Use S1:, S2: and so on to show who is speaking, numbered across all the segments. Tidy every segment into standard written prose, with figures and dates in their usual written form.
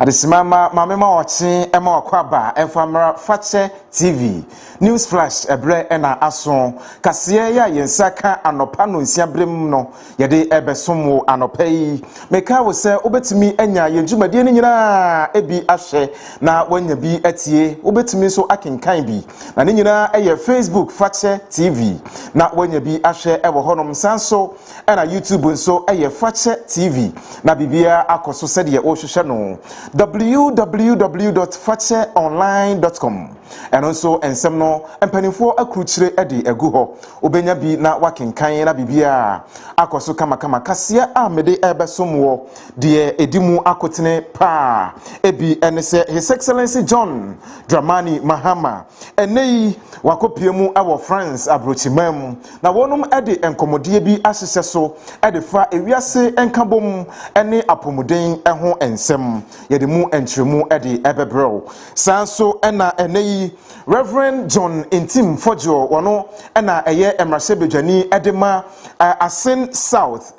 S1: Adesimama mamema wachi ema wakwaba enfamra fache TV news flash ebre ena aso kasiye ya yensaka anopa no nsiabrem no yede ebesomo anopa yi meka wo se obetimi anya yenjumadie ni nyina ebi ahye na wanya bi atie obetimi so akenkan bi na ni nyina eye Facebook fache TV na wanya bi ahye ewo honom sanso ena YouTube nso eye fache TV na bibia akoso sede ye ohwehwe no www.facheonline.com and also ensem no empanifo akruchire edi egu ho obenya bi na wakenkan na bibia akoso kama kasia amede ebesomwo de edimu akotene pa ebi enese His Excellency John Dramani Mahama enei wakopiemu awo France abrochimam na wonum ede enkomodie bi ahyehye so ede fa ewiase enkabom ene apomuden eho ensem yede mu entremu ede ebebrew sanso ena enei Reverend John Intim Fojo wono ena eye emrase bedwani edema Asin South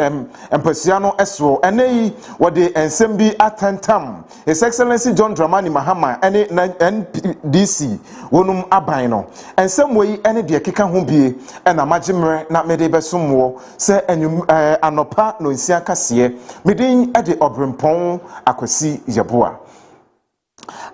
S1: empasiano eso enei wode ensem bi atantam His Excellency John Dramani Mahama ene NDC wonum aban no ensem wei ene de keka ho bie ena magimre na mede besomwo se enum anopa no nsia kase medin ede obrempon akwasi yeboa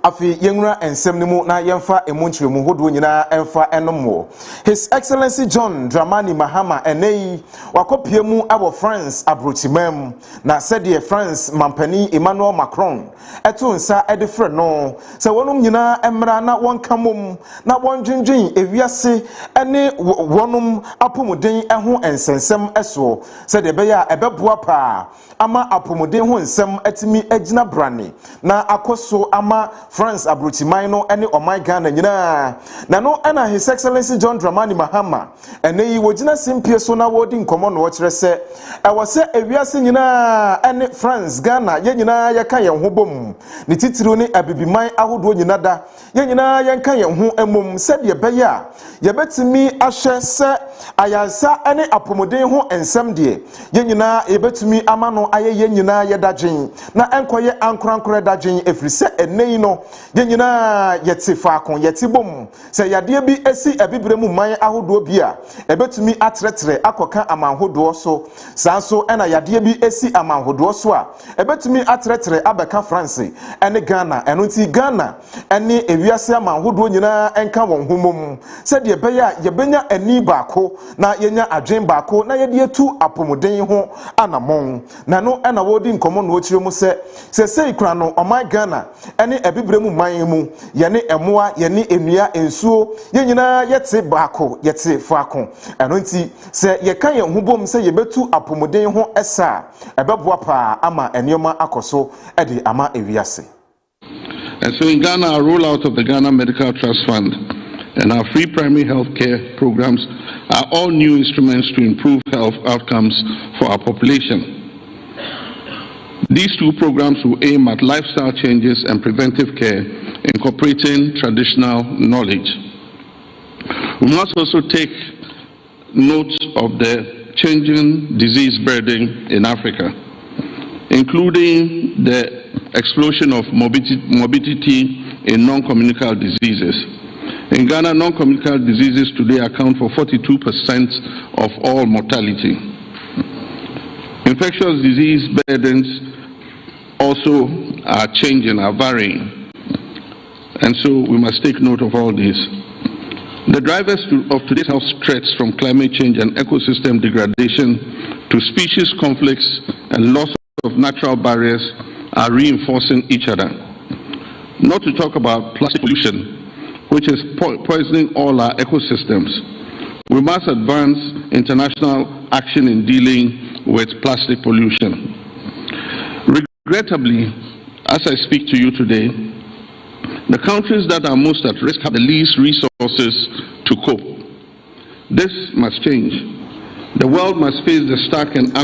S1: afi yenwura ensem nimu na yemfa emunchiremu hodo nyina emfa enomo His Excellency John Dramani Mahama enei wakopiemu abo France abrochimam na sede France mampani Emmanuel Macron eto nsa edefre no se wonum nyina emra na wonkamom na wondwendwen ewiase ene wonum apomuden eho ensensem eso sede beya ebeboa pa ama apomuden ho ensem atimi agina brane na akoso ama France abrochiman no ene oman Ghana nyina na no ena His Excellency John Dramani Mahama ene wogina simpie so na wodi nkomo no kire se ewose ewiase nyina ene France Ghana ye nyina yeka ye ho bom ni titiro ni abibiman ahodo nyina da ye nyina yenka ye ho emom se de beya ye betimi ahye se ayansa ene apomoden ho ensem de ye nyina ye betimi amano aye ye nyina ye dadwen na enkoye ankorankora dadwen efrise ene no ye nyina yete faakon yete bom se yade bi esi abibremu man ahodo bi a ebetumi atretre akoka amanhodo so sanso ena yade bi esi amanhodo so a ebetumi atretre abeka France ene Ghana eno nti Ghana ene ewiase amanhodo nyina enka won homom se de beya ye benya ani baako na yenya adwen baako na yede etu apomoden ho anamon na no ena wodi nkomo no okire mu se sei kura no oman Ghana ene ebibremu man mu yene emoa yene enua ensuo ye nyina yete baako yete faako eno nti se ye kan ye hubom se ye betu apomoden ho esa ebeboa pa ama enioma akoso ede ama ewiase.
S2: And so in Ghana, our rollout of the Ghana Medical Trust Fund and our free primary health care programs are all new instruments to improve health outcomes for our population. These two programs will aim at lifestyle changes and preventive care, incorporating traditional knowledge. We must also take note of the changing disease burden in Africa, including the explosion of morbidity in non-communicable diseases. In Ghana, non-communicable diseases today account for 42% of all mortality. Infectious disease burdens also are changing, are varying. And so we must take note of all this. The drivers of today's health threats, from climate change and ecosystem degradation to species conflicts and loss of natural barriers, are reinforcing each other. Not to talk about plastic pollution, which is poisoning all our ecosystems. We must advance international action in dealing with plastic pollution. Regrettably, as I speak to you today, the countries that are most at risk have the least resources to cope. This must change. The world must face the stark and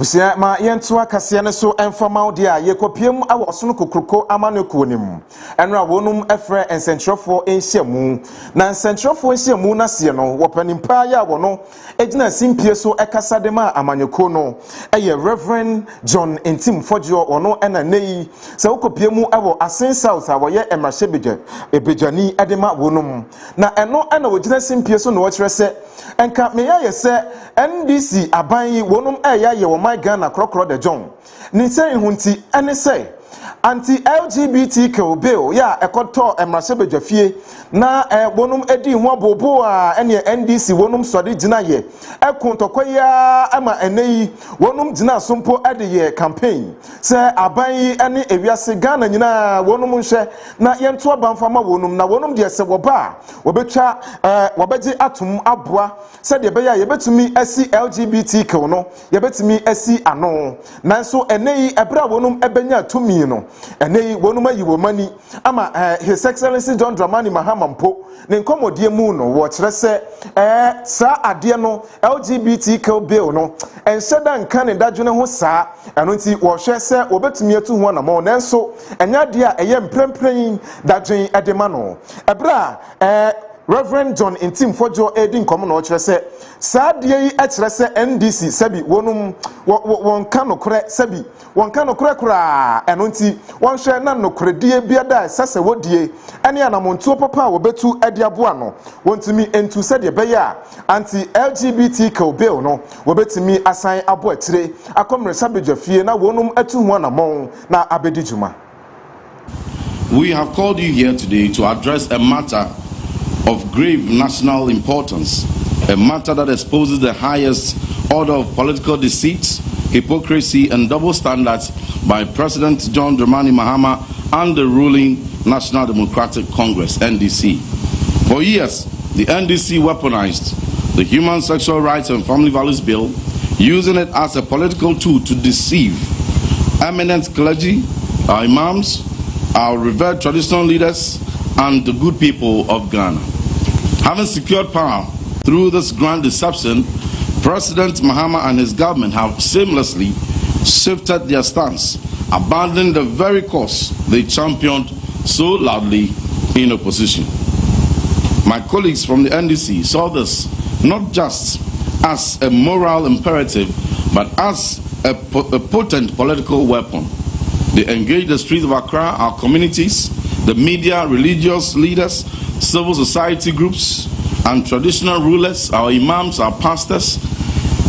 S1: Busia ma yentua kase ne so enfama de a yekopiem awo sono kokroko amaneko nim enra wonum efre ensentrofo enhyiamu na ensentrofo enhyiamu na se no wopanimpa ya wono ejina simpie so ekasa de ma amanyeko no eye Reverend John Entim Fojo ono ena nei se wokopiemu awo Asen South awoye emrahye ebejani edema wonum na eno ena wojina simpie so no wokire se enka meya ye se NDC aban wonum eya ye my Ghana krokro de John ni say hunti ene say anti LGBTQ bill ya ekoto emrahye bedwafie na wonum edi ho abobo a ene NDC wonum sori gina ye ekontokoya ama eneyi wonum gina sompo ede ye campaign say aban ene ewiase Ghana nyina wonum nhwe na yento abanfama wonum na wonum de se woba wobetwa wobeji atum aboa se de be ya yebetumi asi LGBTQ no yebetumi asi ano nanso eneyi ebra wonum ebenya tumi no enei wonuma yiwo mani ama His Excellency John Dramani Mahama mpo ne nkomodie mu no wo kire se sa ade no LGBTQ bill no enhyeda nka ne dadwene ho saa eno nti wo hwe se obetumi atu ho na mo nanso enya de a eye mprempren dadwen edema no ebra Reverend John Entim Fojo edin komo no kire se saade yi akire se NDC sabi wonum won ka no kore sabi won ka no kore kura eno nti won hwe na no kore die biada sase wodie ene anamontuo papa wobetu ade aboa no wontumi entu se de beya anti LGBTQ bill no wobetumi asan abo akire akomre sabedwafie na wonum atu ho anamon na abedi juma.
S3: We have called you here today to address a matter of grave national importance, a matter that exposes the highest order of political deceit, hypocrisy, and double standards by President John Dramani Mahama and the ruling National Democratic Congress, NDC. For years, the NDC weaponized the Human Sexual Rights and Family Values Bill, using it as a political tool to deceive eminent clergy, our imams, our revered traditional leaders, and the good people of Ghana. Having secured power through this grand deception, President Mahama and his government have seamlessly shifted their stance, abandoning the very cause they championed so loudly in opposition. My colleagues from the NDC saw this not just as a moral imperative, but as a potent political weapon. They engaged the streets of Accra, our communities, the media, religious leaders, civil society groups, and traditional rulers, our imams, our pastors,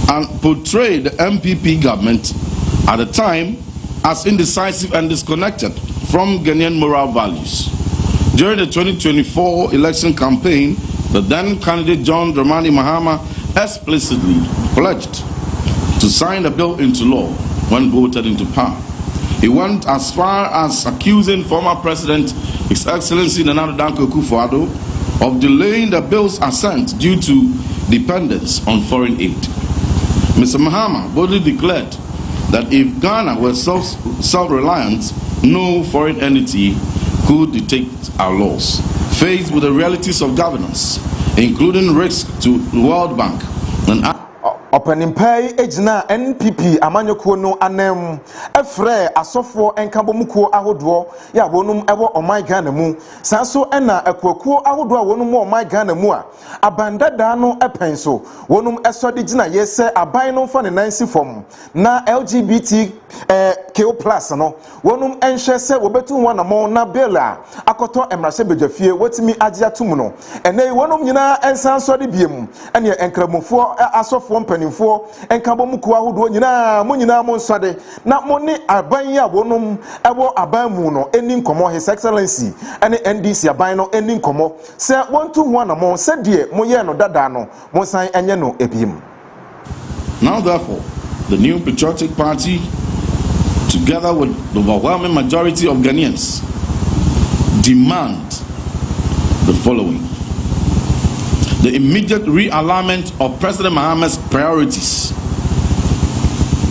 S3: and portrayed the MPP government at the time as indecisive and disconnected from Ghanaian moral values. During the 2024 election campaign, the then candidate John Dramani Mahama explicitly pledged to sign the bill into law when voted into power. He went as far as accusing former President, His Excellency Nana Danko Akufo-Addo, of delaying the bill's assent due to dependence on foreign aid. Mr. Mahama boldly declared that if Ghana were self-reliant, no foreign entity could dictate our laws. Faced with the realities of governance, including risks to the World Bank and
S1: Openimpai ejina NPP amanyoko no anem efre asofo enkabomuko ahodo ya wonum ewo omai Ghana mu sanso ena ekwakuo ahodo a wonum omai Ghana mu a abandada no epenso wonum esode gina yese aban no fa ne nansi fom na LGBT KO plus no wonum enhwe se wobetu ho na mo na bela akoto emrahye bedwafie wotimi agye atum no ene wonum nyina ensanso de biem ene enkramofo asofo for enkabomuko ahodo nyina mo nyina mo nsode na mo ne aban ya wonum ewo aban mu no eni nkomo His Excellency ene NDC aban no eni nkomo se wontu ho na mo se de mo ye no dada no mo san enye no ebiem.
S3: Now therefore, the new patriotic party, together with the overwhelming majority of Ghanaians, demand the following: the immediate realignment of President Mahama's priorities.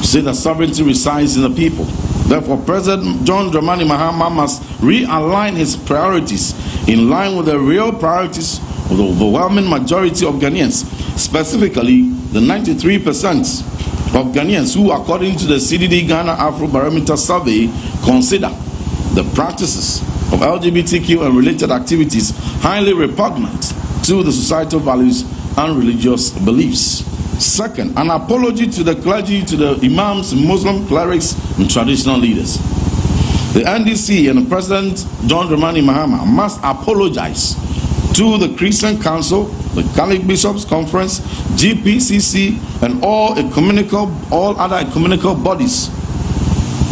S3: Say that sovereignty resides in the people. Therefore, President John Dramani Mahama must realign his priorities in line with the real priorities of the overwhelming majority of Ghanaians, specifically the 93% of Ghanaians who, according to the CDD Ghana Afrobarometer survey, consider the practices of LGBTQ and related activities highly repugnant to the societal values and religious beliefs. Second, an apology to the clergy, to the imams, Muslim clerics, and traditional leaders. The NDC and President John Dramani Mahama must apologize to the Christian Council, the Catholic Bishops' Conference, GPCC, and all other ecumenical bodies,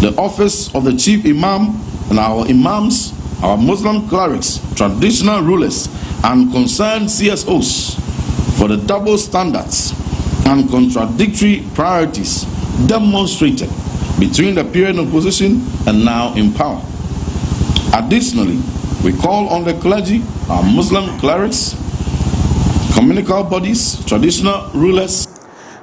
S3: the office of the Chief Imam, and our imams, our Muslim clerics, traditional rulers, and concerned CSOs for the double standards and contradictory priorities demonstrated between the period of opposition and now in power. Additionally, we call on the clergy, our Muslim clerics, communical bodies, traditional rulers.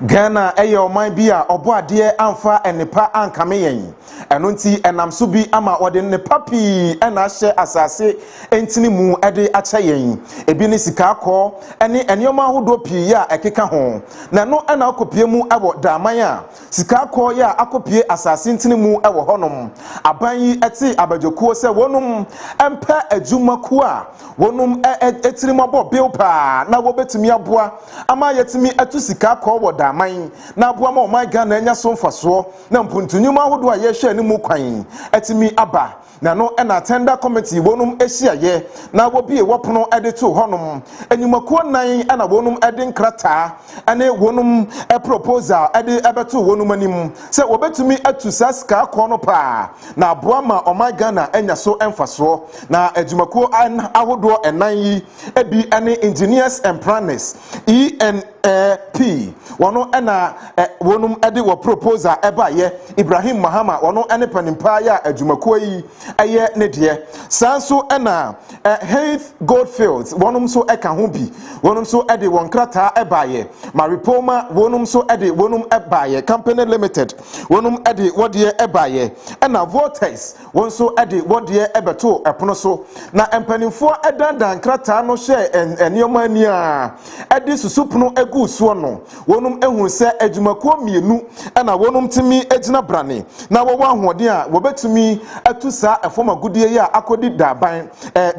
S1: Ghana eyo man bi a obo ade amfa enipa ankame yen eno nti enam so bi ama ode ne papi ena hye asase entini mu ede acha yen ebi ne sika akọ ene enioma hodo pi ya ekeka ho na no ena akopie mu ewo daman a sika akọ ya akopie asase entini mu ewo honom aban yi eti abajokuo se wonum empe adwumaku a wonum etiri mabo bilpa na wobetumi aboa ama yetimi atu sika akọ wo daman na aboa ma my Ghana enya so mfaso na mpuntunyuma hodo a ye hye ni mu kwan etimi aba na no ena tender committee wonum ehia ye na wobi e wopono ede to honom enyumakuo nan ena wonum ede nkrata ene wonum proposal ede ebeto wonum anim se wobetumi atu saska akọ no pa na aboa ma my Ghana enya so emfaso na ejumakuo ahodo enan yi ebi ene engineers and planners ENP wono ena wonum ede wo proposal eba ye Ibrahim Mahama wono ene panimpa ya ejumakuo yi eye ne de sanso ena Heath Goldfields wonum so eka ho bi wonum so ede won krata eba ye Maripoma wonum so ede wonum eba ye Company Limited wonum ede wode eba ye ena Vortex won so ede wode ebeto epono so na empanimfo edandan krata no hye enioma ni a ede susupono egu so no wonum ehun se adwumakuo mienu ena wonum timi ejina brane na wo ahoden a wobetumi atusa efoma gudie ya akodi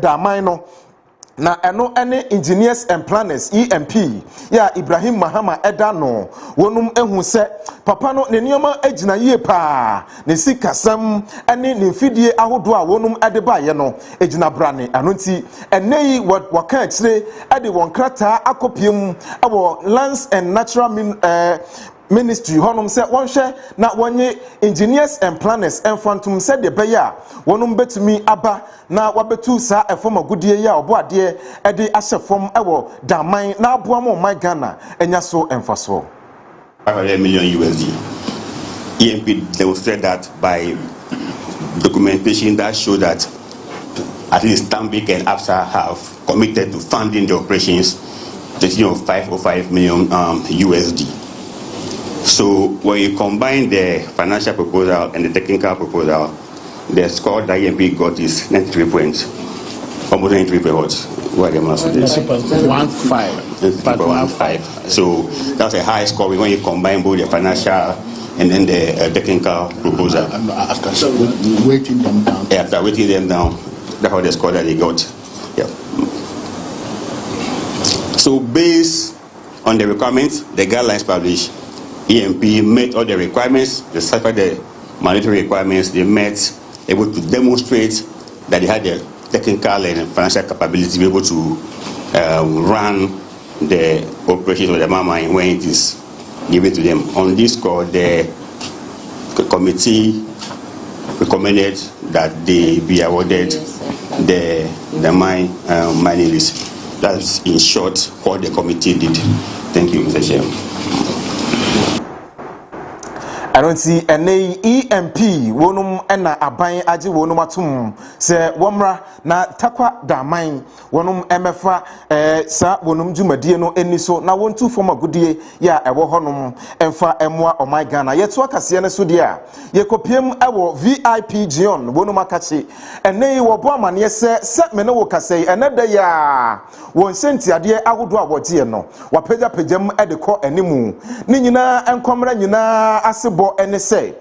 S1: daman no na eno ene engineers and planners EMP ya Ibrahim Mahama edano wonum ehun se papa no ne nioma agina yie pa ne sikasam ene ne mfidie ahodo a wonum ede ba ye no agina brane anonti enei waka akire ede won krata akopiem awo lands and natural ministry honum se wonhwe na wonye engineers and planners enfantum se de beya wonum betumi aba na wabetu sa efoma gudie ya obo ade ede ahyefom ewo daman na aboa mo my Ghana enya so emfaso
S4: $500 million USD. EMP demonstrated that by documentation that showed that at least Daybreak and Afia have committed to funding the operations to the tune of $505 million USD. So when you combine the financial proposal and the technical proposal, the score that EMP got is 93 points. Almost 93 points. What the mass is? 1.5. So that's a high score when you combine both the financial and then the technical proposal.
S5: After weighting them down.
S4: Yeah, after weighting them down, that's how the score that they got. Yeah. So based on the requirements, the guidelines published, EMP met all the requirements, they satisfied the mandatory requirements, they met, able to demonstrate that they had the technical and financial capability to be able to run the operations of the mine when it is given to them. On this score, the committee recommended that they be awarded the mining list. That's in short what the committee did. Thank you, Mr. Chairman.
S1: don't see any EMP wonum ena aban age wonum atum se womra na takwa da man wonum emefa sa wonum dwumadie no eni so na wontu fom agudie ya ewo honum emfa emwa omai Ghana yeto akase ne so de a yekopiem ewo VIP Gion wonum akachi ene wo bo amane se mene wo kasei ene da ya won sentiade agodo a wodie no wapagya pagyam edekọ animu ni nyina enkomra nyina asebo ene se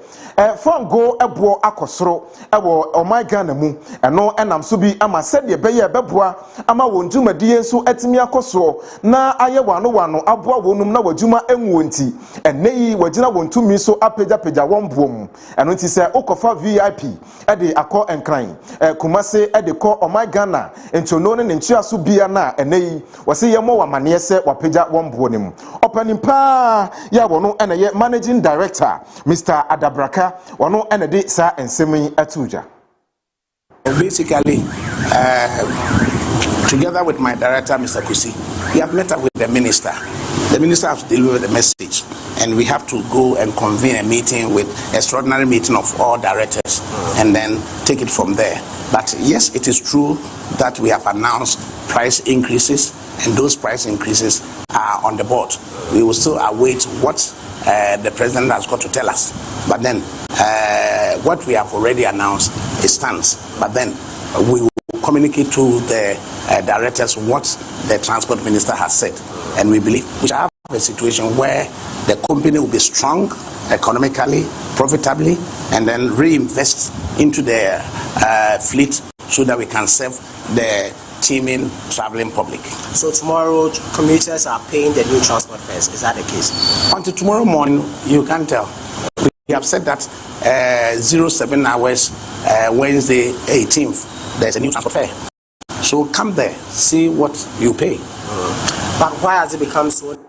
S1: fongo ebo akosoro ewo omai Ghana mu eno enam so bi ama sede beye beboa ama wondwumadie nso atimi akoso na aye wano aboa wonum na wadwuma enwonti eneyi wagina wontumi so apagya wonbom eno nti se okofa VIP ede akọ enkran kumase ede kọ omai Ghana entono ne ntua so bia na eneyi wase yemo wamane se wapagya wonbo nim opanimpa ya wono eneye managing director Mr. Adabraka wano enede sa ensemi atuja.
S6: Basically, together with my director, Mr. Kusi, we have met up with the minister. The minister has delivered the message, and we have to go and convene a meeting with extraordinary meeting of all directors, and then take it from there. But yes, it is true that we have announced price increases, and those price increases are on the board. We will still await what the president has got to tell us. But then what we have already announced, it stands. But then we will communicate to the directors what the transport minister has said. And we believe we shall have a situation where the company will be strong economically, profitably, and then reinvest into the fleet so that we can serve the teeming traveling public.
S7: So tomorrow commuters are paying the new transport fares. Is that the case?
S6: Until tomorrow morning, you can't tell. We have said that 07 hours, Wednesday 18th, there's a new transport fare. So come there, see what you pay.
S7: But why has it become so?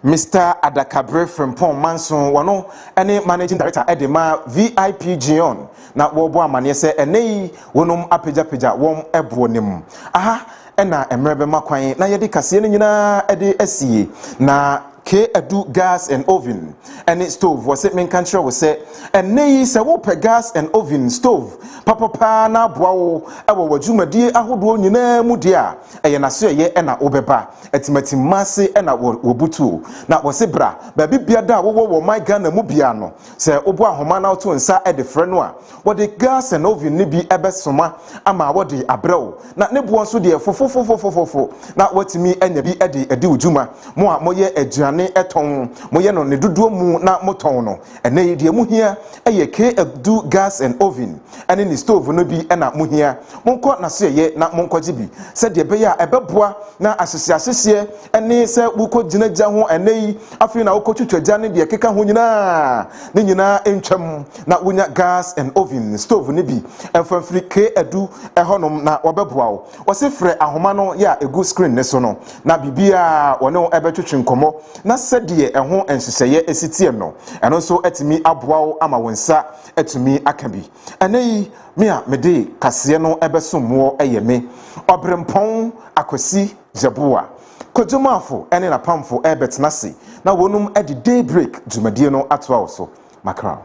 S1: Mr. Adakabre from Pon Manson wano any managing director edema VIP Gion na wobo amane se enei wonum apagya won ebonim aha ena emrebe makwan na yedi kase ne nyina ede asie na Kaakyire gas and oven and stove was it men country was say and nay se wo per gas and oven stove papa na boawo ewo wadwumadie ahodo nyina mu dia eye na so ye na obeba etimati mase na wobutu na wose bra ba bibia da wo my Ghana mu bia no se obo ahoma na to nsa e de frɛ no a wo de gas and oven ni bi ebesoma ama wo de abrew na ne bo nso de fofofofofofo na watimi anya bi ede udwuma mo a moye aduane eton moye no ne dodo mu na moton no ene yedie mu hia eye Kaakyire gas and oven ene ni stove no bi na mu hia monko na so ye na monkoje bi se de be ya ebeboa na asese ene se buko ginagya ho ene yi afi na wokotwetwagya ne de keka ho nyina ne nyina entwam na wonya gas and oven stove ne bi enfamfiri Kaakyire ehonom na wabeboa wo wose frɛ ahoma no ya egu screen ne so no na bibia wone ebetwetwe nkomo na sedie eho enseseye esitiem no eno so etimi aboawo ama wonsa etumi akabi eneyi me a mede kase no ebesomwo eyeme obrempon akosi jabua Kojo Marfo ene na pamfo ebetnase na wonum edi Daybreak dwumadie no atoa so makra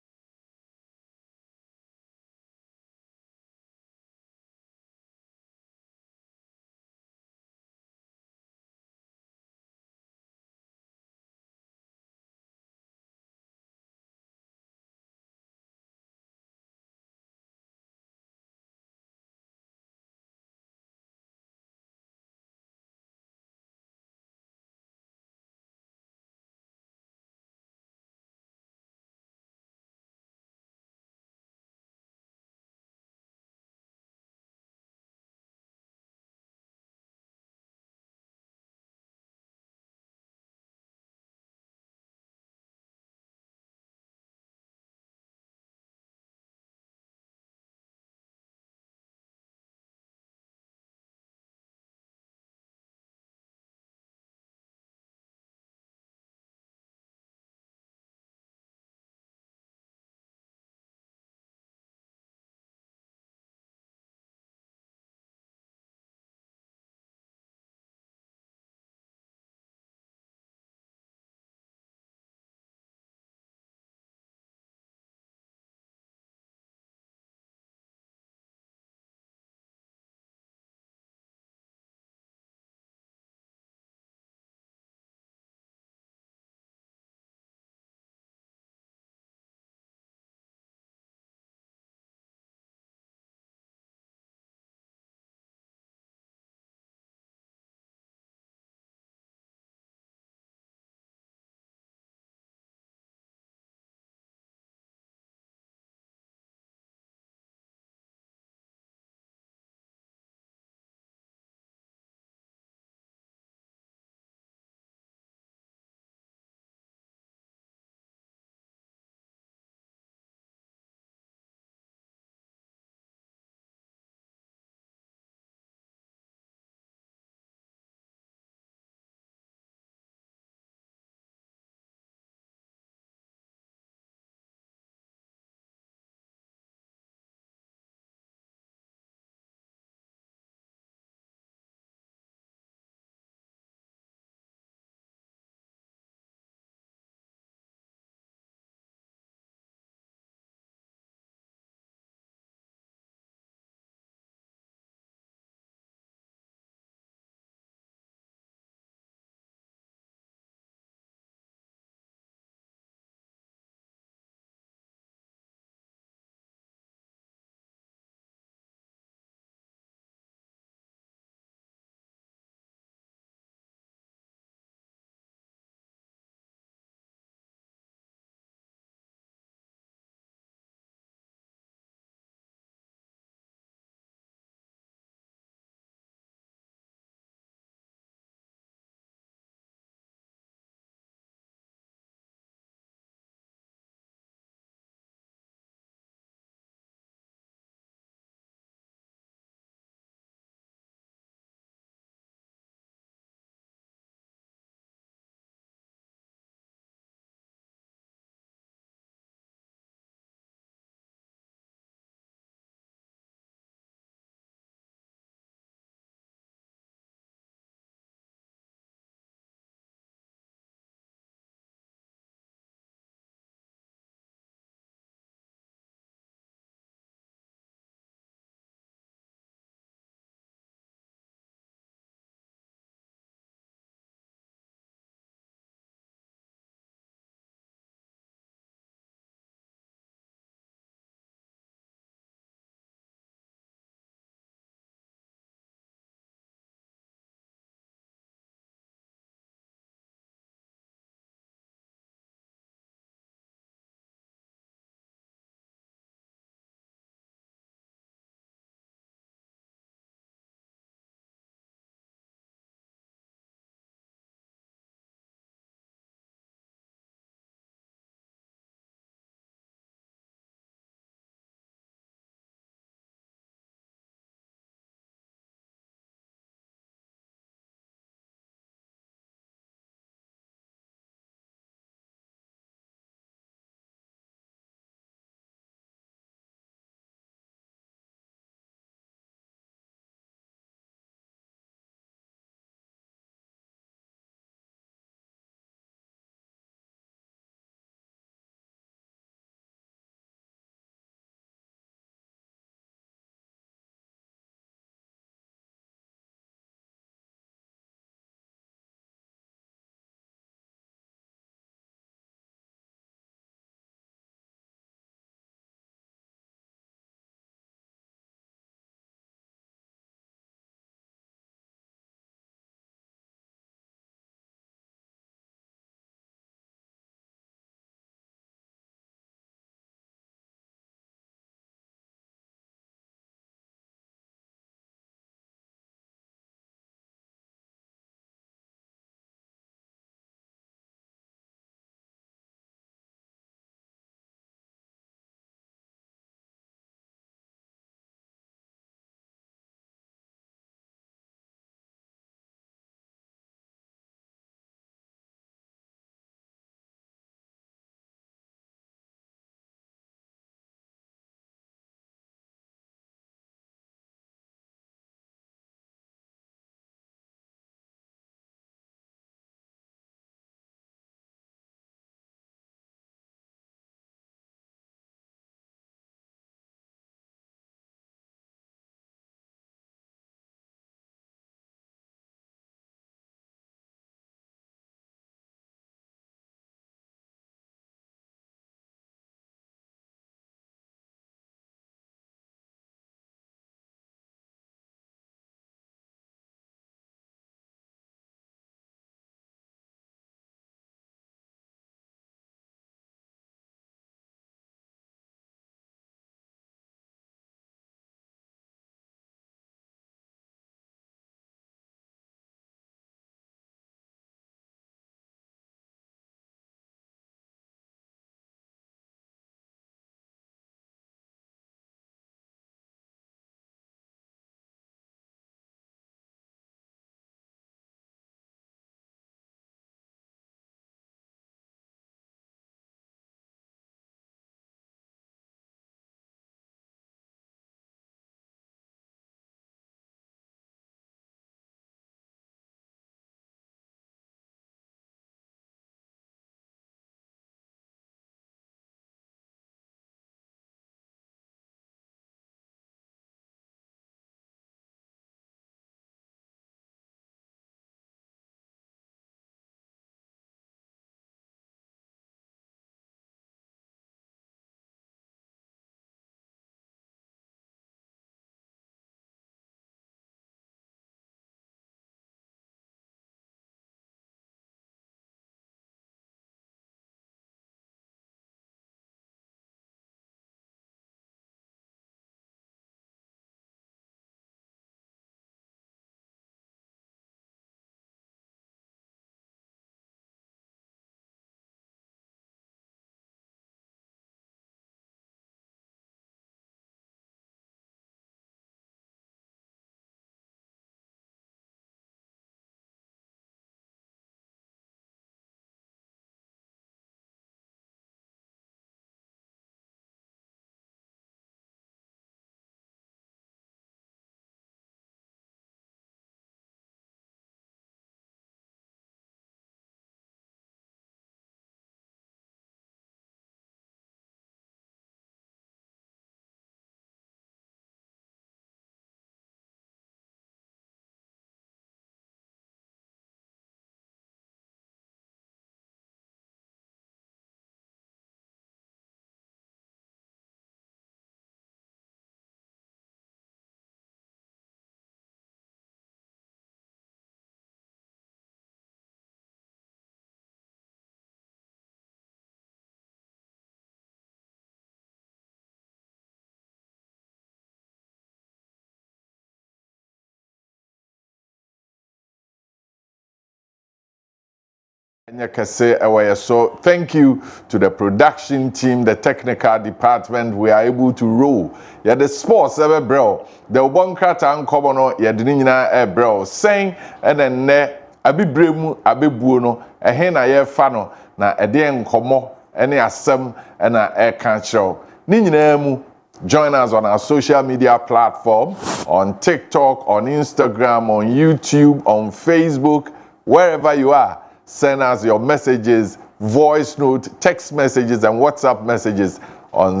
S8: So thank you to the production team, the technical department. We are able to roll. Yeah, the sports ever bro. The one krata uncommon yeah dinina bro. Saying and then ne abi bremu abi buono. A hen a ye fano na a den komo any asem and a air can't show. Nininamu. Join us on our social media platform, on TikTok, on Instagram, on YouTube, on Facebook, wherever you are. Send us your messages, voice note, text messages, and WhatsApp messages on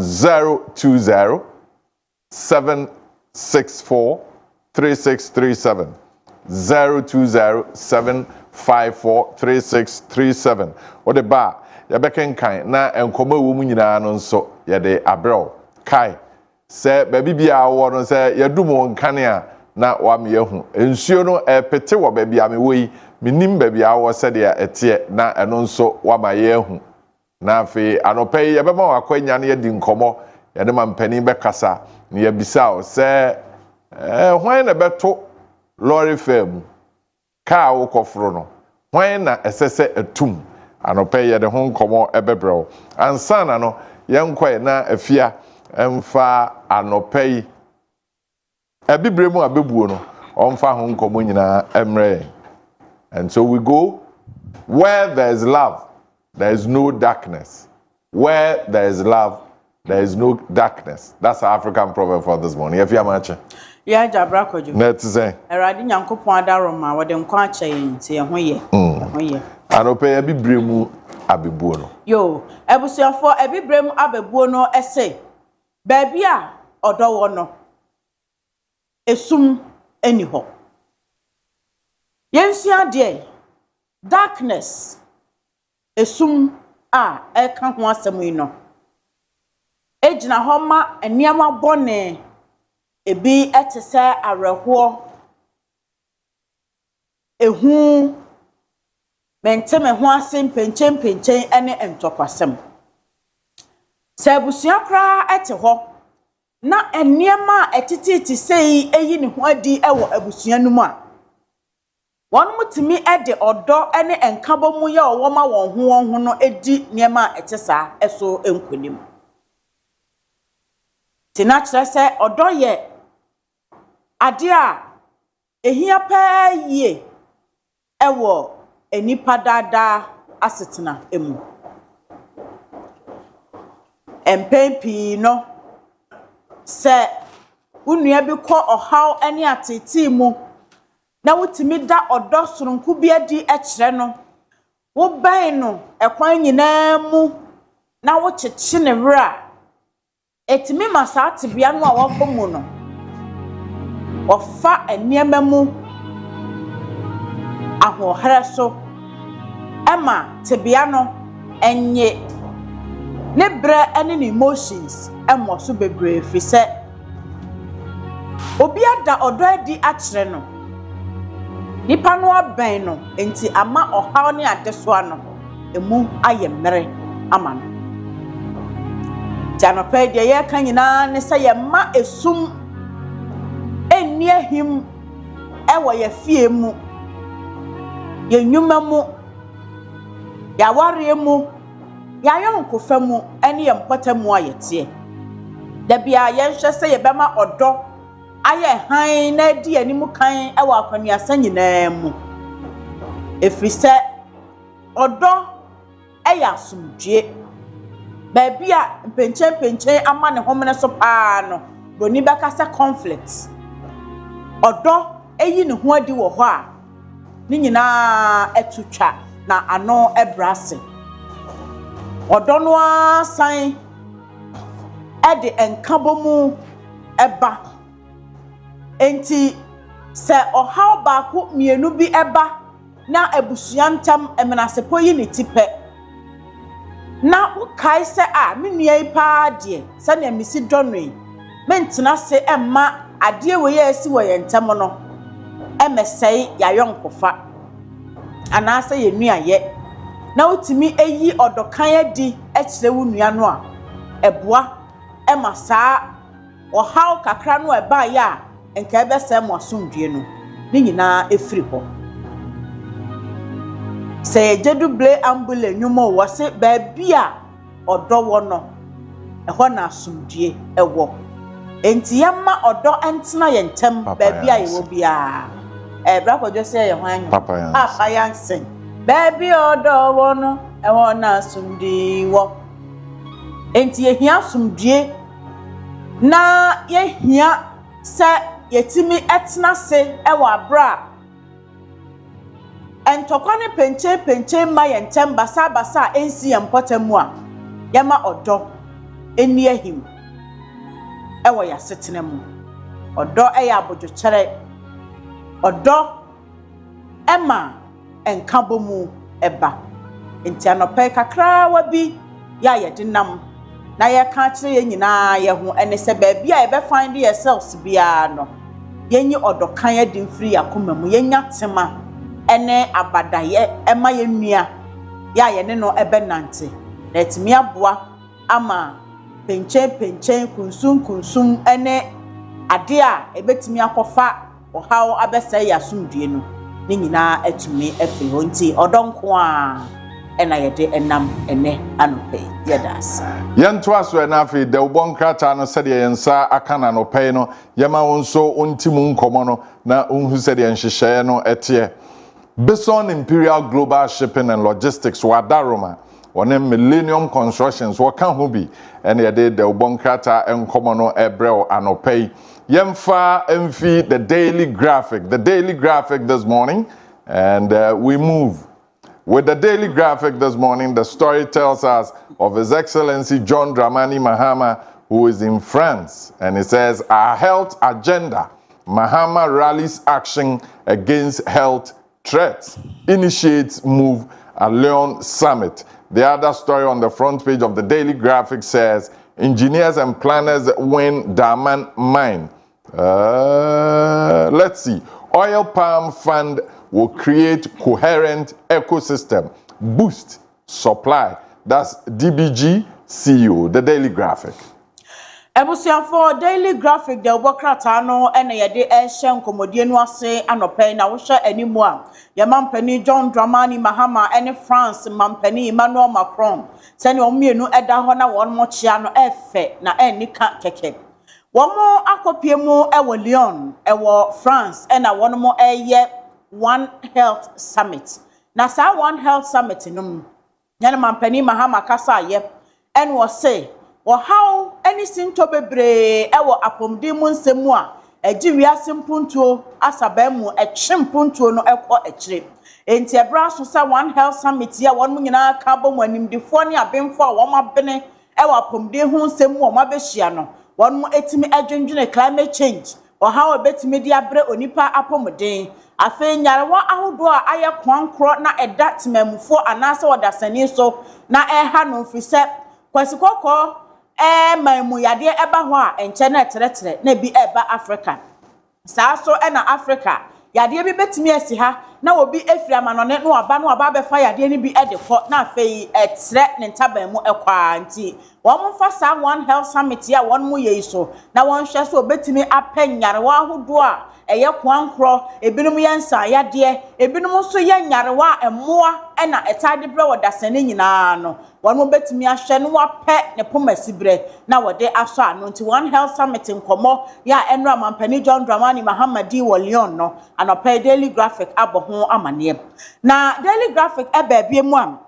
S8: 020 764 3637. 020 754 3637. What the bar? Yabeken kind na enkomo woman no so yade abro kai. Say baby bia wo no say yadum won kanea na wa me yahu ensuo no pete wo baby ame wei minim baby awo se de etie na eno nso wa ma yahu na afi anopai yabema wakwanya na yedi nkomo yade mampani be kasa na yabisa o say hwan na beto lorry fam ka wo kofro no hwan na esese atum anopai yade ho nkomo ebebrɛw ansana no yenkwa na afia emfa anopai ebibremu abebuo no omfa ho nkomo nyina emre. And so we go where there is love there is no darkness. Where there is love there is no darkness. That's our African proverb for this morning. If you are
S9: yeah, Jabra Kojo.
S8: Let's say
S9: Eradi Nyankopon adaroma wode nkwa akyɛ nti ɛho yɛ. Ɛho yɛ.
S8: Anopai ebibremu abebuo no.
S9: Yo, ebusuafo ebibremu abebuo no ɛsɛ Baby a odo no esum eni ho yensua de darkness esum a eka ho asem yi no ejina ho ma eniama bone ebi etese areho ehu menteme ho asem penchen ene entokwasem Sebusua kra ete ho na eniema etititi sei eyi ne ho adi ewo abusua no mu a won mutimi ede odo ene enkabo mu ye owo ma won ho no edi niema etesa eso enkonim tina kire se odo ye ade a ehia pa yie ewo enipa dada asetena emu empempi no se unua bi kɔ ɔhaw ani atete mu na wotimi da ɔdɔ soronko bi adi ɛkyerɛ no wo ban no ɛkwan nyinaa mu na wo kyekye ne wra etimi masa atebea no a wɔkɔ mu no ɔfa eniema mu ahohre so ɛma tebea no enye ne bra ene ne emotions emo so bebre fi se obi ada odo adi akyere no nipa no aban no enti ama ohaw ne adeso ano emu ayemere ama no janopa de ye kan nyina ne se ye ma esum eni ahim ewo ye fie mu ye nwuma mu ya ware mu ya yonko famu ene ye mpatamu ayete da bia ye hwe se ye bema odo aye han na di animu kan e wa akwanuasa nyina mu efri se odo e ya sumdue ba bia penchen ama ne homene so paa no boni beka se conflict odo eyi ne ho adi wo ho a ni nyina etutwa na ano ebrase odo no asan ede enkabomu eba enti se ohaw baako mienu bi eba na abusuantam emenasepo yi ne tipe na ukai se a menua yi paa de se na misi donwe mentena se emma ade we ye asi wo yentam no emesei ya yonkofa anase ye nua ye na utimi eyi odokan adi ekire wo nua no a eboa ema saa ohaw kakra no eba ya enka ebe se mo asomdue no ni nyina efiri ho say jedu ble ambule nyumo wose baabi a odo wo no ehọ na asumdie ewo enti yamma odo entena ye ntem baabi a yewo bia bra Kojo say ye hwan papa yansen baabi odo wo no ehọ na asumdie wo enti ye hia asumdie na ye hia se yetimi etena se ewo abra entokwane penche ma ye ntem basa ensi ye mpotemu a yama odo eni ahim ewo ya setena mu odo eya abojo chere odo ema enkabo mu eba enti anope kakra wa bi ya ye dinam na ye ka kire ye nyina ye ho ene se baabi a ye be find yourselves bia no yenyi odo kan ye din free akoma mu yenya tema ene abadaye ema ye nua ya ye ne no ebe nante na etimi aboa ama penche kunsum ene ade a ebetimi akofa ohaw abesa ya sumdue no ne nyina atumi afiri ho nti odonko a ena yede enam ene anope yedas
S8: Yanto aso na afi de ubon krata no sede yensa aka na no pay no yema wonso ontimu nkomo no na onhu sede yenhyehyɛ no etie Bison Imperial Global Shipping and Logistics wadaroma one Millennium Constructions waka ho bi ene yede de ubon krata enkomo no ebrel anope yemfa emfi the Daily Graphic this morning and we move with the Daily Graphic this morning. The story tells us of His Excellency John Dramani Mahama, who is in France. And it says, our health agenda. Mahama rallies action against health threats. Initiates move at Lyon Summit. The other story on the front page of the Daily Graphic says, engineers and planners win Daman mine. Let's see. Oil Palm Fund will create coherent ecosystem, boost supply. That's DBG CEO, the Daily Graphic.
S9: Ebusiafo Daily Graphic de obokrata no ene yede ehye nkomodie no ase anopai na wo hwe animu a ye mampani John Dramani Mahama ene France mampani Emmanuel Macron sene omienu eda ho na won mo chia no efe na enika keke womo akopiemu ewo Lyon ewo France ena won mo eye One Health Summit. Na sa One Health Summit no nyane mampani Mahama kasa ye en wo say wo how anything to bebre ewo apomdi mu nsemu a ejiwiase mpuntuo asaba mu echimpuntuo no ekọ echire enti ebra so sa One Health Summit ya won nyina ka bom animdifo ne abenfo a wo mabene ewo apomdi hu nsemu wo mabehia no won mu etimi adwendwene climate change wo how ebetimi di abre onipa apomden afe nyarewa ahodo a aye kwankro na eda temamufo anase wodasani so na eha no mfise kwasikoko maimu yade eba ho a enche na eteretere na bi eba Africa saa so na Africa yade bi betimi asi ha na obi efiri amanone no aba befa yade ni bi edekọ na afe etere ne ntaban mu ekwa anti won fa saa One Health Summit ya won mu ye so na won hwe so betimi apanyarewa ahodo a eye kwankro ebinum yensa yade ebinum so yenyarewa emmoa na etade bre wodasane nyina no won betimi ahwe no wape ne pomasibre na wode aso ano nti One Health Summit nkomo ya enra mampani John Dramani Mahamadi wo Lyon no anopa Daily Graphic aboho amane na Daily Graphic ebabie mu am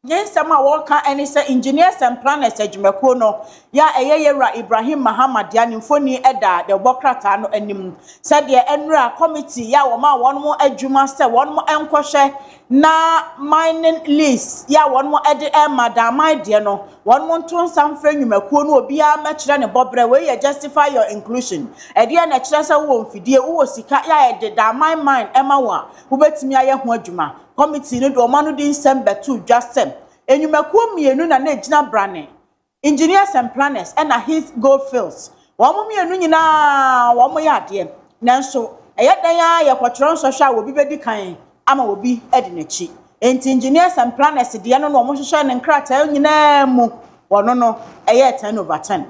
S9: Yensama waka eni se engineers and planners ejumeko no ya eyeyera Ibrahim Muhammad ya nimfoni eda de bokrata no anim said ye enra committee ya wo ma won mo adwuma se won mo enkohwe na mining list ya won mo ede madam idea no won mo nton samfra nwumeko no obia ma kire ne bobre we ye justify your inclusion ede na kire se wo mfidie wo sika ya ede da mine ema wo wo betimi aye ho adwuma committee no do manu din sembe to justem enyumako mienu na ejina brane engineers and planners and his goldfields wo mo mienu nyina wo mo yade nanso eye dan ya ye kwotro nso hwa wo bi bedi kan ama wo bi edi nachi enti engineers and planners de no mo hwehwe ne nkrata nyina mu wono no eye 10/10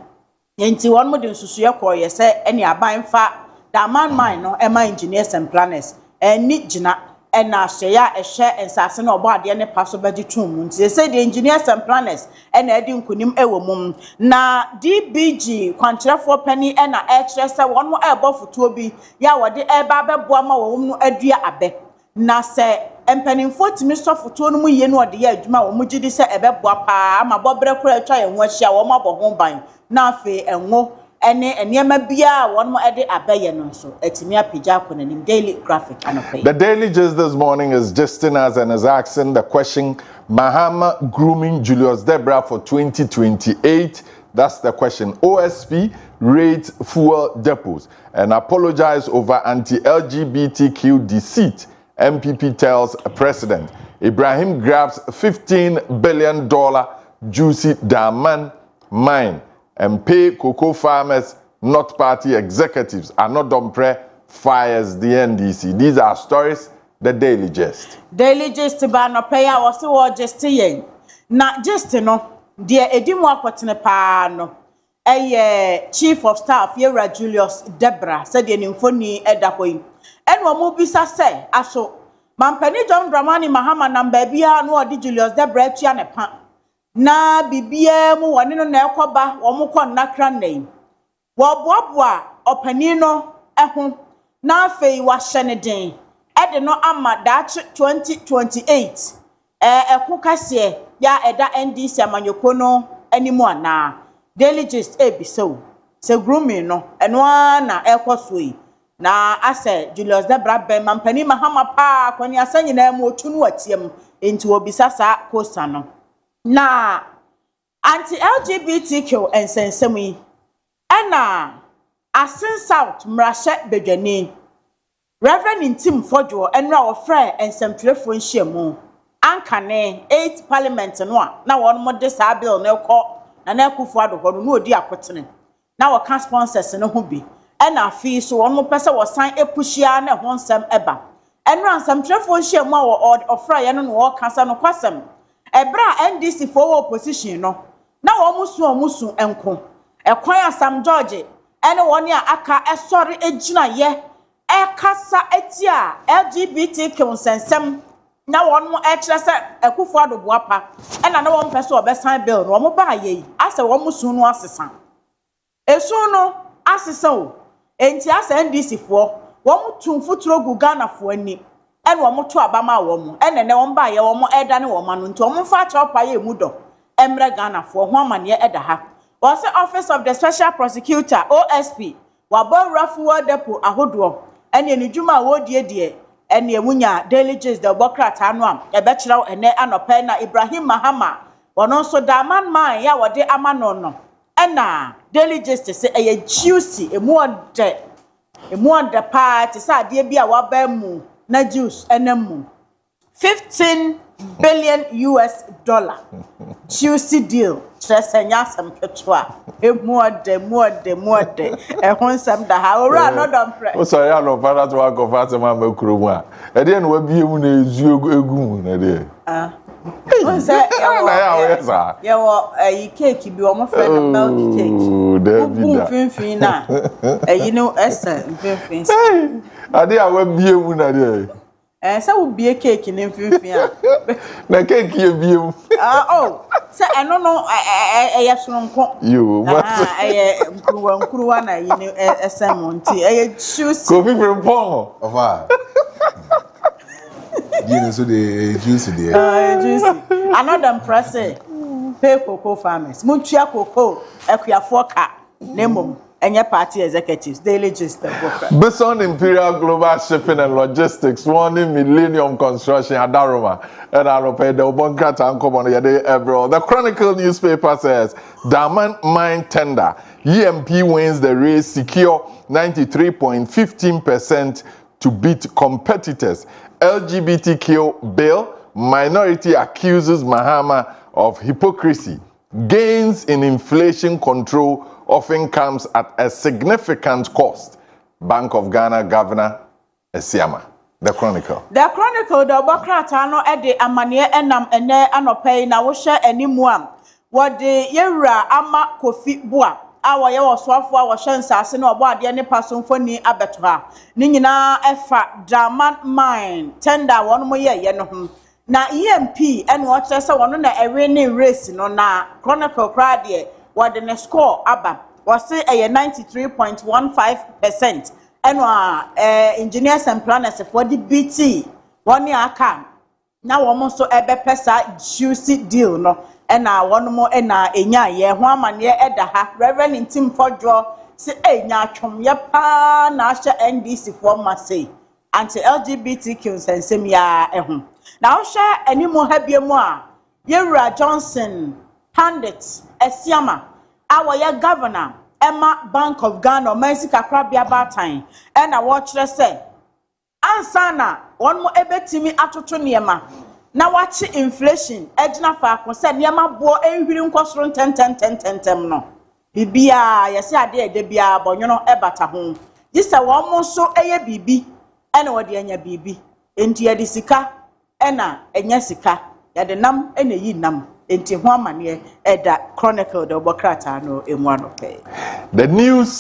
S9: enti won mo de nsusu ye ko ye se ene aban fa da man mine no ema engineers and planners eni gina and na share a share and sassen or body and a passo by the tomb. They say the engineers and planners and Eddie Kunim Ewomum. Na DBG, Quantra for penny and a extra one more above for Toby. Ya what the air baba boama Edria Abe. Na say, and penning 40 minutes for 2 million or the edge, my Mujidi say a bebwapa, I'm a bobber try and watch your mobile home buying. Na fe and wo. And yama bia one more edit abayan so etimia pijakon and daily graphic and pay.
S8: The daily gist this morning is Justin as and is asking the question Mahama grooming Julius Debra for 2028. That's the question. OSP rates fuel depots and apologize over anti-LGBTQ deceit. MPP tells President. Ibrahim grabs $15 billion juicy diamond mine. And pay cocoa farmers, not party executives, are not dumpre fires the NDC. These are stories, the Daily Gist.
S9: Daily Gist ba no pay a wose wo gist yen. Na gist no, de edimu akwotene pa no. Chief of Staff Yera Julius Debra said the nimfoni edakoi. En wo mu bisa se aso mampani John Dramani Mahama namba bia no odi Julius Debra tua ne pa. Na bibia mu wone no na ekoba wo mu kon nakra nei wo boaboa opani no eho na afei wa hyene den ede no ama daach 2028 eko kase ya eda NDC amanyoko no animu ana Daily Gist ebiso se grooming no eno na ekoso yi na ase Julius Debra ben mampani Mahama pa kwani asanyi na mu otunu atiem enti obisa sa kosa no. Na anti-LGBTQ and sensemi ena asin South Mrashe Bedwani Reverend Intim Fojo enra ofre ensempirefo nhyiamu ankane 8 parliament no a na won mo de sa bill na ekọ na ekufu adoho no odi akotene na wo kan sponsors no ho bi ena afi so won mo pese wo san epuhia na ho nsem eba enra ensempirefo nhyiamu a wo ofre ye no wo kasa no kwasem Ebra NDC for opposition no na omusu enko ekwan Asam George ene woni a aka esori egina ye ekasa etia LGBTQ nsensem na won mo ekire se ekufu adobo apa ena na won pese obesan bill no mo ba ye ase won musu no asesa esu no asesa o enti asa NDC for won tumfuturo gu Ghana for ani and one to Abama woman, and then one by your more Edan woman to one fat up by a mudo, Emre Ghana for 1 man year at the half. Was the Office of the Special Prosecutor, OSP, Wabo Rafu Depo, Ahodo, and in Juma Wod ye, and ye Munya, Daily Gist, the Bokrat Anwam, a bachelor and ne Anopena, Ibrahim Mahama, one also Daman Mine, ya what de Amanono. And now, Daily Gist say a juicy, a more de party, sa dear be a wabemu. Na juice enemu 15 billion US dollar juicy deal tresenya sam ketwa emode ehon sam da ha ora no don pre
S8: o so ya no para to go fast man makuro mu a e de no wabie mu na ezu egu na de
S9: o say ya wo cake bi o mo fe na milk cake o finfin na you know esa finfin
S8: ade a wabie mu na de
S9: say wo bie cake ni finfin a
S8: na cake ye bie mu
S9: say eno no eye sononko
S8: you what
S9: nkruwa na you know esa monti eye choose
S8: ko fifin pon
S5: Ofa. You know, so the juicy there.
S9: Juicy. Another impressive. Pay cocoa farmers. Munchia cocoa. Equia foka. Nemo. And your party executives. Daily Gist.
S8: Bison Imperial Global Shipping and Logistics. Warning Millennium Construction. Adaroma. And I don't pay the Obonkata and come on the day, bro. The Chronicle newspaper says Diamond Mine Tender. EMP wins the race. Secure 93.15% to beat competitors. LGBTQ bill, minority accuses Mahama of hypocrisy. Gains in inflation control often comes at a significant cost. Bank of Ghana Governor 6Am. The Chronicle.
S9: The Chronicle, the Bokrata no ede amane enam ene anopei na wo hye animu am. Wo de yewura ama Kofi Boa awo ye oswafo a wo hwensase na obo ade ne pasomfoni abeto ha ni nyina efa Draman Mine tender won mo ye no ho na EMP ene wo kire se wono na ewe ne race no na Chronicle kra de wo de ne score aba wo se 93.15% eno engineers and planners for the BT woni aka na wo mo so ebe pesa juicy deal no ena wono mo ena enya ye ho amane eda ha Reverend Tim Fodro se enya atwom ye pa na ahye NDC for say anti LGBTQ sensem ya eho na ohye animo ha biemu a Yewura Johnson Pandit 6Am awoye governor Emma Bank of Ghana Mercy Kakrabia Batan ena wo kire se ansana won mo ebetimi atoto niema na wachi inflation ejina fa ko se niema bo enhwiri nkosoro 10 no bibia yesi ade ede bia bonyono ebata ho gisa won mo so eye bibi ena wode anya bibi enti yede sika ena enya sika yede nam ena yi nam enti ho amane eda Chronicle de Obokrata no emuano pay.
S8: The news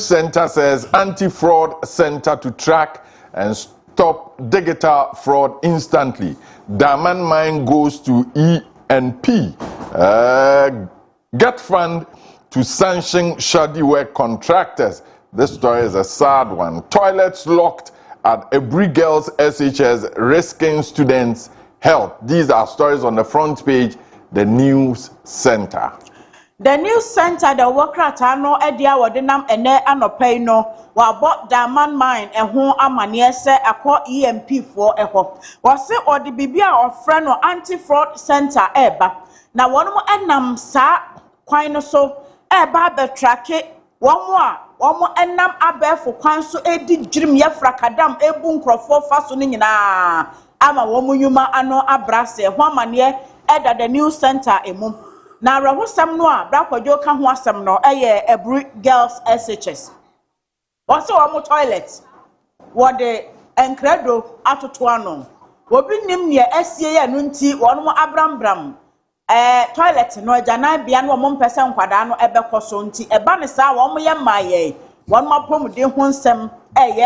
S8: center says anti-fraud center to track and stop digital fraud instantly. Daman Mine goes to E&P. Get fund to sanction shoddy work contractors. This story is a sad one. Toilets locked at Every Girls SHS risking students' health. These are stories on the front page. The news center.
S9: The news center the Wokrata no edia wodinam ene anopay no wa bought Daman Mine eho amane se akọ EMP for eho wase odi bibia ofre no anti-fraud center eba na wono enam sa kwan no so eba betrake womo enam abefo kwan so edi dwirim yefra kadam ebu nkrofo faso ni nyina ama womo yuma ano abrase ho amane eda the news center emum na rahosam no a brakwajo ka ho asam no Every Girls SHS wose wo mo toilet wo de enkredo atoto ano obi nim ne asie ya no nti wono mo abrambram toilet no agana bia no mo mpese nkwada no ebekoso nti eba ne sa wo mo ye maye wono mo pomde ho nsem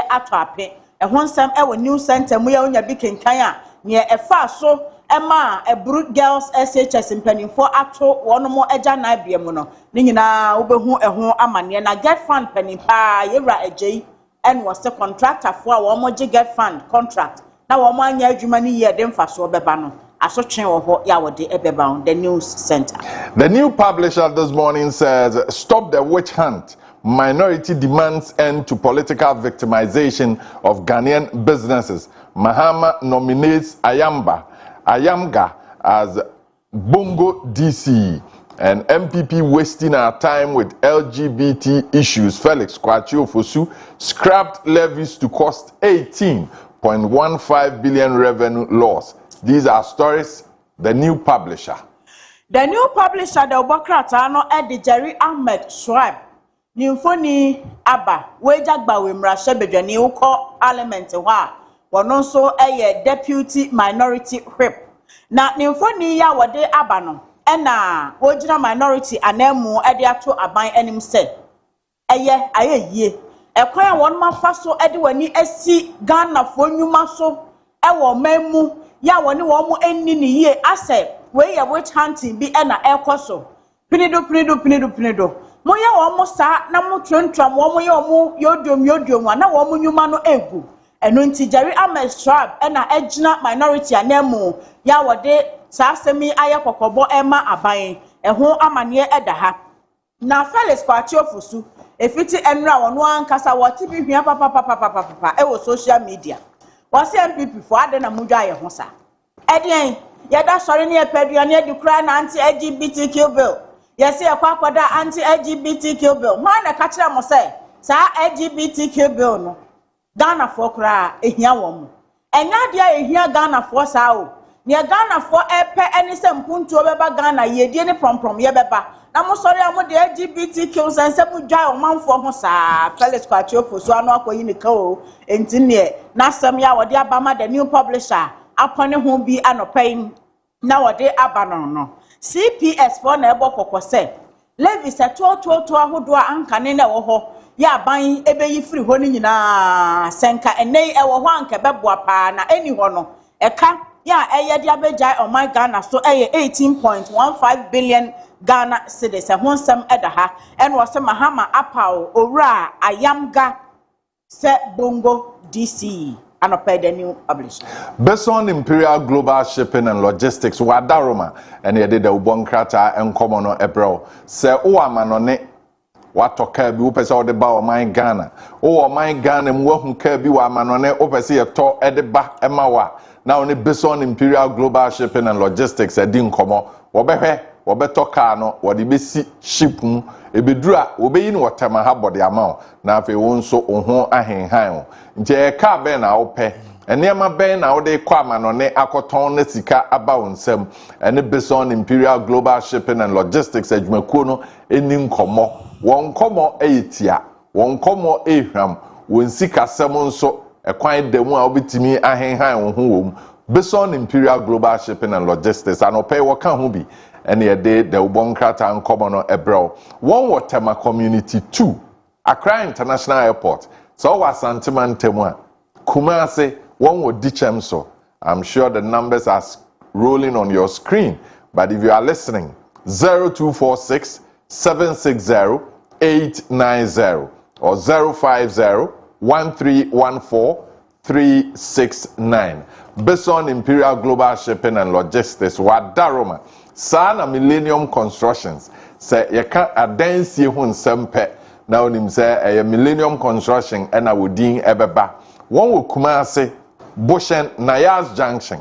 S9: ato ape ho nsem wo news center mu ya onya bi kenkan a ne efa so Emma Every Girls SHS mpanimfo ato wono mo agya na bia mu no ni nyina obehu eho amane na get fund panimpa Yewura Agye en was a contractor for wo mo get fund contract na wo mo anya adwuma ni ye de mfaso beba no asotwen wo ho ya wode ebeba the news center.
S8: The new publisher this morning says stop the witch hunt. Minority demands end to political victimization of Ghanaian businesses. Mahama nominates Ayamga as Bongo DC, and MPP wasting our time with LGBT issues. Felix Kwachio Fosu scrapped levies to cost 18.15 billion revenue loss. These are stories. The new publisher.
S9: The new publisher, the Obokrata no Eddie Jerry Ahmed Schwab. Nimfoni Abba, Wejagba Wimrashe Bedwani uko element wa. Wono so deputy minority whip na nimfoni ya wode aba no na wojina minority anemu ede ato aban anim se ayeye ekwan a won mafa so ede wani asi Ghana fo nyuma so wo mamu ya woni wo mu enni ni ye ase we ye witch hunting bi na ekoso pinido mo ya wo mu sa na mo twentwam wo mo ye wo mu yodom na wo mu nyuma no egu eno nti Jerry Ahmed Schwab na agina minority anemu ya wode saasemi aye kokobo ema aban eho amane eda ha na Felix Kwachio Fosu efiti enra wono ankasa wote bi hwia papa ewo social media wose MPP fo ade na mudwa ye ho sa edien yeda sori ne epadua ne edukura na anti LGBTQ bill yesi ekwakoda anti LGBTQ bill ho na ka kire mo say sa LGBTQ bill no Ghana for kra ehia wom enya dia ehia Ghana for sa o ne Ghana for epe eni se mpuntu obeba Ghana yedie ne promprom ye beba na mo sori amo de LGBTQ sense mu dwa o manfo ho sa Felix Kwachio Fosu anu akoyi ne ka o enti ne na asem ya wode abama the new publisher apone ho bi anopai na wode abano no CPS for na ebo kokose levies to ahodo ankane na wo ho ya ban ebeyi free ho ni nyina senka enei ewo ho anka beboa pa na eni ho no eka ya eye dia bejai on my Ghana so eye 18.15 billion Ghana cedis ho nsem eda ha eno wo se mahama apao owura ayamga se bongo DC anopɛ the new publisher.
S8: Beson Imperial Global Shipping and Logistics wadaroma and ye did the ubonkrata and common ebro se o amanone watoka bi wopese o de ba o man Ghana o man Ghana mu hu ka bi wa amanone opese ye to e de ba emawa na oni Beson Imperial Global Shipping and Logistics e di nkomo wo behwe wo betoka no wo de besi ship mu ebedura wo beyi no wotema ha bode ama na afi wo nso oho ahenhan nti e ka be na wo pe enema ben na wo de kwa amanone akoton na sika aba wonsam ene Beson Imperial Global Shipping and Logistics adwumakuo no eni nkomo won komo eyitia won komo ehwam won sika sem nso ekwan demu a obitimi ahenhan wo ho wom Beson Imperial Global Shipping and Logistics anopɛ wo ka ho bi ene ye de ubonkrata nkomo no ebro won wotema community 2 Accra International Airport so wasanteman temu a Kumase won wo dichem so I'm sure the numbers are rolling on your screen but if you are listening 0246 760 890 or 050 1314 369 Beson Imperial Global Shipping and Logistics wadaroma Sana Millennium Constructions say you can't adansi hu nsempe na onim say Millennium Construction and awodin ebeba won wo Kumase Boshen Nayas Junction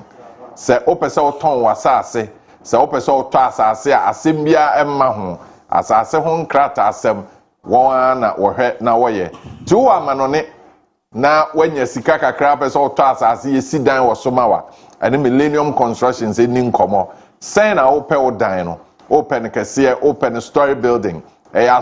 S8: say opese oton wasase say opese oto asase a asem bia emma ho asase ho nkrata asem won na wohwe na woye ti wo amanone na wanya sika kakra pese oto asase yesi dan wo somawa and Millennium Construction say ni nkomo say na open o dan no open kese open story building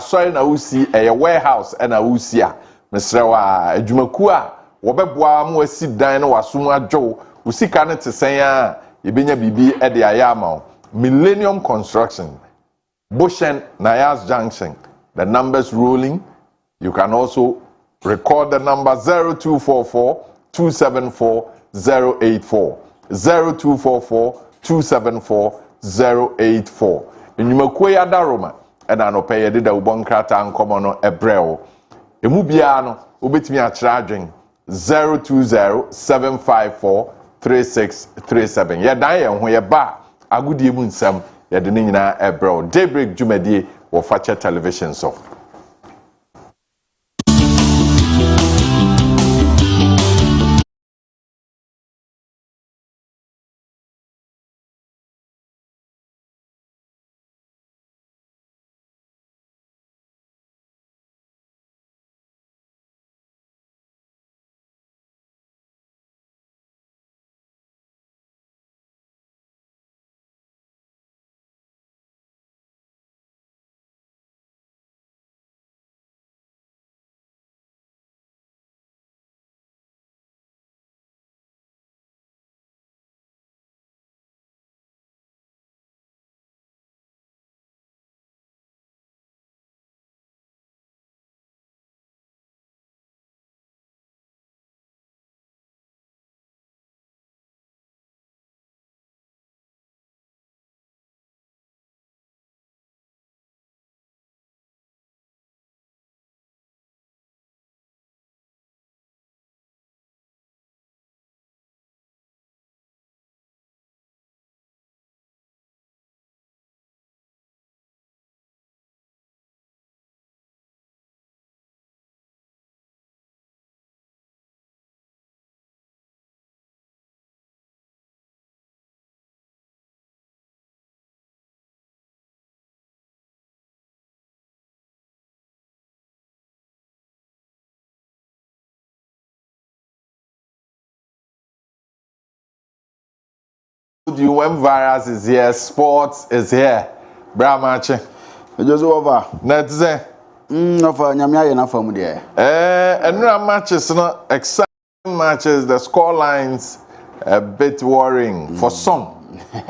S8: sorry na usi warehouse na usi a mesrewa adwumaku a wobeboa mo asi dan no wasom adwo usika ne tesen a yebenya bibi de ayama Millennium Construction Boshen Nayas Junction the numbers rolling you can also record the number 0244 274 084 0244 274 084 Enyumakuo ya daroma ena no peye de da ubonkrata nkomo no ebreo emu bia no obetimi a kira adwen 020 754 3637 ye dan ye ho ye ba agudie mu nsam ye de nyina ebreo Daybreak Jumadie wo fache television so you when virus is here, sports is here. Bra match.
S10: Just over.
S8: That's it.
S10: For Nyamia na from there.
S8: And matches no exciting matches. The score lines a bit worrying for some.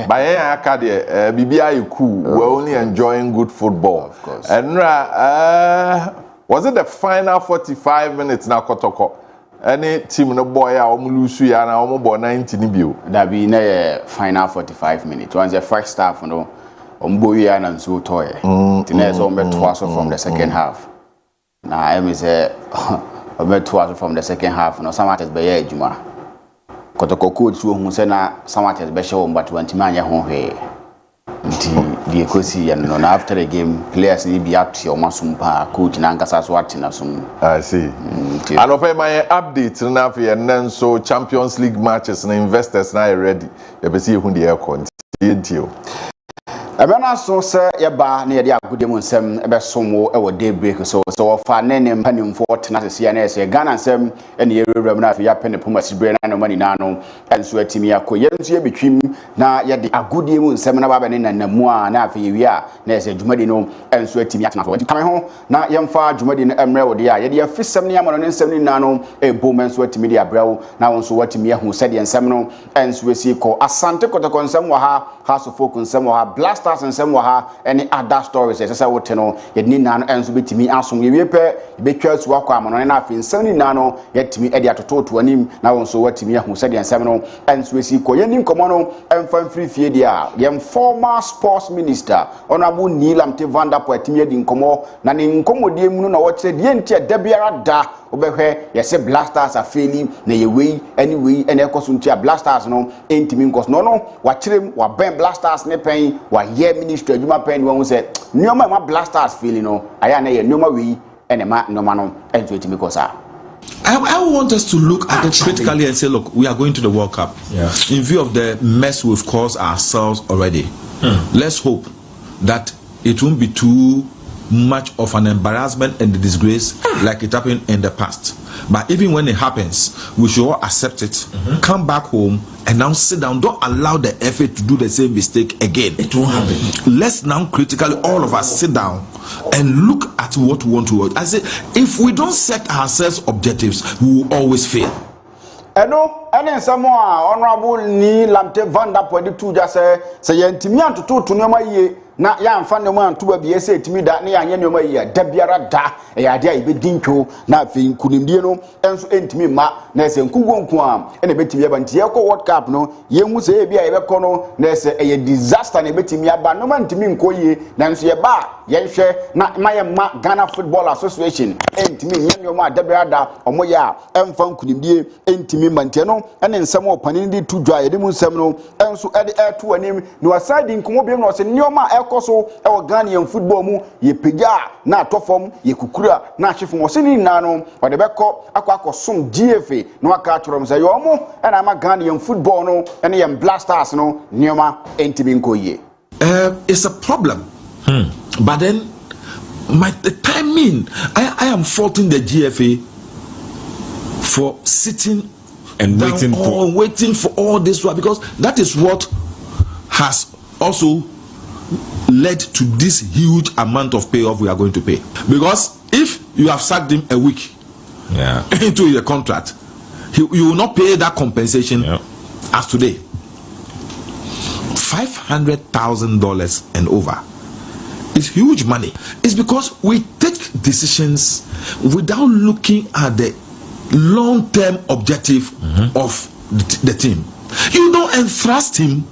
S8: By Akade, BBI cool. We're only enjoying good football.
S10: Of course.
S8: And was it the final 45 minutes now, Kotoko? Any team no boy lose ya na omo 90 ni bio.
S10: That be na final 45 minutes. Once the first half no ombo ya na so toy. Tina so ombe twice from the second half. Na I say ombe twice from the second half no some matters be adwuma. Kotoko coach who say na some matters be show but wanti manya ho hwe. Nti the ekosi ya no after the game players ni be at your masumpa coach na nkasa so atina sum.
S8: I see. And open my update na for and so Champions League matches and investors now ready. You be see who the air continue.
S10: Ebena so say yeba na ye dey agudem nsem ebe somo e wo Daybreak so fa nene mpanimfo tena sese na ese Ghana nsem ene yerewura na afi ya pene poma sibre na no mani na no enso atimi akoye nso ye betwim na ye dey agudem nsem na baba ne nanamu a na afi wi a na ese dwumadi no enso atimi atena so kame ho na yemfa dwumadi no emre wo dey a ye dey afisem ne amano ne nsem ne na no e bom enso atimi dey abrawo na wonso watimi ahu se dey nsem no enso esi ko asante kotoko nsem wa ha House of Folk nsem wa ha Blasters nsem wa ha any other stories say wote no yedni nano enso betimi asom yewie pe betwa su akwa amono na afi nsem ni nano yetimi edi atototo anim na wonso watimi ahu se dey nsem no enso esi ko yeni nkomo no emfa free fie dia yem former sports minister honorable Nilamte Vanderpoel atimi edi nkomo na ne nkomodie mu no na wote die ntia da biara da obehwe yese Blasters afeli na yewei anyway ene ekoso ntia Blasters no entimi nkos no wa kirem wa ben Blasters ne pen wa ye ministry adwuma pen won say nyoma ma Blasters feel no aya na ye nyoma wi ene ma nyoma no ento etimi kosa.
S11: I want us to look at it critically and say, look, we are going to the World Cup. Yeah. In view of the mess we've caused ourselves already, let's hope that it won't be too much of an embarrassment and a disgrace like it happened in the past. But even when it happens, we should all accept it, come back home, and now sit down. Don't allow the FA to do the same mistake again. It won't happen. Let's now critically, all of us, sit down and look at what we want to work. I say, if we don't set ourselves objectives, we will always fail.
S10: Eno ene nsemo a honorable Nilamte Vanderpoel tu ja say yentimi antoto nneoma yie na ya mfa nneoma antoba bi ese etimi da na ya anye nneoma yie da biara da ya ade a ibedintwo na afi nkunimdie no enso entimi ma na ese nkungonku a ene betimi aba ntie ko World Cup no yenhu se e bia yebekọ no na ese eye disaster na betimi aba no ma ntimi nkoyie na enso ye ba yenhwe na ma Ghana Football Association entimi nye nneoma da biara da omoye a emfa nkunimdie entimi mantie no ene nsem opani ndi tu dwa yede mu nsem no enso ede eto anim no aside nkomo biem no se nneoma ekoso e wo Ghanaian football mu ye pegya na atofom ye kukura na ahwefo wo se ni na no ode bekọ akwakosom GFA no aka atrom se yo mo ena ma Ghanaian football no ene ye Blasters no nneoma entimi nkoye.
S11: It's a problem. But then the timing, I am faulting the GFA for sitting and waiting for all this work, because that is what has also led to this huge amount of payoff we are going to pay. Because if you have sacked him a week into your contract, you will not pay that compensation as today. $500,000 and over. It's huge money. It's because we take decisions without looking at the long-term objective of the team. You don't entrust him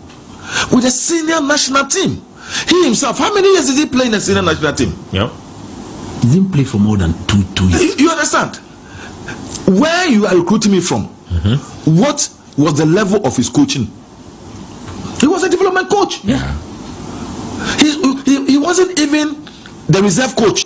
S11: with a senior national team. He himself, how many years did he play in a senior national team?
S12: He didn't play for more than two years.
S11: You understand? Where you are recruiting me from, what was the level of his coaching? He was a development coach. He wasn't even the reserve coach.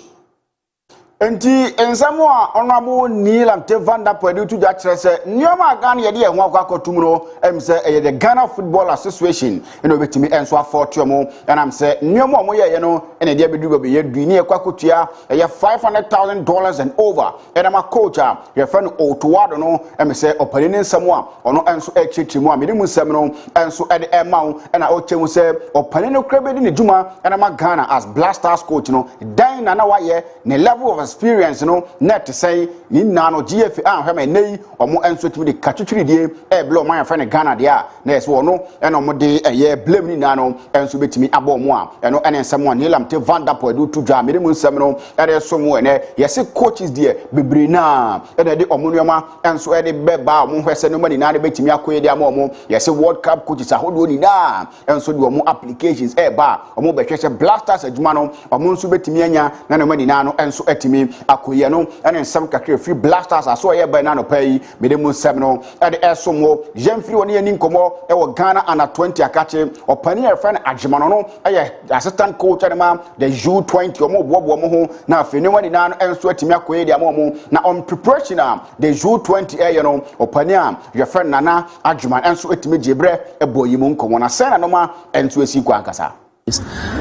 S10: Enti ensamo a honorable Nilamte Vanderpoel tu ja kire se nyoma Ghana ye de ehwa akwakotum no em se eye the Ghana Football Association eno betimi enso aforto mo enam se nyoma mo ye no ene de bedu be ye du ni ekwakotua eye $500,000 and over enama coach a ye fa no Otuwado no em se opane ne nsamo a ono enso echichi mu a mede mu nsam no enso ede emawo ena ochemu se opane no krebe de ne djuma enama Ghana as Blasters coach no dan na wa ye ne level of experience no net say ni na no GFA ahwe nei omo enso timi de katwetwedie e blow man fa ne Ghana de a na yes wo no e no mo de eye blame ni na no enso betimi abo mo a e no ene nsem one Nilam te Vanderpool do to dwa me mu nsem no e de so mo ene yes coaches de bebre na e de omo nuoma enso e de beba omo hwese no mani na de betimi akoye de omo yes World Cup coaches ahodo ni na enso de omo applications e ba omo be hwese Blasters adwuma no omo nso betimi anya na no mani na no enso etimi akoye no ene nsem kakre free Blasters aso ye ba na no pai me de mu nsem no e de eso mo Jemfree woni ani nkomo e wo Ghana under 20 akache opani e friend adwuma no e assistant coach adema the U20 omo bobo omo ho na afeni wani na enso atimi akoye de omo na on preparation the U20 e no opani a your friend Nana adwuma enso atimi jebre e boyi mu nkomo na sena no ma enso esi kwa nkasa.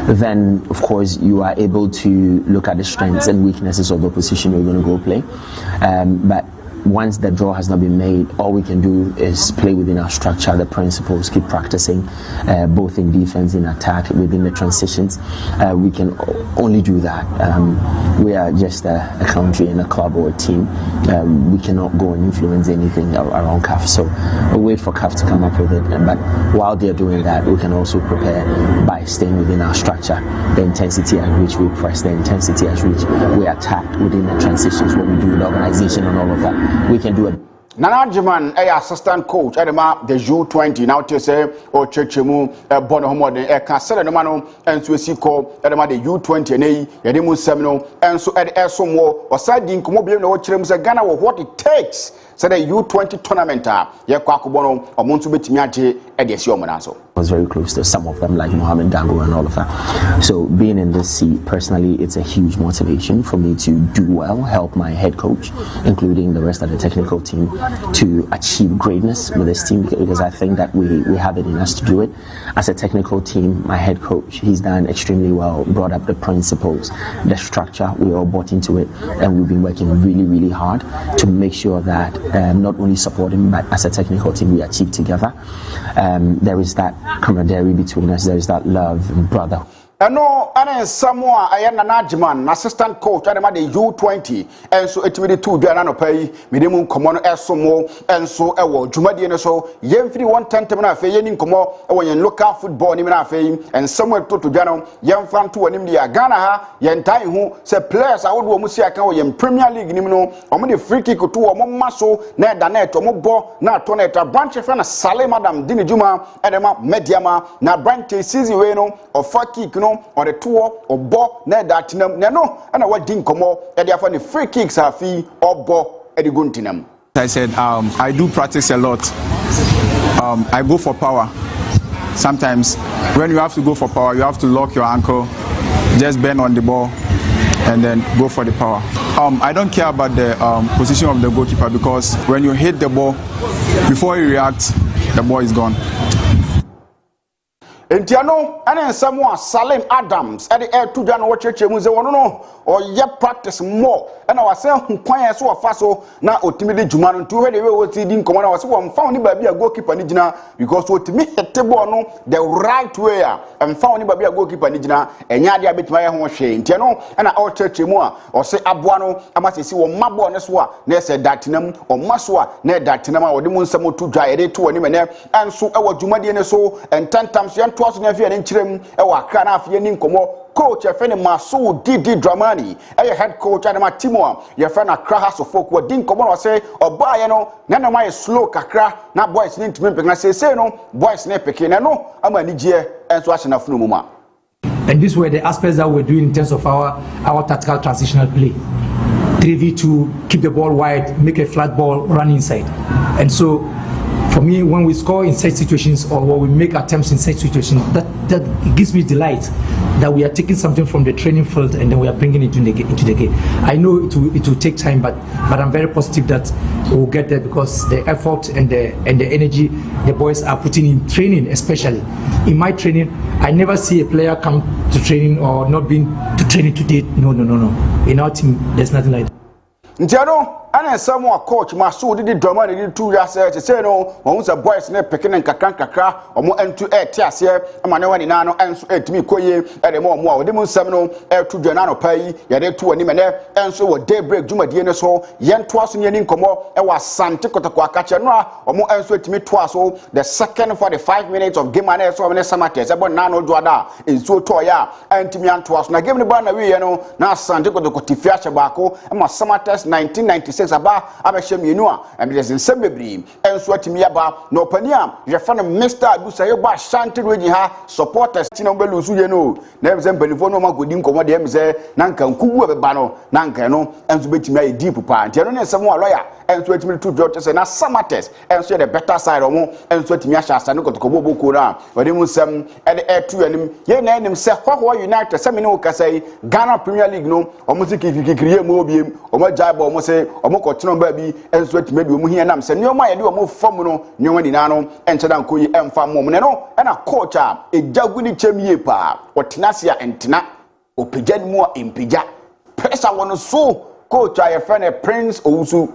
S13: Then of course you are able to look at the strengths and weaknesses of the opposition you're going to go play, but once the draw has not been made, all we can do is play within our structure, the principles, keep practicing, both in defense, in attack, within the transitions. We can only do that. We are just a country and a club or a team. We cannot go and influence anything around CAF. So we'll wait for CAF to come up with it. But while they're doing that, we can also prepare by staying within our structure, the intensity at which we press, the intensity at which we attack within the transitions, what we do with the organization and all of that. We can do it.
S10: Nana Jiman, assistant coach, Edema, the U20, now to say, or Churchemu, Bono Homo, Cancel no Mano, and Suesico, Edema, the U20, and Yadimu Seminole, and so at Esomo, or Siding Comobian, or Chims, Ghana, what it takes. So the U20 tournament, Yakwakubono, or Montubetimiaji, and yes, Yomanazzo.
S13: I was very close to some of them, like Mohamed Dango and all of that. So being in this seat, personally, it's a huge motivation for me to do well, help my head coach, including the rest of the technical team, to achieve greatness with this team, because I think that we have it in us to do it. As a technical team, my head coach, he's done extremely well, brought up the principles, the structure, we all bought into it, and we've been working really, really hard to make sure that not only support him, but as a technical team, we achieve together. There is that camaraderie between us, there is that love and brotherhood.
S10: No, and Samoa, I am Nana Jiman, assistant coach, and the U20, and so it will be 2 Janano pay, minimum common Esomo, and so I will Jumadi so, Yemfree 110 Fe, Yenin Como, when you look at football, Nimina Fe, and somewhere to Jano, Yam Fan to an India Ghana, Yantai who say players I would Musia in Premier League, Nimino, or many free kick to a Momaso, Ned Danet, or Mobo, na Tonet, a branch of Sale Madam Dinijuma, Edema, Mediama, na branch Siziweno, or Faki, or the tour or bo na that no and I what din komo e dey for the free kicks are fee or bo e dey guntinam.
S14: I said I do practice a lot. I go for power. Sometimes when you have to go for power, you have to lock your ankle, just bend on the ball and then go for the power. I don't care about the position of the goalkeeper, because when you hit the ball, before you react, the ball is gone.
S10: Entiano, and someone Salim Adams at the air to Jan or Church no or yet practice more. And I was saying, who quite so faso now ultimately Juman to where they were seeing command. I was one found by a goalkeeper Nijina, because what to me at the the right way and found by a goalkeeper Nijina and Yadia bit my own shame. Tiano and our church more or say Abuano, I must see one Mabo and Swa, Nessa Datinum or Maswa, Ned Datinama or the Moon Samo to dry a day to an and so our Jumadi and so and 10 times twice in every interim, our Kanafi and Incomo, coach, a friend of Masu Didi Dramani, a head coach and my Timo, your friend a crahas of folk, what didn't come on say, or buy, you know, none of my slow kakra, not boys need to make and I say, no, boys never picking, I know, I'm a Niger and so as enough no more.
S15: And these were the aspects that we're doing in terms of our tactical transitional play. 3v2, keep the ball wide, make a flat ball, run inside. And so, for me, when we score in such situations or when we make attempts in such situations, that gives me delight that we are taking something from the training field and then we are bringing it into the game. I know it will take time, but I'm very positive that we'll get there, because the effort and the energy the boys are putting in training, especially in my training, I never see a player come to training or not been to training today. No. In our team, there's nothing like that.
S10: Ntiano and someone coach Maso did the drama did 2 years say no once a boys ne picking and kakra or more into air tears here and my one in ano and so to me koye at the more demon seminal air to Janano pay ya de 2 and and so daybreak Juma DNS so yen twas in yen komo e was Sante Kotoko Kachanra or more and so to me twas so the second 45 minutes of game and so many samates about nano Joada in so toya and Timian twas na game the banner we know now Sante Kotoko Tifia Chabako and my samates 1996 aba abeshem yenua and there's in Sebebri and so to me aba no pania je fan Mr. Adusa yo ba shanty region ha supporters tina belusu ye no na em sem pelifo no magodi nkomo de em se na nka nkugu abeba no na nka no enso betimi ayi deep pa ntia no ne sem wa lawyer enso etimi to judge say na samates enso the better side omo enso etimi asha asa no kotokobo boko na wade mu sem e de etu anim ye na enim se Hwaho United se me no kasai Ghana Premier League no omo sikikikiriye mo obiem omo jaibo omo se omo kotino ba bi enso etimi bi omo hia nam se ne omo aye de omo fam no ne omo nina no enche da nkoyi emfa mo ne no e na coach a ejagudi chemie pa otenasia entina opejad mu a empija pesa wono so coach a ye friend Prince Owusu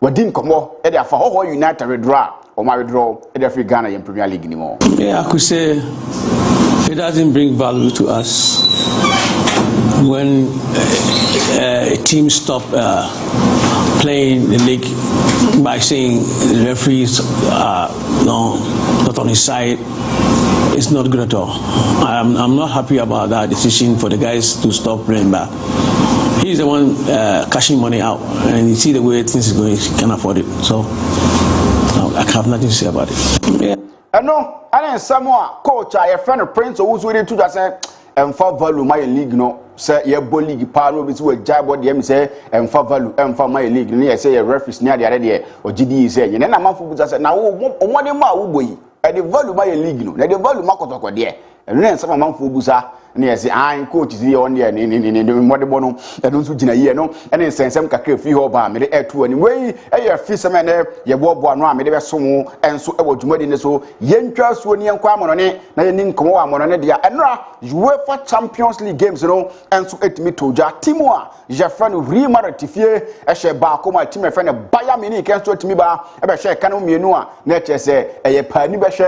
S10: wadin komo e de afa Hwaho United withdraw or my withdraw e de free Ghana in Premier League anymore.
S16: Yeah, I could say it doesn't bring value to us when a team stop playing the league by saying the referees are not on his side. It's not good at all. I'm not happy about that decision for the guys to stop playing back. He's the one cashing money out, and you see the way things is going, he can't afford it. So I have nothing to say about it. Yeah.
S10: No, I didn't someone coach a friend Prince Owusu ready to just say for value my league no say your ball league power no be so jab body em say for value for my league no say your referees near the other there or GD say you na man for say na wo mo de ma wo boyi e the value my league no na the value makotoko there and then some man for busa na yes an coach is here on there ni modebo no e don so gina here no and sensem kakra fi ho ba me de etu ani wey e ye fi sem na ye bobo anu a me de be somo enso e wodumadi ne so yentwa so ni enko amono ne na ye ni nkomo amono ne dia enra UEFA Champions League games no enso etimi toja timu a je fa no Real Madrid tifie e she ba ko ma timu e fa ne Bayern Munich enso etimi ba e be she kanu mienu a na che se e ye pani be she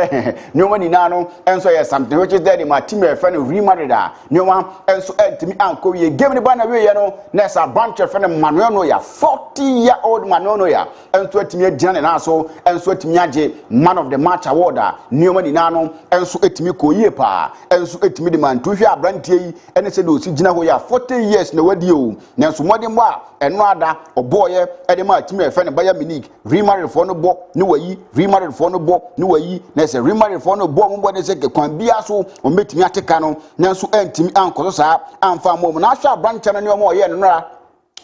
S10: nyoma ni na no enso ye something which is there ma timu e fa no Real Madrid nyoma enso etimi anko ye game ni ba na we ye no na sa branch e fa ne Manuel Neuer 40-year-old Manuel Neuer enso etimi agina na so enso etimi age man of the match award a nyoma ni na no enso etimi koyie pa enso etimi de man tuhwe abrantie yi ene se do si gina ho ya 40 years na wadi o na enso modem ba eno ada oboye e de ma etimi e fa ne Bayern Munich Real Madrid for no bo ni wayi Real Madrid for no bo ni wayi na se Real Madrid for no bo mo bo de se ke kwan bia so o metimi ateka no na enso entimi ankoso sa amfa mo na hwa branch na ne o mo ye no ra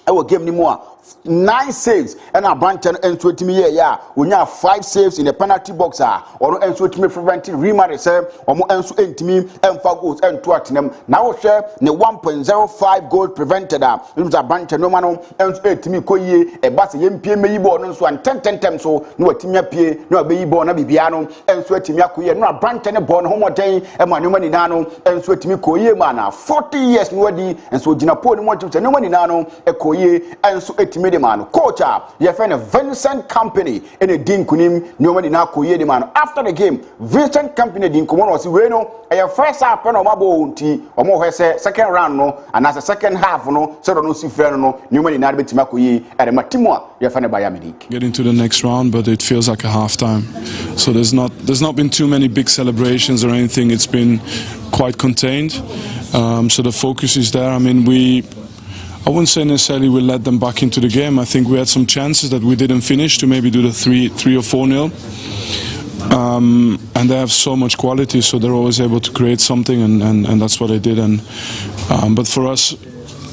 S10: ewo game ni mo a 9 saves and a branch and entwetimi here ya onya 5 saves in the penalty box or entwetimi prevent Real Madrid say omo enso entimi emfa goals ento atenem na wo hwe ne 1.05 goal prevented it a branch no man enso entimi koyie e ba se yempie meyi ball no nso an 10 so no watimi apie no abeyi ball na bibia no enso entimi akoyie no a branch ne ball no homoden e ma no mani na no enso entimi koyie ma na 40 years no wadi enso gina po ni mo tse no mani na no e koyie enso etimi de man coach your friend Vincent Company in a din kunim nyoma na koyie de man after the game Vincent Company din komo no si we no e first half no mabo nti omo hwese second round no and as a second half no so no si frɛ no nyoma na betima koyie e de matimo a your friend Bayern Munich
S17: get into the next round but it feels like a half time so there's not been too many big celebrations or anything. It's been quite contained, so the focus is there. I mean, I wouldn't say necessarily we let them back into the game. I think we had some chances that we didn't finish to maybe do the 3 or 4-0. And they have so much quality, so they're always able to create something, and that's what they did. But for us,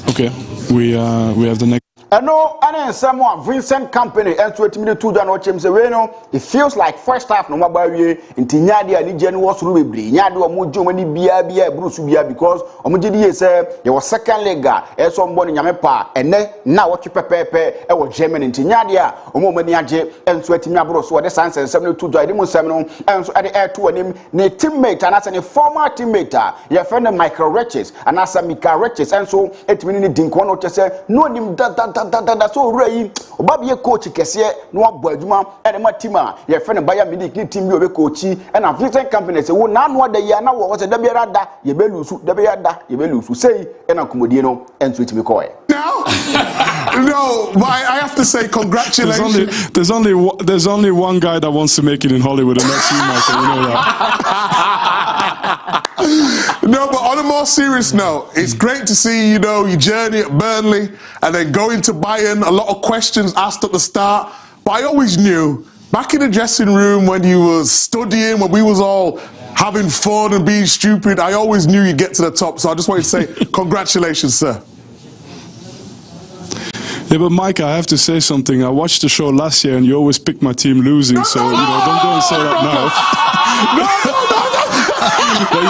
S17: okay, we have the next.
S10: No, and someone Vincent Company and 20 minutes to John Ochim say, no, it feels like first half no matter in Tinyadi and Jen was rubibly. Nyadu or Mujo when he be Bruce Bia because Omujidi say there was second leg, as somebody Yamepa, and then now what you prepare, was German in Tinyadia, Omomaniaje, and sweating Yabro, so the science and 72 Diamond Seminole, and so at the air to him, ne teammate, and as a former teammate, your friend Michael Riches, and as a Mika Riches, and so 8 minutes didn't want to say, no, him that. da so owura yi oba be coach kese no abo adwuma ene ma team a ye fe ne Bayern Munich ni team bi obe coachi ena Vincent Company se wo na no da yi na wo se da biara da ye be lusu da biara da ye be lusu sei ena komodie no enso etimi ko e
S18: now. No, but I have to say congratulations.
S17: There's only one guy that wants to make it in Hollywood, and that's you, Michael. You know that.
S18: No, but on a more serious note, it's great to see, you know, your journey at Burnley and then going to Bayern. A lot of questions asked at the start, but I always knew back in the dressing room when you was studying, when we was all having fun and being stupid, I always knew you'd get to the top. So I just wanted to say congratulations, sir.
S17: Yeah, but Mike, I have to say something. I watched the show last year, and you always picked my team losing. So you know, don't go and say that now. But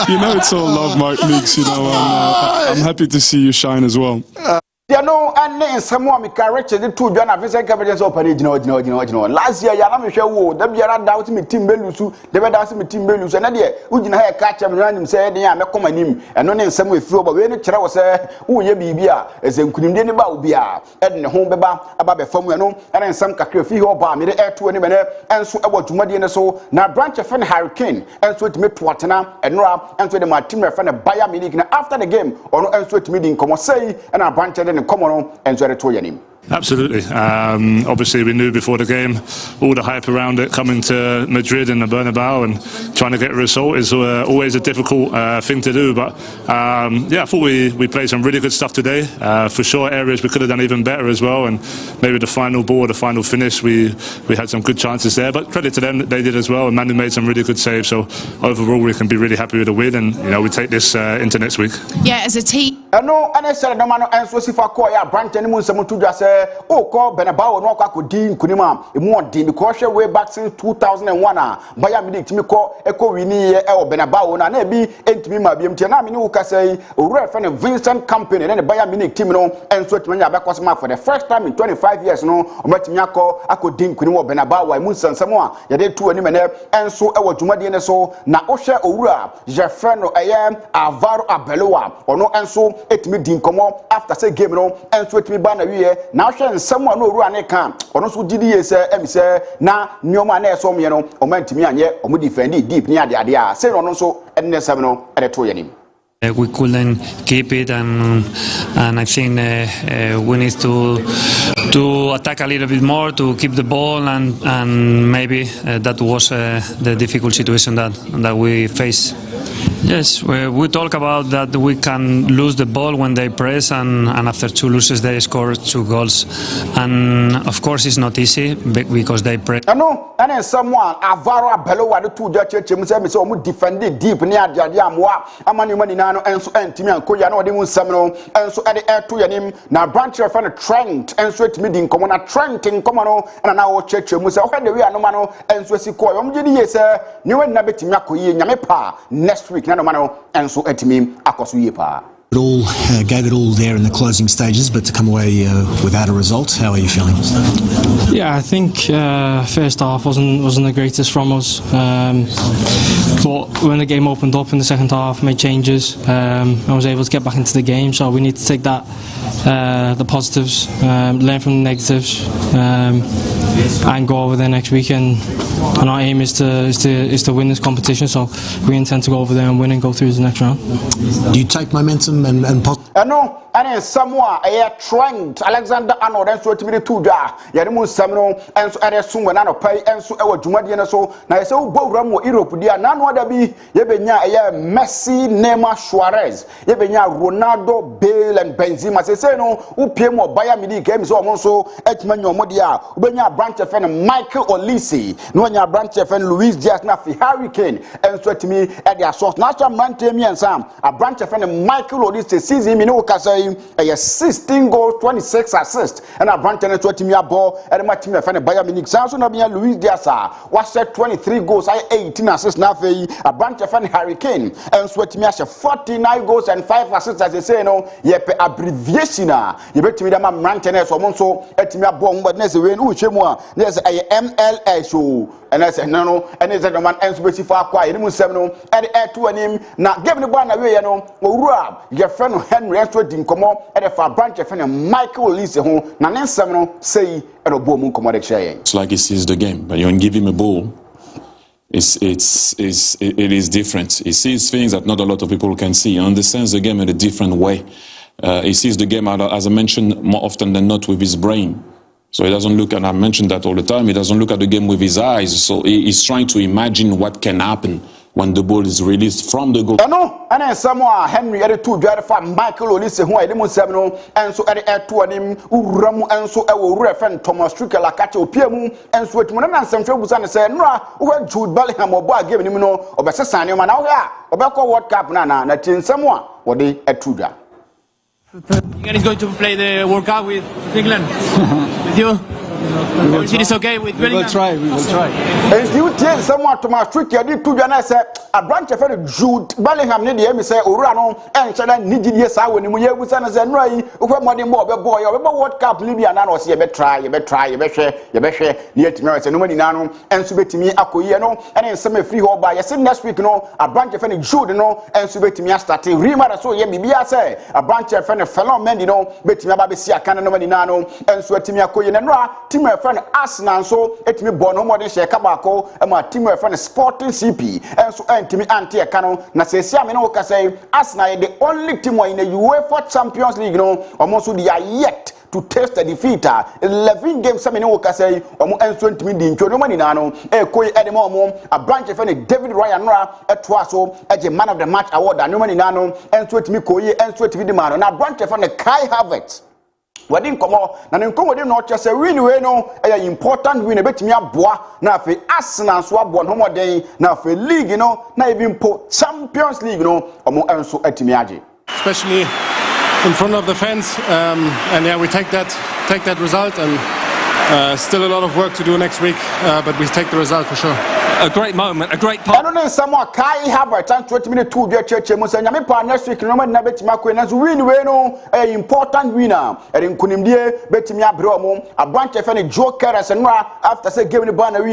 S17: you know, it's all love, Mike Meeks. You know, I'm happy to see you shine as well.
S10: You know, and then someone me correct the two John Vincent Company open you know. Last year, ya na me hwe wo, da biara da wo me team belusu, da be da me team belusu. Na de, ugina ha catch am random say dey am komanim. Eno ne nsem efiro ba we ne kire wo say wo ye bibia, ezenkunimde ne ba obi a, e de ne ho beba aba be fam eno, ene nsem kakra fi ho ba me de air to ne me ne enso e botumade ne so, na branch of Hurricane, enso etime toatena, enora, enso de my team refer ne Bayern Munich na after the game, ono enso etime di nkomo say, and our branch de come on and try to tell your name.
S19: Absolutely. Obviously, we knew before the game all the hype around it. Coming to Madrid and the Bernabeu and trying to get a result is always a difficult thing to do. But yeah, I thought we played some really good stuff today. For sure, areas we could have done even better as well. And maybe the final ball, the final finish, we had some good chances there. But credit to them that they did as well. And Manu made some really good saves. So overall, we can be really happy with the win. And you know, we take this into next week.
S20: Yeah, as a team.
S10: No, and I said no man and so si fa call ya branch any mun some to just say oh call Bernabeu no kwa din kunima e mu din because way back since 2001 Bayern Munich timi call eko wini e o Bernabeu na bi entimi ma biem tie na me ni wo ka say owura fa Vincent Company na Bayern Munich team no and so timi nya be kwasma for the first time in 25 years no o matimi akọ din kunima Bernabeu wa mu sansamo a ya de tu ani me na and so e wo dwumade ne so na o hwe owura je fe no eye Alvaro Arbeloa ono and so etimi din komo after say game no enso etimi ba na wiye na hwe nsem a no ru ane kan ono so didi ye se emi se na nyoma na eso me no o mantimi anye o mu defend deep ni ade a say no so enne sem no ede to yanim.
S21: We couldn't keep it, and I think we need to attack a little bit more to keep the ball, and maybe that was the difficult situation that we face. Yes, we talk about that we can lose the ball when they press, and after 2 losses they score 2 goals, and of course it's not easy because they press.
S10: No, and then someone Alvaro Arbeloa the 2 church me say omu defend deep ni ade amwa amani mani na no enso entimi ankoya na ode mu nsam no enso ade to yanim na branch of Trent enso etimi di nkomo na Trent nkomo no na wo church mu say o de wi anoma no enso si ko yom gidi ye say ni we na betimi akoyi nyame pa next week na no mano enso etimi akoso ye pa.
S12: Gave it all there in the closing stages, but to come away without a result, how are you feeling?
S22: Yeah, I think first half wasn't the greatest from us. But when the game opened up in the second half, made changes, I was able to get back into the game. So we need to take that, the positives, learn from the negatives, and go over there next week. And our aim is to win this competition. So we intend to go over there and win and go through to the next round.
S12: Do you take momentum and
S10: no, and then someone a Trent Alexander Arnold and so to me to da Yanimu Samino and so at soon when I pay and so our Jumadian so now so Bogram Europe dia none other be Yebenya Messi Neymar Suarez Yebenya Ronaldo Bale and Benzema say no who pay more Bayern Munich games so also Etmanyo Modia Ubenya branch of Michael Olise no nya branch of Luis Diaz na Hurricane and so to me at their source national man temi and Sam a branch of Michael Olise season me no kasa 16 goals 26 assists and a branch and 20 me ball and my team fan Bayern Munich so na be Luis Diaz was 23 goals 18 assists na fe a branch of Hurricane and so to me 49 goals and 5 assists as they say no ye abbreviation ye betimi dem am branch and so mo so etimi ball but na say we no hwemu a na say MLS so and I said no and is the man and specify kwa ye mu sem no and to anim na give the ball na we no owura ye friend Henry and so din nkomo e de fa branch e fe Michael Olise ho na ne nsem no sei e do bo mu nkomo de kire.
S2: It's like he sees the game, but you give him a ball, it is different. He sees things that not a lot of people can see. He understands the game in a different way. He sees the game, as I mentioned, more often than not with his brain. So he doesn't look, and I mentioned that all the time, he doesn't look at the game with his eyes. So he's trying to imagine what can happen when the ball is released from the goal.
S10: No, and someone Henry at two drive for Michael Olise who I didn't seven and so at two of him Uramu and so I will refer Thomas Stricker like at Piemu and so it and some troubles and said, no, who Jude Bellingham or boy giving him no or Bessasani man out here or back World Cup Nana, that in someone what they at two drive.
S20: England is going to play the World Cup with England. With you? It is okay with Bellingham.
S22: We will try.
S10: And you tell someone to my trick, you did 2 Jana say a branch of Jude Bellingham near the Emmy say, Urano, and China needed yes, I when you was an Zenray, over more boy, or World Cup, Libya, and I see a bet try, you bet share, near to Merits and nobody nano, and submit to me, Akoyano, and then some free hall by a sin next week, no, a branch of Jude, no, and submit to me, starting Rima, so ye be say, a branch of fellow men, you know, bet me about see a canon nobody nano, and sweat to me, Akoyan and Ra, team my friend Arsenal, so it me born no more than share Kabako, and my team my friend Sporting CP, and so and to me anti a canon, na say Siamino say Arsenal the only team in the UEFA Champions League, no, almost they are yet to taste the defeat. 11 games, some in say, and 20 minutes, no money nano, a coy edemo, a branch of any David Ryan at Twaso, as a man of the match award, and no money nano, and 20 me coy, and 20 video, and a branch of a Kai Havertz. What didn't come out, and then come with not just a win, no, an important win, a bit me a bois, now for Arsenal, swab one more day, now for league, you know, now even put Champions League, you know, or more else at Miaji.
S23: Especially in front of the fans, and yeah, we take that result, and still a lot of work to do next week, but we take the result for sure.
S24: A great moment, a great part.
S10: I don't know someone Kai Havertz and 20 minutes to the church, and Yamipa next week, no man, bet Marco, and win, no, an important winner, and in Kunimdia, Betimia Bromo, a branch of any Joe Carras and Ra, after say giving the banner,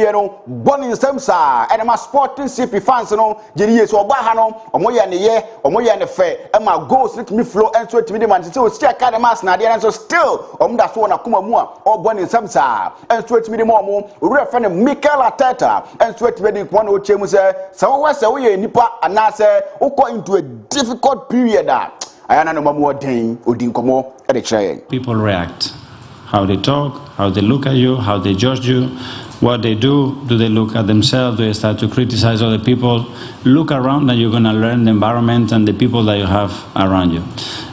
S10: born in Samsa, and my Sporting CP fans, no, Genius or Bahano, or Moya in the year, or Moya in the fair, and my ghost let me flow and 20 minutes, so still kind of mass, Nadia, and so still, that's one Akuma Mua, or born in Samsa, and 20 minutes more, refer Mikel Arteta, and 20 minutes one or Chemu say, so what's away Nipa, and I say, go into a difficult period. I don't know more thing, Udinkomo, at the chain.
S25: People react. How they talk, how they look at you, how they judge you, what they do they look at themselves, do they start to criticize other people? Look around and you're going to learn the environment and the people that you have around you.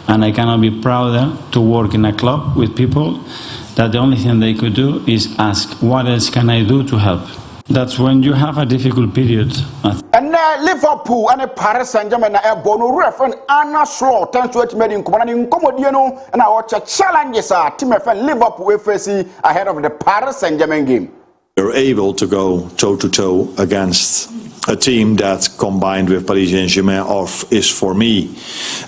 S25: And I cannot be prouder to work in a club with people that the only thing they could do is ask, what else can I do to help? That's when you have a difficult period.
S10: And Liverpool and Paris Saint-Germain are born reference Anna Slow, 10 to 8 million commanding Comodiano, and our challenges are team friend Liverpool FC ahead of the Paris Saint-Germain game.
S26: We're able to go toe-to-toe against a team that, combined with Paris Saint-Germain, is for me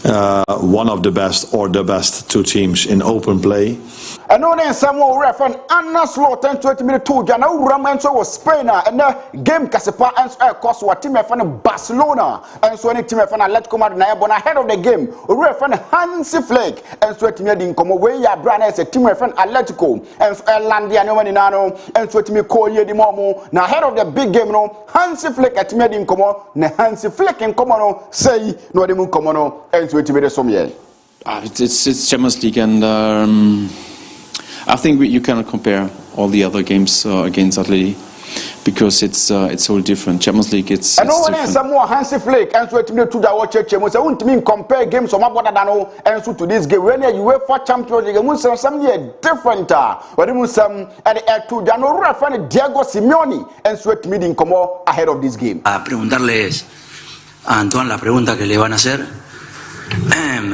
S26: one of the best or the best two teams in open play.
S10: And only someone reference Anna Slow 10 to 8 minutes to Jana Ramanso was Spain and the game Casepa and cost what team friend Barcelona and so any team friend Atletico Madrid ahead of the game. Reference Hansi Flick and so team in come away ya brand as a team friend Atletico and so Landia no money nano and so team Kojo Marfo now ahead of the big game no Hansi Flick at team in come na Hansi Flick in come on say no dem come on and so team some year.
S27: It's Champions League and I think you cannot compare all the other games against Atleti because it's all different. Champions League, it's
S10: and no one some more Hansi Flick and so to the watch we say won't mean compare games from what than and so to this game when you UEFA Champions League we say some different but we some and to the no referee Diego Simeone and so to meeting come ahead of this game.
S28: A preguntarles a Antoine la pregunta que le van a hacer.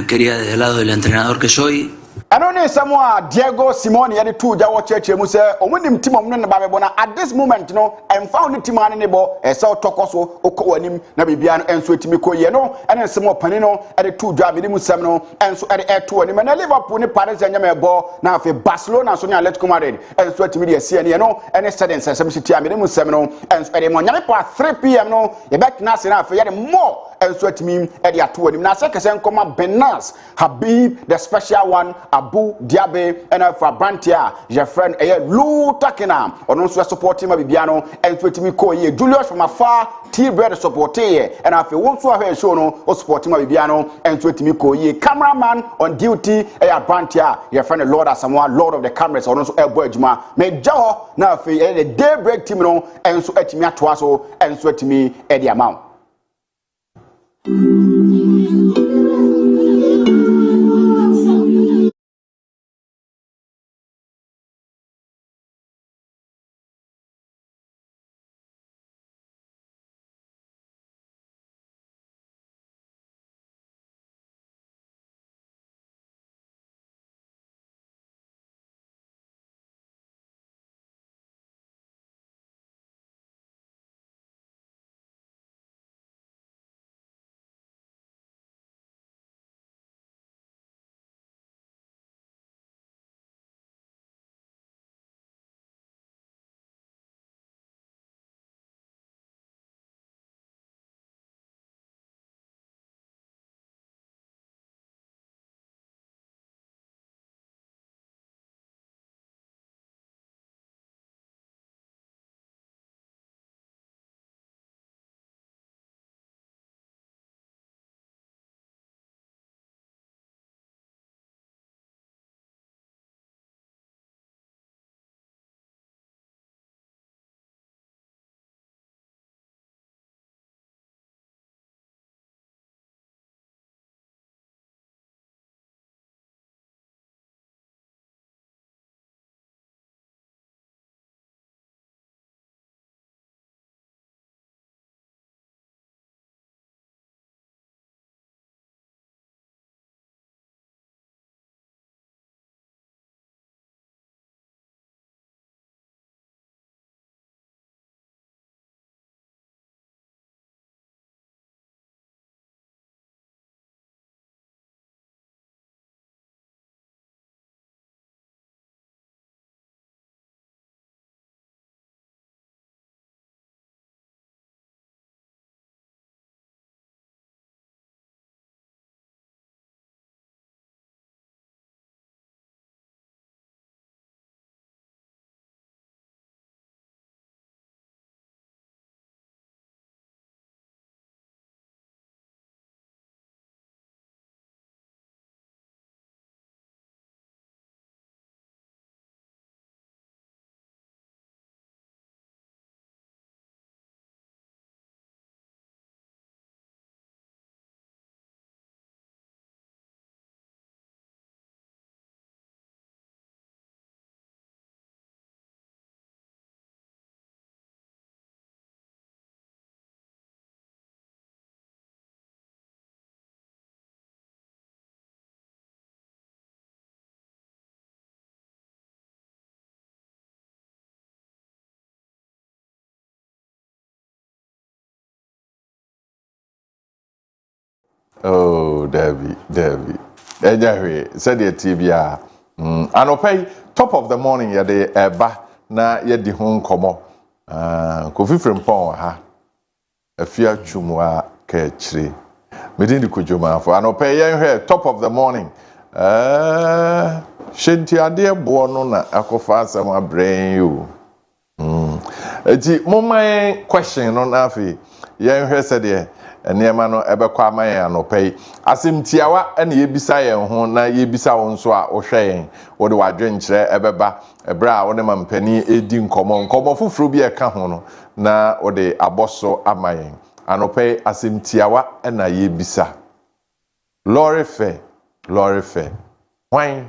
S28: Quería desde el lado del entrenador que soy.
S10: Anone Samoa Diego Simone yadi two Jawa Church mu say omunim team omno ne ba na at this moment no em found the team ane ne bo e say tokoso okwanim na bibia no enso etimi koye no ene Samoa pani no e two Jawa bi mu sem no enso e to anim na Liverpool ne Paris Saint-Germain bo na afi Barcelona so ne Atletico Madrid enso etimi de sia ne no ene stadium sem city am mu sem no enso e mo nyane pa 3 p.m. no e bet na se na afi yade more enso etimi e de ato anim na se kese nkoma Benas Habib the special one Abu Diabe and for Brantia, your friend Lou Takina, or no supporting my Bibiano, and Twitimi Koye, Julius from afar, T bread support and after one so I show no or supporting my Bibiano, and Twitimi Koye, cameraman on duty, Brantia, your friend Lord as someone, Lord of the cameras, or also Elbojma, made Jaw now for the Daybreak team, and so at me at Twasso, and so to me at the amount.
S1: Oh, Debbie. Anyway, said the TBA. Anopay, top of the morning, ya de eba na ya di home komo. Kofi Frimpong ha. Afia chumwa kechri. Medin di Kojo Marfo. Anopay ya here, top of the morning. Shenti ade bono na akofa sama brain you. Eti moma question no na afi. Ya here said the Niema no ebekwa amaye anopay asemtiawa ene yebisa yen ho na yebisa won so a ohwe yen wo de wadwenkyere ebeba ebra a wo ne mampani edi nkomo fufuro bi eka ho no na wo de aboso amaye anopay asemtiawa ena yebisa lori fe hwan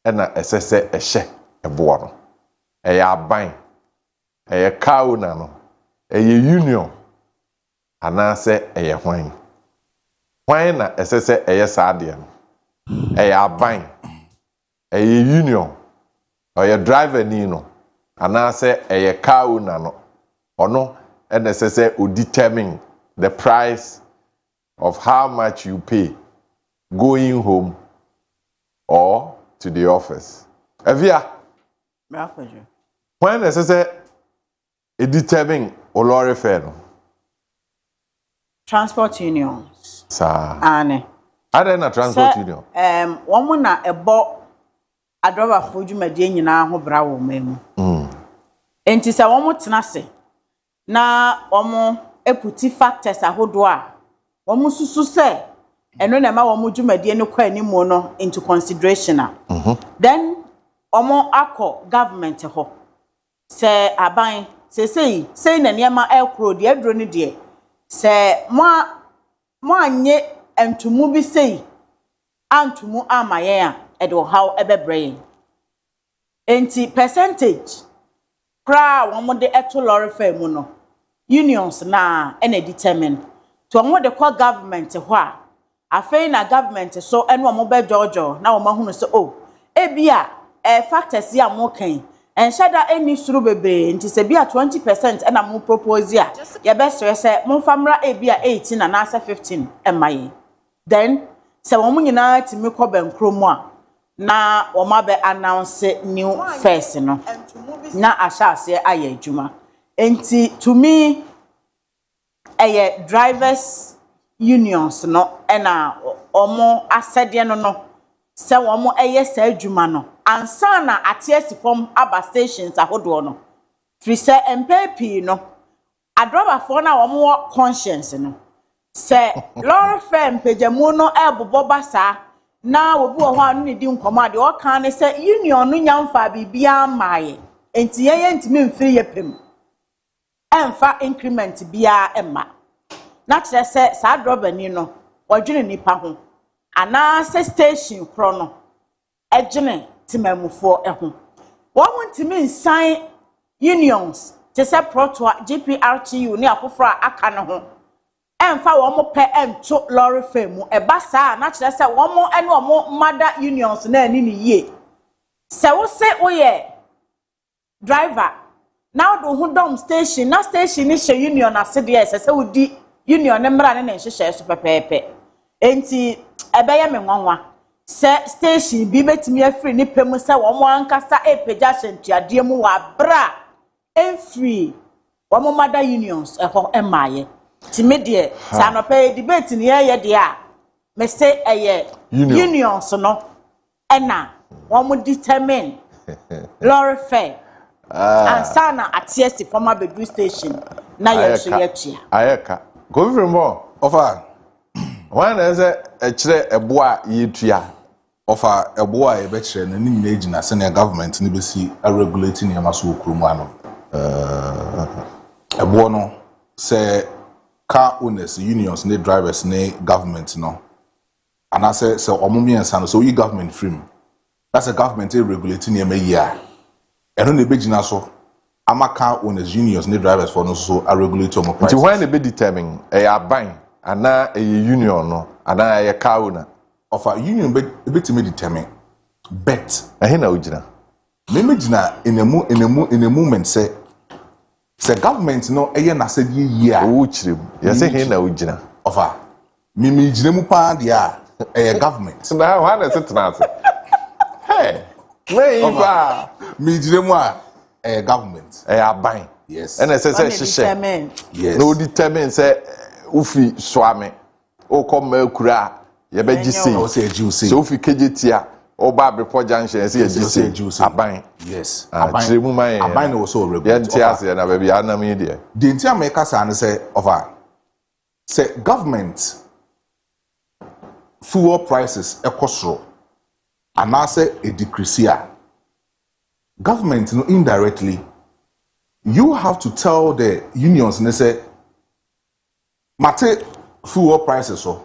S1: ena esese ehye ebo no eya aban eye kauna no eye union anase eye hwan na esese eye saade no eye aban a union or a driver nino and I say a car owner or no and necessary will determine the price of how much you pay going home or to the office. Avia, when necessary it determine Olore Fair.
S3: Transport unions.
S1: Sir.
S3: Ane.
S1: I don't know transport union.
S3: One na ebo adroba foju medie nyina ho bra wo memu. Enti se wo mo tena se na wo eputi factors ahodo a wo mo susu se eno na ma wo mo dwumadie no kwa ni mo no into consideration a. Then wo akọ government ho. Se aban sei na niema ekro de adro ni de. Se mo anye entumu bi sei antumu amaye a edo how ebebrain enti percentage kra wo de eto lorry fare mu no unions na ena determine to wo de call government ho a afei na government so eno wo be jojo na wo mahunu so ebia factors ya mo kan enshada eni suru bebe nti se bia 20% ena mo propose ya ye be stress mo famra ebia 18 na na 15 emaye then se wo mo nyina timi ko bankromu a na wo ma be announce new face no na ashase aye adwuma enti to me drivers unions no ena omo asede no se wo mo sa adwuma no ansa na atiesi from aba stations ahodo no free se MPP no adroba for na wo mo conscience no se lord fem pejamu no ebobo basa na obi wo ho anu ne di nkomo ade o kan ne se union no nyamfa bibia maaye enti ye ntimi mfiri ye pem emfa increment bia emma na kire se sa adroba ni no odwene nipa ho ana se station kro no ejene timamufo eho wo ntimi nsan unions te se protoa GPRTU ni afofra aka ne ho emfa wo mo pe ento lorry fare mu eba saa na kire se wo mo ene wo mo mother unions na ani ni yie se wo se oye driver now do hu dom station na station ni she union asede se wo di union ne mra ne nhyehyɛ so pepepe enti ebeye me nwanwa se station bi betimi afiri ni pemu se wo mo ankasa epeja hyentuade mu wa bra enfree wo mo mother unions eho emaye timedie sa no pay debate ni ye de a me say unions no ena wo mo determine lorry fare and sana atiesi former bedroom station na ye hye
S1: ayeka go from more offer one is a chere eboa yetua
S4: offer eboa e be chere na ni nyina ejina se na government ni be si a regulating yama so okromu ano eboa no se car owners unions ne drivers ne government no and I say omumiensa no so we government free that's a government regulating yama year eno na be jina so ama car owners unions ne drivers for no so a regulator mo price
S1: when they be determine aban ana a union no ana a car owner
S4: of a union be to me determine bet
S1: na ojina
S4: me jina in a moment say government no eye na say ye
S1: o chirem ya say na ojina
S4: of a me jina mu pa dia government
S1: na how na sit na say hey me
S4: jina mu a government
S1: aban
S4: yes
S1: and say hyehyɛ
S4: yes
S1: no determine say ufi swame o come makura ye be gisi so ufi kejetia o ba bepo junction say gisi aban
S4: yes
S1: aban mu man
S4: aban no so regulate
S1: ye ntia na baby anam yi de
S4: the ntia me kasa ne say over say government fuel prices ekosoro ana say a decrease here government no indirectly you have to tell the unions ne say mate fuel prices so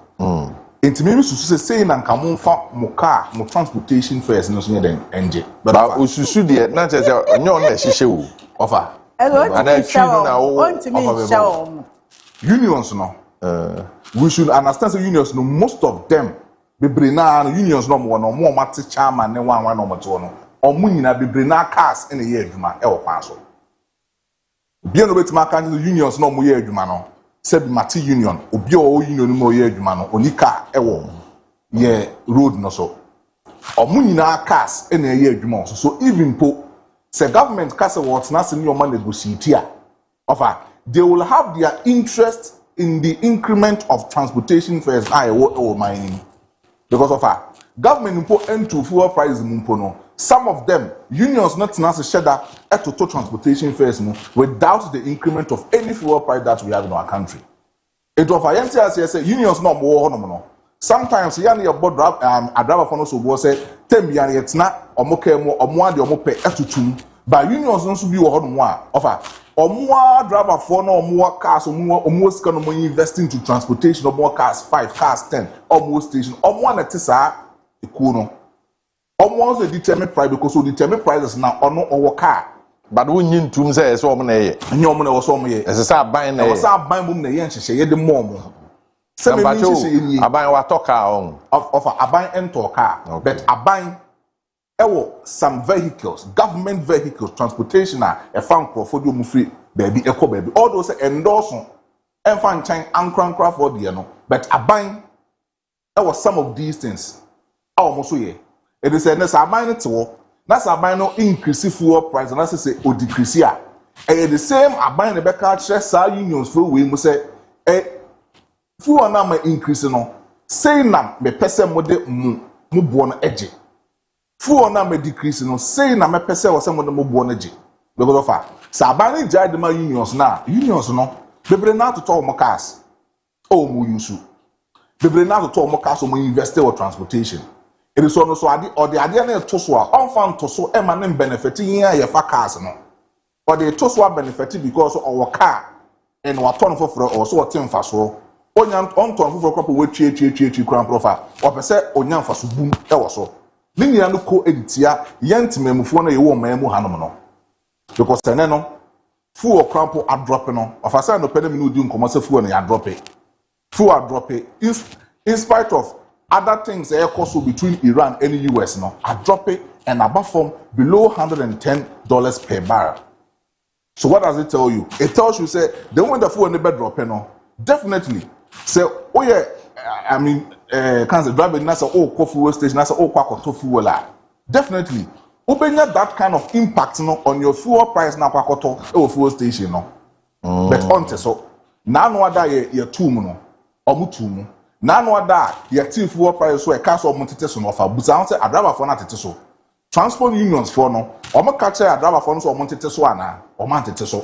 S4: enti me susu say na nka mo fa mo car mo transportation fares no so nye den enje
S1: but osusu de na che say onyo na hihye wo
S4: offer
S1: ana twi na wo
S4: unions no we should understand say unions no most of them bebre na unions no mo no mo mate chairman ne wan no mo to no omo nyina bebre na cars ene ye adwuma e wo kwan so bia no betima kan unions no mo ye adwuma no se bi mate union obi o union mo ye adwuma no onika e wo ye road no so omo nyina cars ene ye adwuma so even po se government case what na se ni o ma negotiate a offer they will have their interest in the increment of transportation fares mining. Because of our government impo into fuel prices no. Some of them unions not to share that total transportation fares without the increment of any fuel price that we have in our country. It of INTS unions not more no. Sometimes yani your board a driver for no so go say tembian yetina omoke mo omoa de omope etutum but unions no so bi wo ho no a offer omoa driver for no omoa cars omoa sika no investing to transportation omoa cars 5 cars 10 omoa station omoa na tisa ekuo no omoa so determine price because so determine prices na ono owo car
S1: but we need to say so omo na ye
S4: enye omo na wo so omo ye
S1: ese sa ban na ye
S4: wo sa ban mum na ye nhehye ye de mo
S1: Aban wa car on
S4: of aban enter car but aban some vehicles government vehicles transportation a found portfolio mu free baby eco baby all those endorse and find chain ankra for the no but aban some of these things almost so ye it is a nessa aban to that's aban no increase fuel price and that's say o decrease ya the same aban the better stress unions for we must say fuel na ma increase no say na me pese mo de mu bo no eje fuel na ma decrease no say na me pese wo se mo de mo bo no eje because of sa ba ni jai de ma unions no bebre na to mo cars o mo yusu bebre na to mo cars o mo invest in transportation it is no so ade or the ade na to so a on fan to so e ma ne benefit yin a ye fa cars no or the to so benefit because our car and what turn for also what tin fa so onyan on ton foforo crop we twie kran profa o pese onyan fa so bum e wo so ni nyina no ko editia yentimamufo na ye wo mamu hanom no because ene no fu o crop a drop no of asa no pede me no di nkomo se fu o na ya drop it fu a drop it in spite of other things e cost between Iran and US no a drop it and above from below $110 per barrel. So what does it tell you? It tells you say the moment the fu o ne be drop no definitely say oh yeah I mean can't drive na say oh coffee fuel station na say oh kwakoto fuel la definitely obenya that kind of impact no on your fuel price na kwakoto fuel station no but on so na no ada ye tum no omutum na no ada ye fuel price so e ka so omutete so no fa busa say driver for na tete so transport unions for no omaka che driver for no so omutete so ana omantete so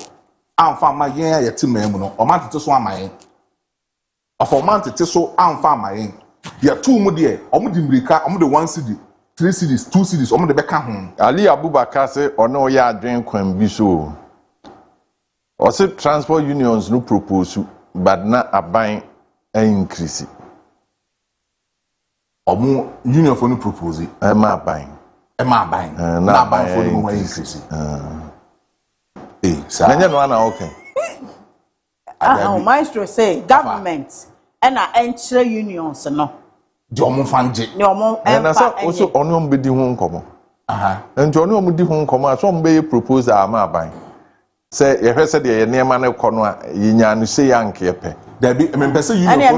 S4: amfa ma yen ye timam no omantete so amayen of a month it so am farmer ya two mu de omo di mrika omo de 1 cedi 3 cedis 2 cedis omo de beka ho
S1: Ali Abubakar say ono ya adwen kwan bi so o say transport unions no propose but na aban increase
S4: omo union for no propose
S1: e ma aban
S4: na aban for no increase
S1: so nanya no na okay
S3: Maestro say government and enter unions no.
S4: The omo fanje.
S3: The omo
S1: na so also ono mbe di ho nkomo. Enti ono mbe di ho nkomo a so mbe propose ama aban. Say ye hwese de ye niema ne kɔ no a ye nya no say yanke ye pe.
S4: There be me pese union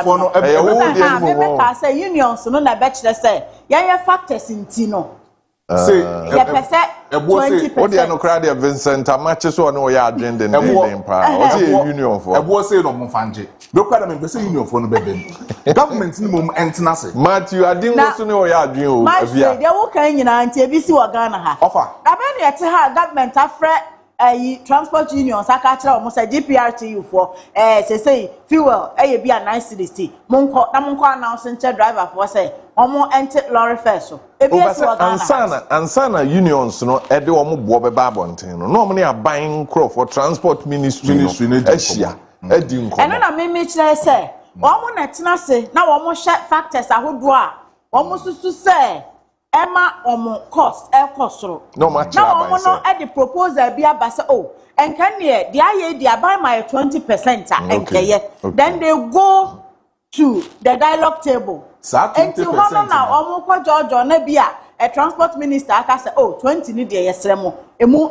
S4: for no be
S3: say unions no na be kire say ye factors inti no.
S4: Say
S3: ye pese 20%.
S1: What the no crowd Vincent Amache so no ya agenda in pa. O say union for.
S4: Ebo say no mo fanje. No crowd me pese union for no be be. Government ni mo entina say.
S1: Matthew adin wo so no ya adwen o
S3: afia. They wo kan nyina nti ebi si wa Ghana ha.
S4: Offer.
S3: Abe no yete ha government afre transport unions aka kire o mo say GPRTU for say fuel e bi a 9 cedis monko na monko announce driver for say omo enter lorry first so ebi esi wa Ghana
S1: ansana unions no e de omo bo be ba bonten no omo ne aban crop for transport ministry no ehia edi nko
S3: eno na me kire say omo na tena se na omo hye factors ahodo a omo susu say Emma omo cost kosoro
S1: no match
S3: na omo no e the proposal bi abase oh enkan ne dia ye dia buy my 20% a enkeye then they go to the dialogue table. Enti hono na omo kwa George na bia a transport minister aka say oh 20 ni de yesremo emu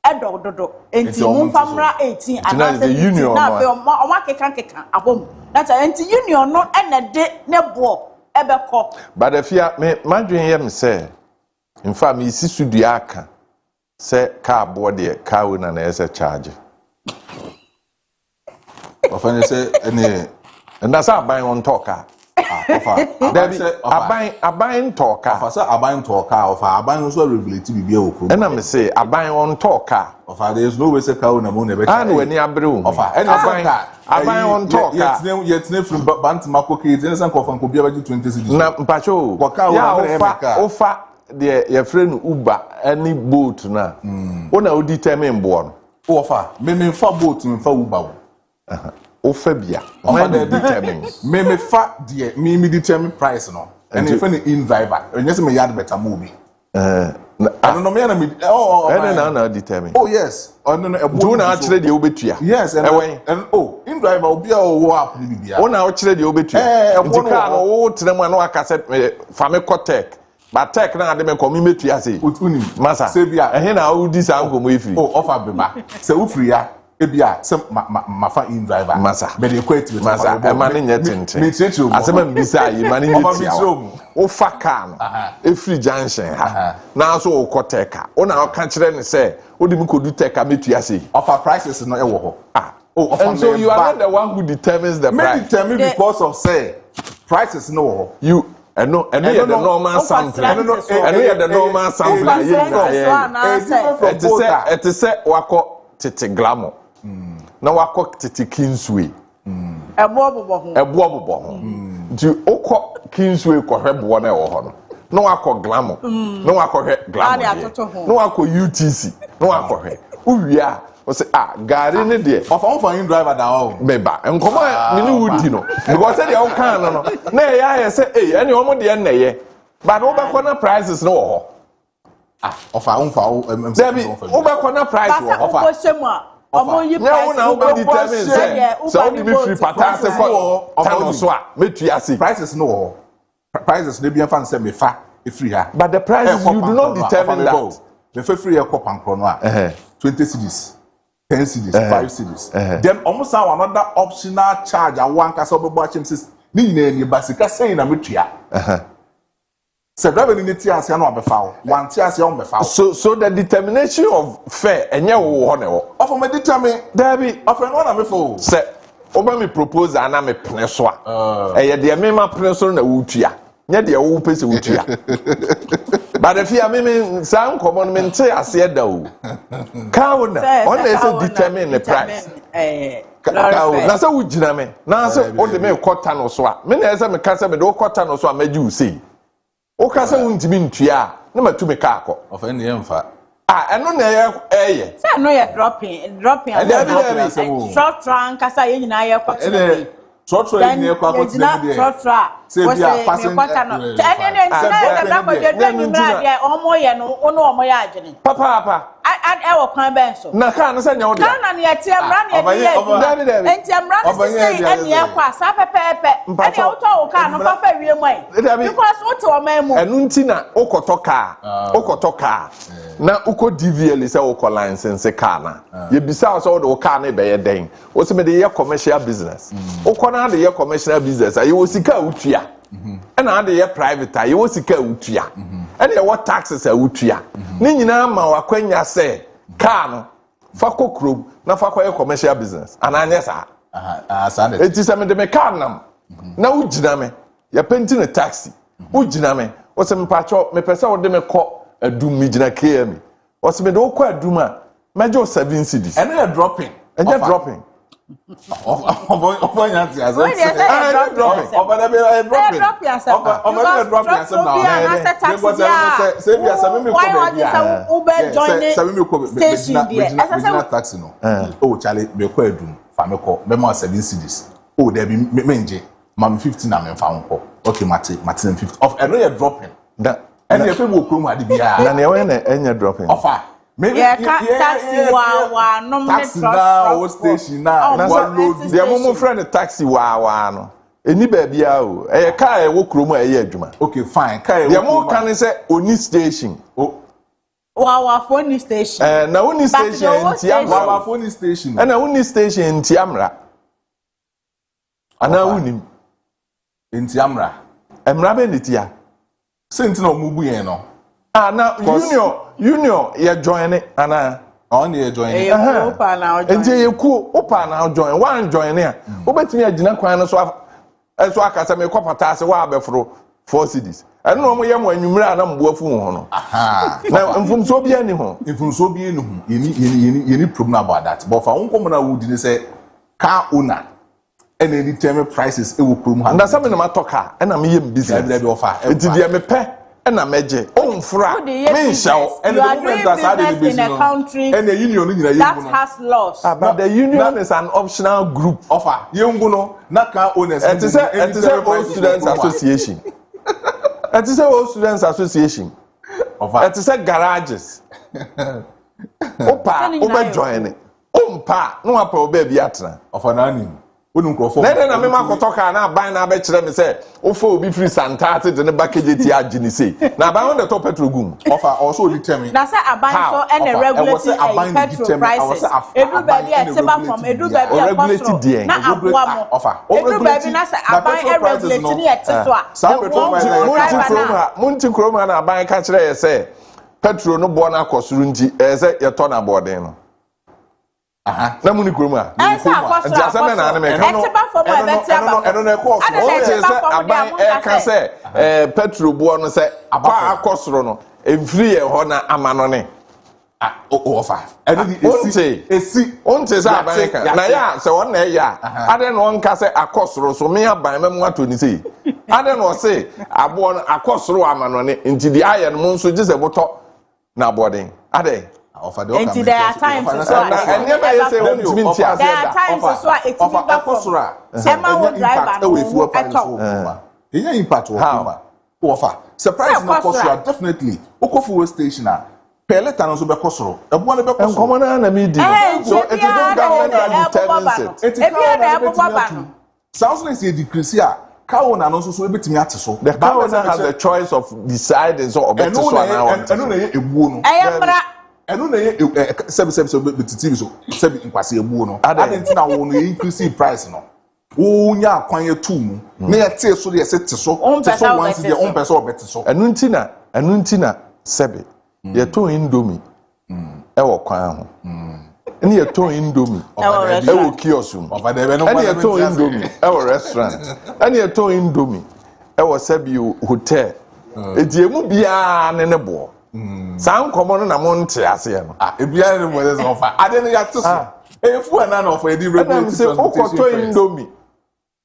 S3: edododo enti mu famra 18 and the union na be omo keka abom that enti union no na de ne bo ebeko
S1: but Afia me madwen yem say in fact me si studua aka say car board de car we na ese charge
S4: ofan say any
S1: and that's how buy on talker aban talker
S4: offer aban talker offer aban so regulate bibia okro
S1: and I say aban on talker
S4: offer there is no way say car na mo na be
S1: and when you abrew
S4: offer any
S1: aban on talker
S4: yet name from bantima cocaine any san kofa ko bia ba 20 cities
S1: na mpacho ya offer the your friend Uber any boat na una o determine board
S4: offer me fa boat me fa Uber
S1: offer bia when they determine
S4: me fa de me determine price no and if any in driver and yes me yard better movie I don't know me na me
S1: na determine
S4: oh yes no
S1: do na actually the obetua
S4: yes and oh in driver obi o app ni bia
S1: o na actually the obetua ndika no wo trem na aka set fa me kotek but tech na ade me ko me metua say masa
S4: say bia
S1: ehe na wo di sa nkomo ifiri
S4: oh offer beba say wo free ya ebia some mafa in driver
S1: masa
S4: be dey quit with
S1: masa e man nye tente asema mbisa yi man nye tia o fa car no e free junction ha na so o koteka o na o ka kire ne say o di mi ko du teka metua say
S4: offer prices no e wo ho
S1: and so you are not the one who determines the price
S4: determine because of say prices no ho
S1: you no the normal sample the normal sample it is wako tete glamo na wako tete kinswe ebo bobo nti okọ kinswe ko hwebo na e wo ho no na wako glamo na wako hwe glamo na wako UTC na wako hwe uwia o say gari ne de
S4: ofa in driver da o
S1: beba enkomo mini wudi no because say de o kan no na ya say eni omo de na ye but wo be na prices no wo ho
S4: ofa
S1: Debbie, na price wo ofa
S3: omo yi price
S1: na wo determine say so we be free patase for tano so a metua say
S4: prices no wo prices dey be fan say me fa e free ha
S1: but the prices you do not determine that
S4: me fa free e cop and no a 20 cedis 10 cedis 5 cedis then almost another optional charge a one kasa obebo achim says ni nyina ni basika say na metua so driver ni tias ya no abefa one tias ya obefa
S1: so the determination of fare enye wo ho ne wo
S4: of me determine
S1: Debbie
S4: of no na me fo
S1: say oba me propose ana me pene so a eye de me ma pene so na wo tua nye de wo pese wo tua but if you me san common me nte ase da o kawo na on dey say determine the price na say wo gina me na say o de me kwota no so a me na say me ka say me de kwota no so a magi wo sei o ka say wo ntimi ntua na matu me ka akọ
S4: of any emfa
S1: eno na eye
S3: say no ye dropping short trunk kasa ye nyina ye kwota
S4: short train ni ekwa kwota dem
S3: there say bia passing omo ye no ono omo ye agene
S1: papa
S3: e wo kwan ben so
S1: na ka no say nyawo dia
S3: na ye tie mra na ye enti mra no say eni e kwa sa pepepe eni wo to wo ka no fa fa wie mu ai because wo to o man mu
S1: enu nti na okoto car na uko DVL say uko license car na ye bisa so wo car na be ye den wo se me de ye commercial business uko na de ye commercial business ayi wo sika utua na de ye private ayi wo sika utua ene ye what taxes utua ni nyina ma wakwanya say car no fa kokrom na fa kwa commercial business ananya sa eti se me de me car nam na ugina me ya penti ne taxi ugina me wo se me pacho me pese wo de me ko adum mi gina KM wo se me de wo ko adum a mejo 7 cedis
S4: and they dropping
S1: dropping
S4: of yanti as
S3: dropping
S4: taxi no oh Charlie me ko adum fa me ko be ma 7 cedis oh there be menje mam 15 na me fa nko okay mate 50 of and they dropping
S1: that
S4: and you feel mo krom ade bia
S1: na ne we na enya dropping
S4: offer maybe
S3: taxi wa no
S4: taxi na o station na
S1: the mom friend taxi wa no Eni baby o. Car e wo krom e ye adwuma.
S4: Okay, fine. Car e
S1: wo. Mo kan say oni station.
S4: Oh.
S3: Our phone station.
S1: Na oni station ntia
S4: our phone station.
S1: Na oni station ntia mra. Ana unim.
S4: Ntia mra.
S1: Emra be netia.
S4: Senti na omubu yen no.
S1: Na union ye join it ana.
S4: On ye join it.
S3: Opa na join.
S1: Ntia ye ku opa na join. One join ya. Obetimi agina kwan no so akasa me kwapata ase wa abefro 4 cities. And no more yam when you mra na mboafu ho no. Aha. Na mfumso bia ni ho.
S4: Mfumso bia ni ho. You need problem about that. But for unko na would ni say car owner and any term prices e wo prom ha.
S1: Na some na matoka e na me yem business.
S4: Every offer.
S1: Enti dia me pe e na meje. Omfra. Me shaw.
S3: And the government has in a country.
S4: And the union ni
S3: that has laws.
S1: But the union is an optional group.
S4: Offer. Yengu no na car owners.
S1: It is a all students association. It is all students association. It is a garages. Opa, oba join it. Ompa, no apa oba bi atra.
S4: Of an anim. Wouldn't go for.
S1: Na me ma kotoka na buy na be kire me say, ofo obi free santate de ne package ti agini say. Na buy on the top petrol gum.
S4: Offer also determine.
S3: Na say aban so and regulating petrol prices. Everybody at table from everybody at cost. Na aboa mo.
S4: Offer.
S3: Everybody na say aban regulating it so a.
S4: Some petrol prices
S1: Munti kroma na aban ka kire ye say petrol no bo na akosuru nti e say ye to na boden no. Aha. Na muni kroma.
S3: Esa akosuru
S1: na me
S3: ka. Eteba for mo beteba.
S1: Eno na cost. O say aban e ka say petrol bo no say kwa akosuru no emfiri ye ho na amano ne.
S4: Offer. Esi
S1: say aban ka. Na ya say won na ya. Ade no nka say akosuru so me aban memu ato ni say. Ade no say abo no akosuru amano ne nti di aye no nso je se boto na boden. Ade
S3: and there are times so
S1: and never say when you mean there
S3: are times so it's
S4: offer
S3: Emma will drive
S4: and yeah impact offer surprise no cost definitely okofu station peleta no so be kosoro ebo no be kosoro
S1: enkomo na me di so it don't government that determines it
S4: sounds like a decrease here cow na no so ebetimi ate so
S1: the cow has the choice of deciding so obeti so na want
S4: eno na ebuo no eno na sebi betiti so sebi nkwase ebuo no adentina wo no increase price no wo nya akwan etu mu na ye te so ye sete so once dey on person obeti so
S1: enu ntina sebi ye to indomie e wo kwan ho eni ye to indomie e wo kiosk mu eni ye to indomie e wo restaurant eni ye to indomie e wo sebi hotel etiemu bia ne bo San common na monte ase no.
S4: Ebia ne mo dey offer. Ade no ya to so. Efu na na offer di regulation.
S1: Say okoto indomie.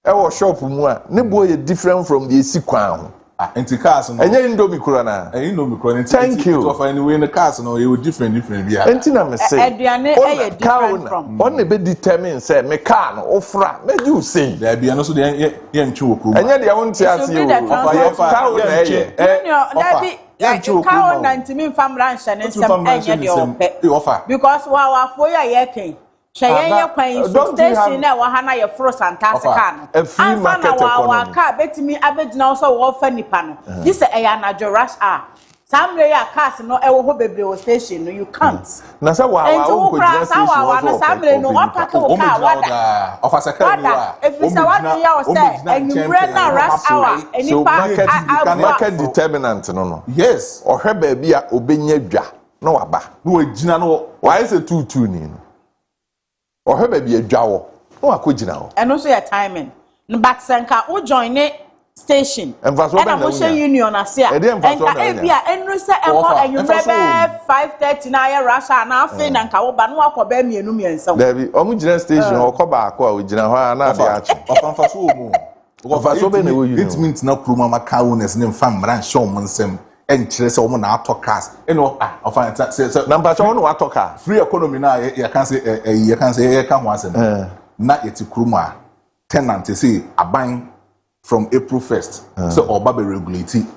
S1: E wo shop mu a ne boy is different from the esi kwan ho.
S4: Enti cars no.
S1: Enye indomie kura na.
S4: Indomie kura.
S1: Thank you.
S4: Offer anyway the cars no you different bia.
S1: Enti na me say.
S3: Aduane e different from.
S1: On be determine say me car no ofra. Me you say.
S4: There bia no so dey ye ntwe okru.
S1: Enye de won ti ase o. Offer car na
S3: ye. Cow 90 min family and any
S4: offer
S3: because our for your king. Cheyenne Queen station na wahana your frost and Tascano.
S1: A free market
S3: economy. Car bet me abed also offer nipano. This a yana rush are. Some lay a cast no ever baby station. You can't.
S1: Nasa wa
S3: no what
S4: offer second.
S3: If we say 1 year say and you run a rush hour and
S1: market determinant no.
S4: Yes.
S1: Or her baby a obenya dwa no aba.
S4: No ejina no.
S1: Why is it 2 ni? Or her baby a dwa wo. No akogina wo.
S3: And also your timing. But senka o join it station
S1: and
S3: I'm union asia and ebia enru se eho enwrebe 5:30 na ya rasha na afi na nka wo ba no akoba mienu miensa
S1: David omu gina station okoba akwa o gina ho na de achi
S4: ofanfa so omu ofanfa be na wo union it means na kroma maka owners ne mfa mran show mo nsem enkyere se omu na atokas eno ofanfa se
S1: number cho no atoka
S4: free economy na ya kan se ya kan se ya kan ho asem na yeti kroma tenant say aban from April 1st. So Oba be regulated.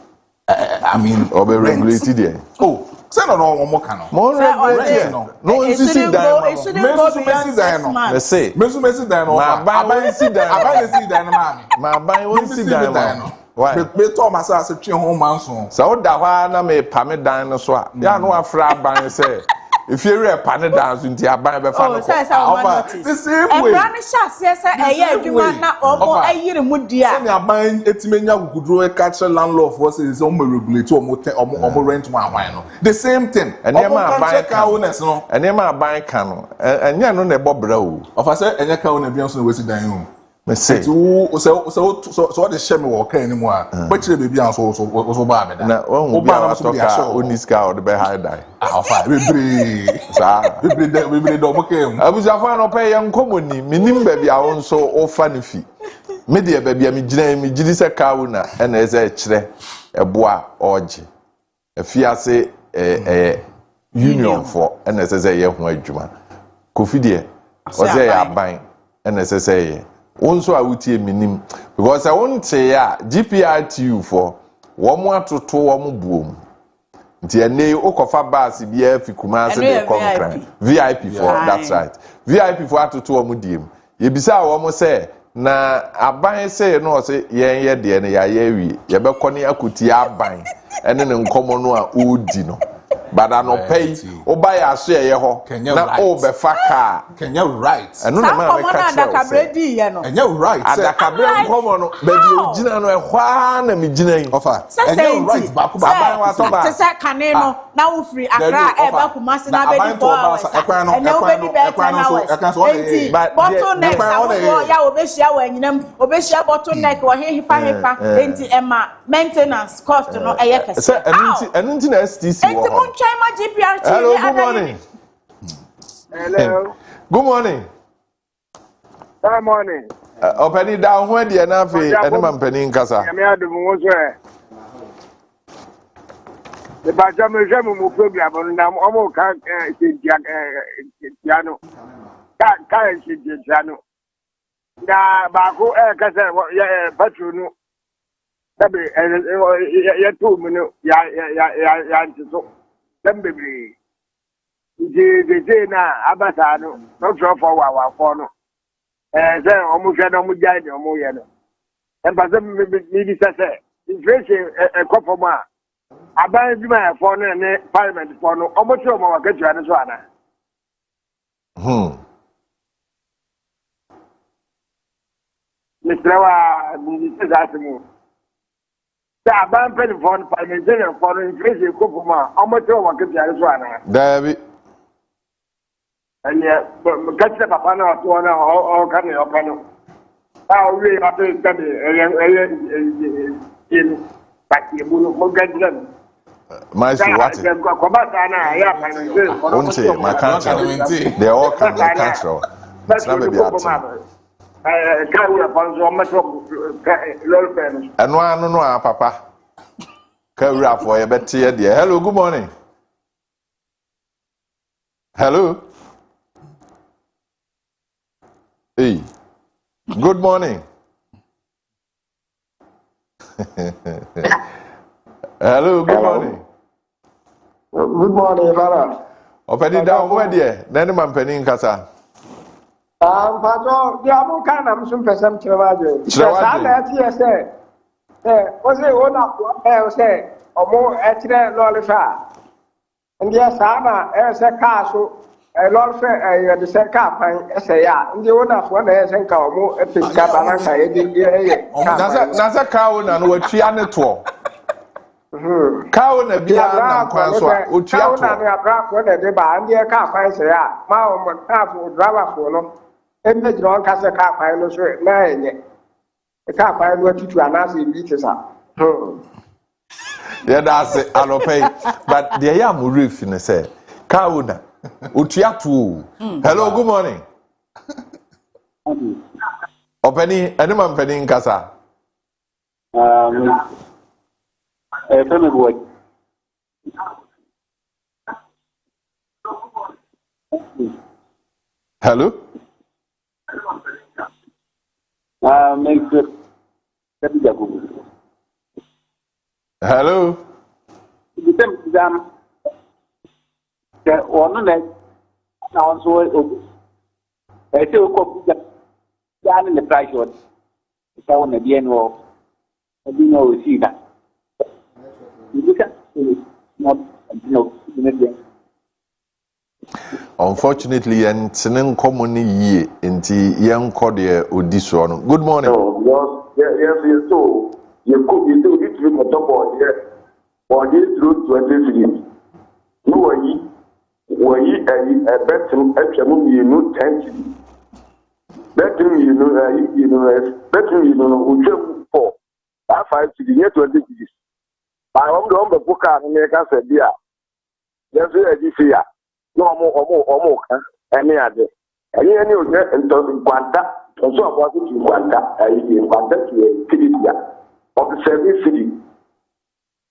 S4: I mean
S1: Oba regulated there.
S4: Oh, Say no more cano.
S1: More rent no insisi dan
S4: Messi dan no.
S1: Let's say.
S4: Messi dan no.
S1: Aban si dan.
S4: Aban si dan man.
S1: Ma aban won si dan no. Why?
S4: Me to masa se twe ho manso.
S1: So da hwa na me pame dan no so a. Ya no afra aban say. If you read pane dance into your band, the
S3: same way. And say, na omo ayire mu dia.
S4: Say na ban etimenya gudro e catch landlord for say is omo regulate omo rent one no. The same thing.
S1: And them aban ka owners no. And them aban ka no. Enya no na ebo bra o.
S4: Of say enya ka owner bia so we si dan o.
S1: Me say.
S4: So the shame we can anymore. But you baby and so ba me da.
S1: Na o bi a toka oniska o de be high die.
S4: Afa bebre do mo kem.
S1: Abujafa no pay yan komoni minim ba bia won so ofa ne fi. Me de ba bia me gidi se kawo na na eze kire eboa oje. Afiase union for na eze ye ho adwuma. Kofi de o ze ya ban na eze ye. Onso a wutie minim because I won't say GPRTU for one more to two one boom. Nti ene okofa bus bia fi Kumasi de concrete VIP for that's right. VIP for to two one diem. Ye bisa wo mo say na aban say no say yen ye de ne ya wi ye be koni akuti aban ene ne nkomo no a odi no. But I no pay. Oba ya so ye ho. Na o be fa car.
S4: Can you right?
S1: Anu na ma be catch
S3: Adakabredi ye no.
S4: And you right.
S1: Adakabre nkomo no be di ogina no ehwa na me gina yi.
S4: Ofa. And you right back
S1: aban wa so ba.
S3: Te say kane no na wo free Accra e ba Kumasi na be di 4 hours. And no be di be 10 hours. Bottleneck ya obehia wa nyinam obehia bottleneck wa hefa enti ema maintenance cost no eye kese.
S1: Say enu nti na STC wo.
S3: Hello,
S1: good morning.
S5: Hello.
S1: Good morning.
S5: Good morning.
S1: Openi down when the Nafi and man penny in Casa.
S5: I'm here to move. The Bajamu move program on Namo Piano. Can't see Piano. Na Baku Casa, Patruno. Ya 2 minutes. Ya them baby. The na abasano no draw for wa no. Say omo hwe no mo jai no mo ye no. And but me di say inflation e kofo a aban bi ma for no ne parliament for no omo tro mo wa katua ne so ana. Mr. wa ni se za mu. Da ban pen for parliamentarian for inflation kofo ma omo tro wa katua ne so ana.
S1: David.
S5: And yeah, catch the papa now to one or can you open? How we have to study in Pakibu get them.
S1: Maestro, what? Don't say my country. They all can be country. That's not maybe and one no papa. Carry up for a better dear. Hello, good morning. Hello. Hey, good morning. Hello, good morning.
S5: Good morning, Father.
S1: Open down where dear, then man penny in Casa.
S5: Father, the Abu Kanam some person to was it one up, say, or more at the Lolifa. And yes, Anna, as a castle. A lot of the second say, and the owner of one has and come more epic cabanasa.
S1: Nasa cow and what she on the tour. Cow and a beer, which you have a drop when they buy and the car finds a Mao car for driver for no. And the drunk has a car finds a the car finds what you are not in beaches up. Yeah, that's it. I'll pay. But the yam roof in a say, cow. Utiatu. Hello, good morning. Openi, any man penny in Casa. Hello? Hello?
S5: One night, now so I still copy that in the price one. If I want to be annual, I do know see that. You look at not
S1: Unfortunately, and Senen common ye into young Cordia Odison. Good morning.
S6: Yes, so you could be doing it with a double here or this route to a city. No, were ye a better actually, you know, 10. Better, you know, better, you know, who jump for 5 to the year 20 cities. I am the book and make us a dear. Yes, this year. No more, any other. Any of them and talking Quanta, also about it in Quanta, in Quanta to a city of the service city.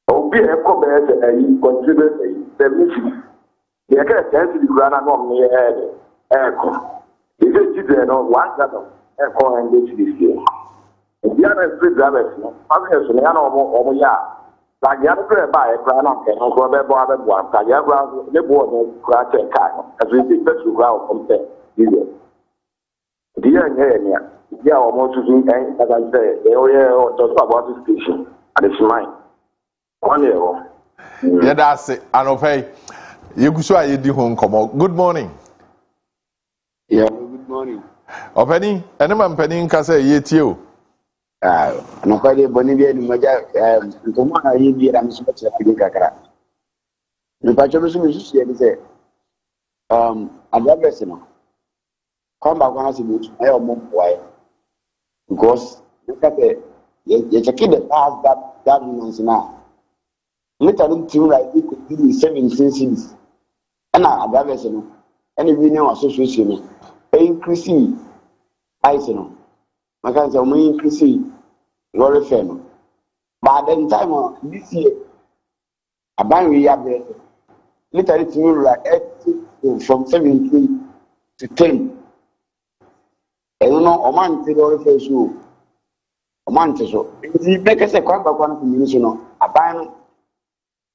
S6: Or be a comment and contribute a service city. The other 10 to the grand on me aircraft. If it is one that of aircraft and go to this year. The other three drivers, others, or yeah. Like the other buy a crown on can go there, bother one, Kaakyire, the board, crack a car, as we did to ground from there. Dear, yeah, almost to do, as I say, the area or talk about the station, and it's mine. 1 year.
S1: Yeah, that's it. And okay, you could show you the home come out. Good morning.
S6: Yeah, good morning.
S1: Penny, and I'm penny in Casa yet you.
S6: No kwade Bolivia ni moja ntomwa hivi ya msumati ya kidika kara. Nipacho msumu ya dize adabese no. Kwamba kwa nasi bitu ayo Mungu wae. Because look at you check the past that means now. Little team like it could be 17 cities. And adabese no. Any union association no. Increasing ice no. Maka say we increase lorry fare no. But at the time this year aban we have the literally to like from 17 to 10. And you know oman te lorry fare so oman te so the make say kwamba kwa community no aban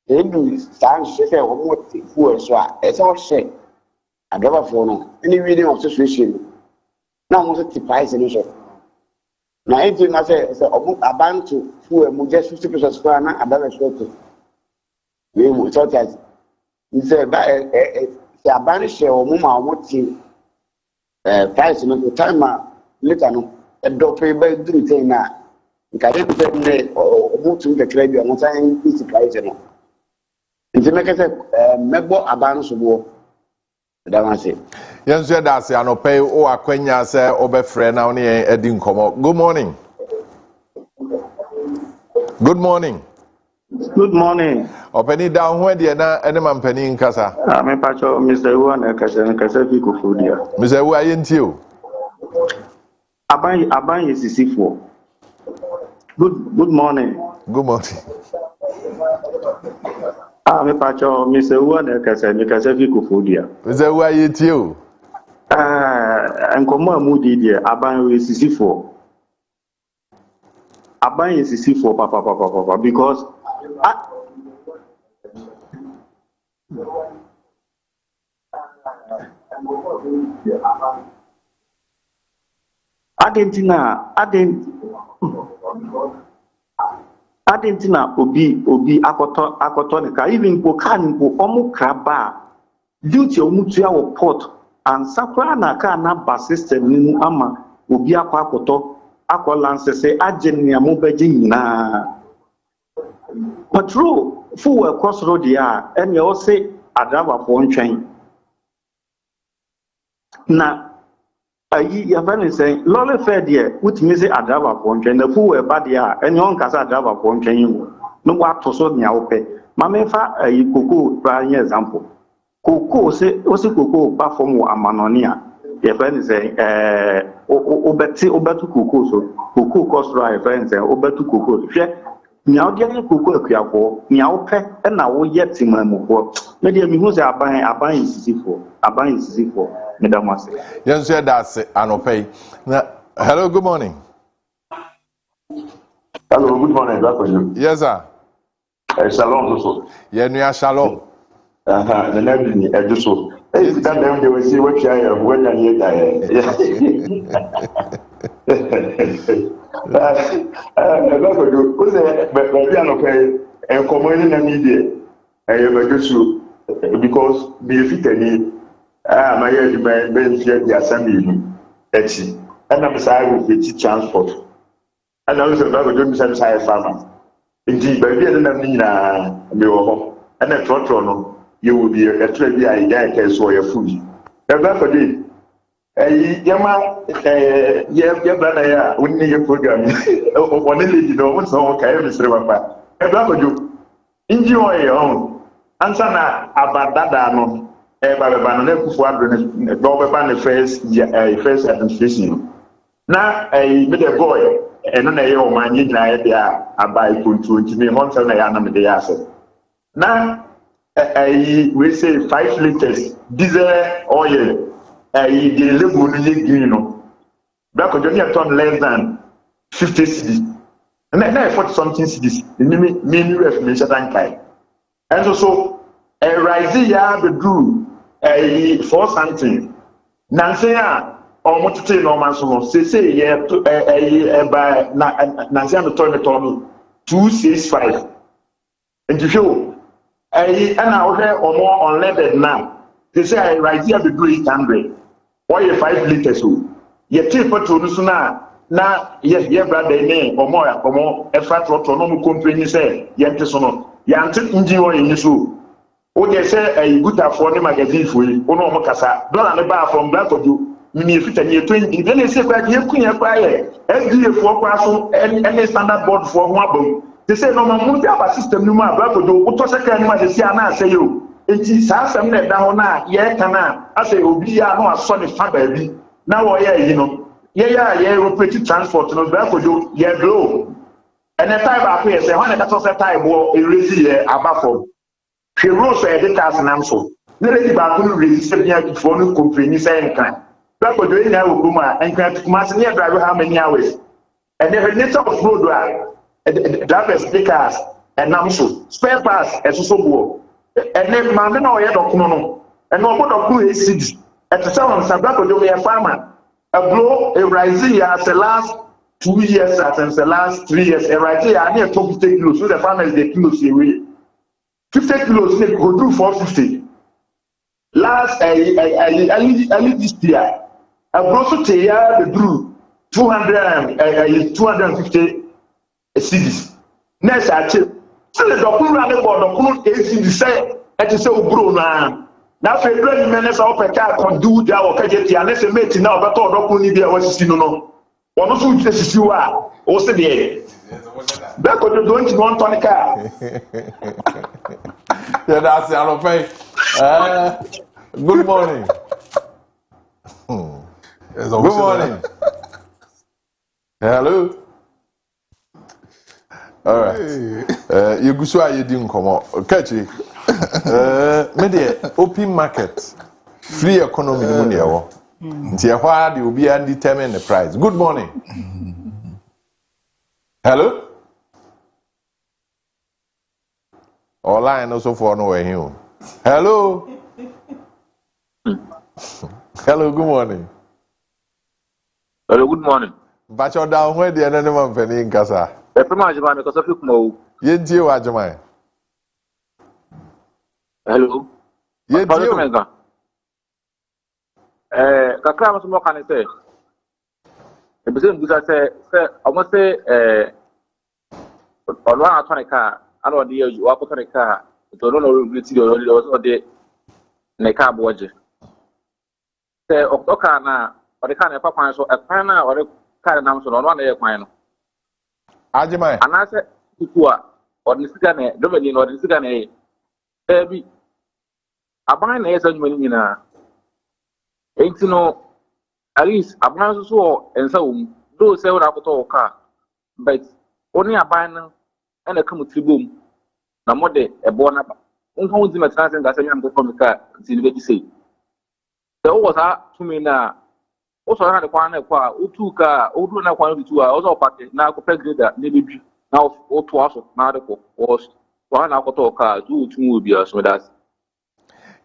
S6: they do stand say omo te fuel so it's all share adaba for no any video of situation now almost the price and so. Now, if you say, about to fuel, just 50% for an adult short. We will talk as you say, a banish or mumma, what you price in the time later, a dog pay by doing now. You can't or move to the credit and saying this price. And to make us a member abandons of war.
S1: Yes, that's an opay or a quenya say over friend now near Edin Como. Good morning. Good morning.
S7: Good morning.
S1: Openi down where the any man penny in Casa.
S7: I'm a patch of Mr. One and Casafi Kufudia.
S1: Mr. Who are you?
S7: Aban is C4. Good morning.
S1: Good morning.
S7: I'm a patch of Mr. One and Casafi Kufudia.
S1: Mr. Who are you?
S7: And come on, Moody, dear. Aban is C4. Aban is C4, papa, because Argentina obi akoto nika even ko kan ko omu kraba duty omutu ya wo port and sakura na ka na bus system ni mu ama obi akoto akolanse se agenia mo beji nyina patrol full cross road ya ene o se adaba fo ntwen na ayi ya fani say lole fair there which means adaba fo ntwen na full ba there ene on kasa adaba fo ntwen yin no wa to so nya wo pe ma me fa ayi koko pra yin example koko se o se koko ba form amanoni a ya fani say obetu koko so koko cost right fani say obetu koko hwe nya o dia koko akuafo nya wo pe na wo ye timamufo me dia mi hu say aban isisifo me da mase
S1: yes sir that's anopay na hello good morning.
S6: Hello good morning, that's you.
S1: Yes sir.
S6: Shalom also.
S1: Yeah, no shalom.
S6: The name is so. Hey, that them they will see what you are when you die. That's what you. Who's the baby and okay? And common in media. I have a good because the fit any. My head by Ben the assembly. Echi. And I'm sorry with the transport. And I was about to do some side farmer. Indeed, baby, and I'm in a and a trotron. You will be a trade I so your food. For day. Yama, yeah, we need a program. One lady, no, so okay, Mr. Wapa. A black you enjoy your own. Answer about that, no, a banana for the first administration. Now, I made a boy, and then I man, you know, I buy puntu to me, once and I am the asset. Now, we say 5 liters diesel oil. The level green. Black on Johnny ton less than 50 cedis. And then I 40 something cedis. The mini reformation time. And so a rising yard the drew a 4 something. Nancy, or what to say, no man, so say, yeah, by Nancy and the toilet 265. And you show. And I hear or more unleaded now. They say I rise here to do 800. Why you 5 liters? You take for to listen now, yes, yeah, brother, name or more, a fat or no company say, Yantesono, Yantin Indio in this room. Oh, they say a good affording magazine for you, or no Mocasa, don't a bar from Black of you, meaning fit and year 20. Then they say, like, you couldn't buy every 4 classroom and any standard board for one. They say no man have a system no man black do what second animal they see na say you enti sa asem na da ho na ye kana I say obi ya no aso ne fa ba bi na wo ye yi no ye operate transport no black do ye grow and the time ba ko say when that say time wo erezi ye abafo hwe rules e dey cast nam so ne ready ba ko release bia before no company say nkan black do nya wo kuma nkan kuma se ne drive how many hours and the nature of road drivers stickers and namso spare parts so go and then man na oye dokuno no and no dokuno acid at the sound sabako do me farmer a blow a rising as the last 2 years and the last 3 years a rising near 50 kilos so the farmers they kilos away 50 kilos they go do 450 last I leave this year a blow so te ya the drew 250 cities. Next, I tell so the document about the say, and to say, bro, now, for a great minutes of a car can do that or catch it, unless a mate now, but all document there was no. One of you says you are, or say, back on the don't you want on a car?
S1: Yeah, that's the pay. Good morning. Good morning. Hello. All right. You go so you didn't come out. Catch it. Media open market, free economy money. Nti why they will be and determine the price. Good morning. Hello. Online also for nowhere here. Hello. Hello. Good morning.
S8: Hello. Good morning.
S1: But you're down where the other man penny in casa. Yentie wa Jamai.
S8: Hello.
S1: Yentie.
S8: Kakra mo mo kan say. E be say almost say onwa atonika ana odi you wa atonika to no reality o de na ka boje. Say oka na odi ka na papa so e kwan na odi ka na so no na e kwan no.
S1: Ajimai.
S8: Anase ikua odnisika na domeni no odnisika na ebi aban na yesa nyuma nyina enti no at least aban so ensa wom do se wona akoto oka but oni aban no na kam tribom na mode ebo na ba nko wudi metrans nga se nyam ko komika tinbeji sei se wo sa tumi na o so na de kwan na kwa otu ka odu na kwan bitu a o so pake na ko pregreda ne bebi na o to aso na de ko o so na akoto ka du otu obi aso that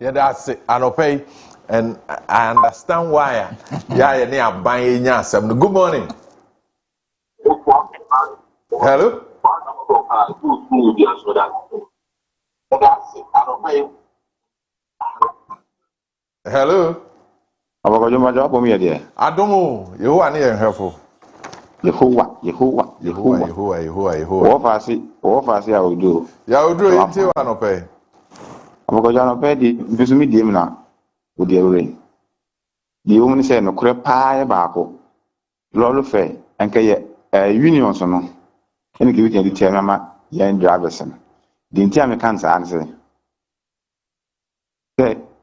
S1: Yeah, that's it. Anopay, and I understand why. Yeah, near buying some. Good morning. Hello. Hello.
S6: Kojo Marfo me there.
S1: Adomo, you are near helpful.
S6: Yehovah. What fast I will do.
S1: Ya will do it too, Anopay.
S6: Kojo Marfo di bisu mi di na. Odi ewure. Di o mu se no kure paa baako. Lolu fe enke ye union so no. Ene ke weekend ti ama yan drivers no. Di nti am kan sa anse.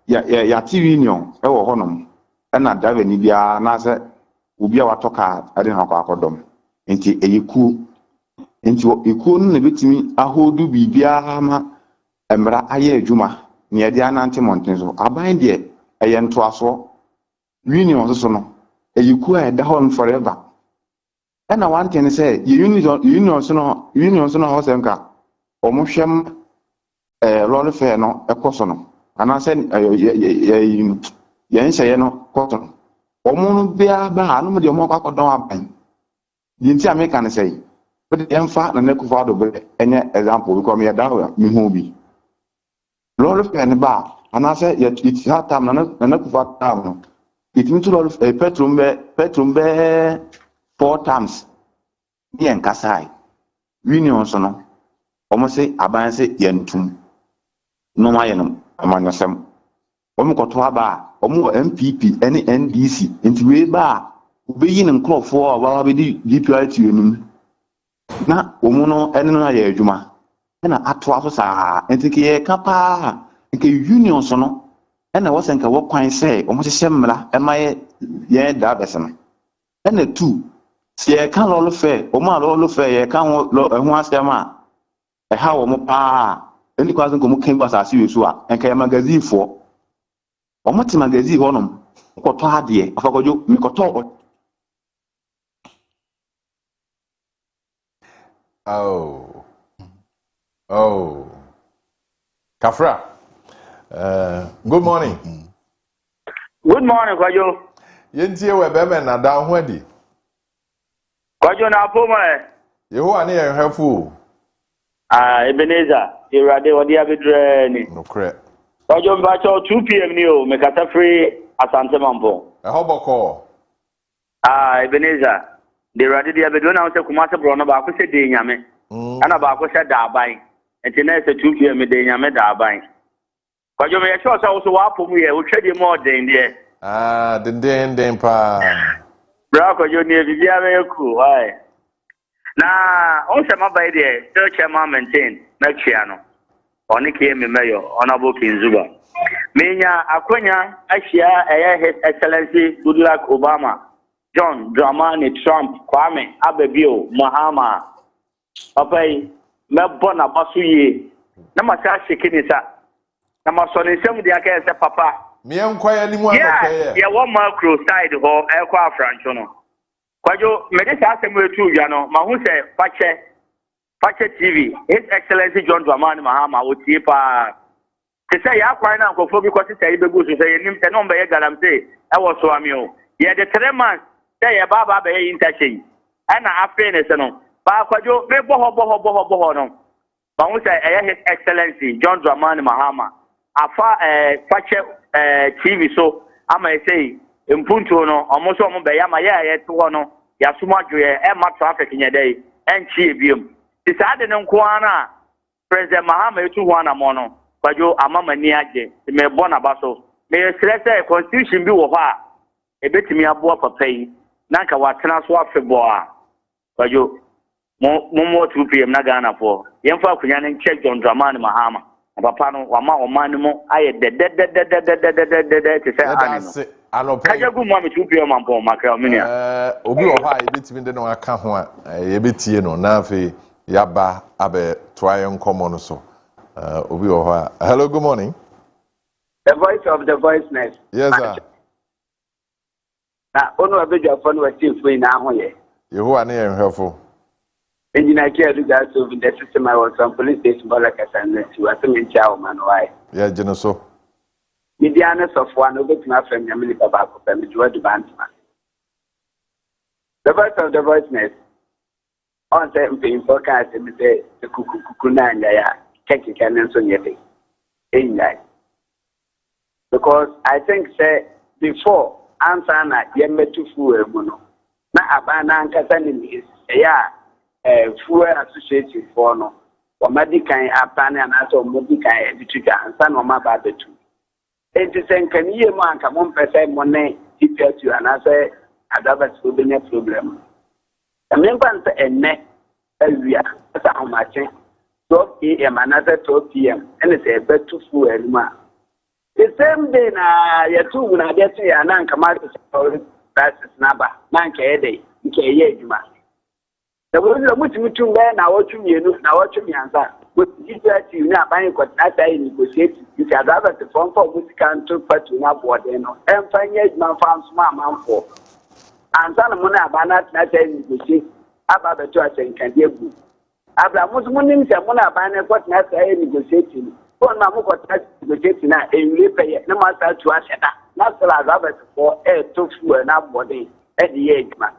S6: Ya ti union e wo honom. Na driver ni bia na se obi a watoka ade na akodom. Nti eyiku eku no na betimi ahodu bibia ma emra aye adwuma ne ye dia nante monten so aban de eye ntoaso union so no eyiku a eda hon forever na one thing say union so no ho senka omohwem lolu fe no ekoso no ana se yen sey no koto omo bia ba anu de omo akodon aban di nti America ne say but emfa na nekufa do be enye example because me da me hu bi lolu fe ne ba ana se it hatam na nekufa tam no it mean to lolu petrol be 4 times yen kasai union so no omo se aban se yentum no ma yenum amanyosem omo koto aba omo MPP ene NDC nti we ba obeyi ne nkrofo a ba di DPRT yenum na omo no ene no ya adwuma na ato aso saa nti ke kapa nke union so no ene wo senka wo kwan se omo hye mmra ema ye da besema ene tu si e kan lolu fe omo a lolu fe ye kan ho asema e ha wo mo pa eni kwa nko mo kan ba sa si wesu a enka magazine fo omo ti magazine honom ko to ade afakojo mi ko to
S1: Kafra. Good morning.
S9: Good morning, Kojo.
S1: Yentie we be me na da ho adi.
S9: Kojo na poma.
S1: Yeho ani ye hwefu.
S9: Ebenezer, Irade wadi abedre ni.
S1: No kre.
S9: Kojo mbacho 2 PM ni o, me kata free Asante Mampo.
S1: Hoboko.
S9: Ebenezer, Irade di abedre na se kuma se bro no ba ko se de nyame. Ana ba ko se da aban. Enti na se 2 PM de nyame da aban. Kojo me ye sure so so wa pomu ye, o twede mo den de.
S1: Den pa.
S9: Bra Kojo ni bibia be ku, why? Na on se mabai de still chairman maintain next year no. Oni ke me mayor honorable Kinzuba. Menya akonya ahia His Excellency Goodluck Obama, John Dramani Trump, Kwame Abebio Mahama. Papai me bona basu ye. Na masa shekinisa. Na maso ne nsem de aka se papa.
S1: Me enkwaya ni mu anokaye.
S9: Yeah, one macro side ho e kwa Francho no. Kwajo me de sa asem etu wi no, ma hu se Pache TV, His Excellency John Dramani Mahama wotie pa. Te say ya kwan na nkofo bi kwose say be gu so say nim te no mbe ye galam say e wo so ami o. Ye de 3 months say ye baba be ye interchange. Ana afi ne se no. Ba kwajo me boho no. Ba hu say His Excellency John Dramani Mahama afa Pache TV so ama say mpunto no omo so omo be ya ma ye to no ya suma dwoye e ma traffic nye dey enchi ebiem. It's had an Kwana, President Mahama to one amono, Pajo Amamani Aje, me Bonabaso, may a select constitution be over a bit me a boa for pay, Nanka Watana swap for boa, Pajo, more 2 PM Nagana for, Yemfa Kunyan check John Dramani Mahama, and Papano, Wama or Manimo, I dead to say, I know Pajo good mommy 2 PM on Paul Macrominia.
S1: Obi Oha, a bit in the no account, a bit no nafi. Yaba abe twayon common so obi oha. Hello, good morning.
S11: The voice of the voiceless.
S1: Yes, sir.
S11: Na onu abeja fo no wati free na ho ye.
S1: Yeho ani enhwefo.
S11: Engineer care do that so the system I was on police station Bola Kasan to asem ntia o man why.
S1: Yeah, jeno so.
S11: Medianus of one over to my friend Yamili Babako family to the Bantsman. The voice of the voiceness on certain things forecast and say the Kukuna and Yaya, Kaki Cannon so yet. In that. Because I think, say, before answer na yemetu fuel muno. Na abana ankasa is fuel associated for no. Omadi kan apane anato omadi kan editrika ansa no ma ba betu. Enti senkan ye mo anka mo mpese mo ne tipetu anase adaba so be ne problem. Amempa nse enne awia asa homache 12 am anase 12 pm ene se betu fuel ma. The same day na yetu na get ya na nka ma prices naba na nka ede nke ye adwuma. The way the mutu na wotu mienu na wotu mianza with GPT na ban ko na sai negotiate you can have the form for musical to patu na board no emfanye man farm small man for anza na mo na abana na sai negotiate aba beto asenka debu abramu so munim se mo na abana ko na sai negotiate on na mo ko na negotiate na enwe peye na ma sa tu aseda na sala aba for to fu na board e di ye adwuma.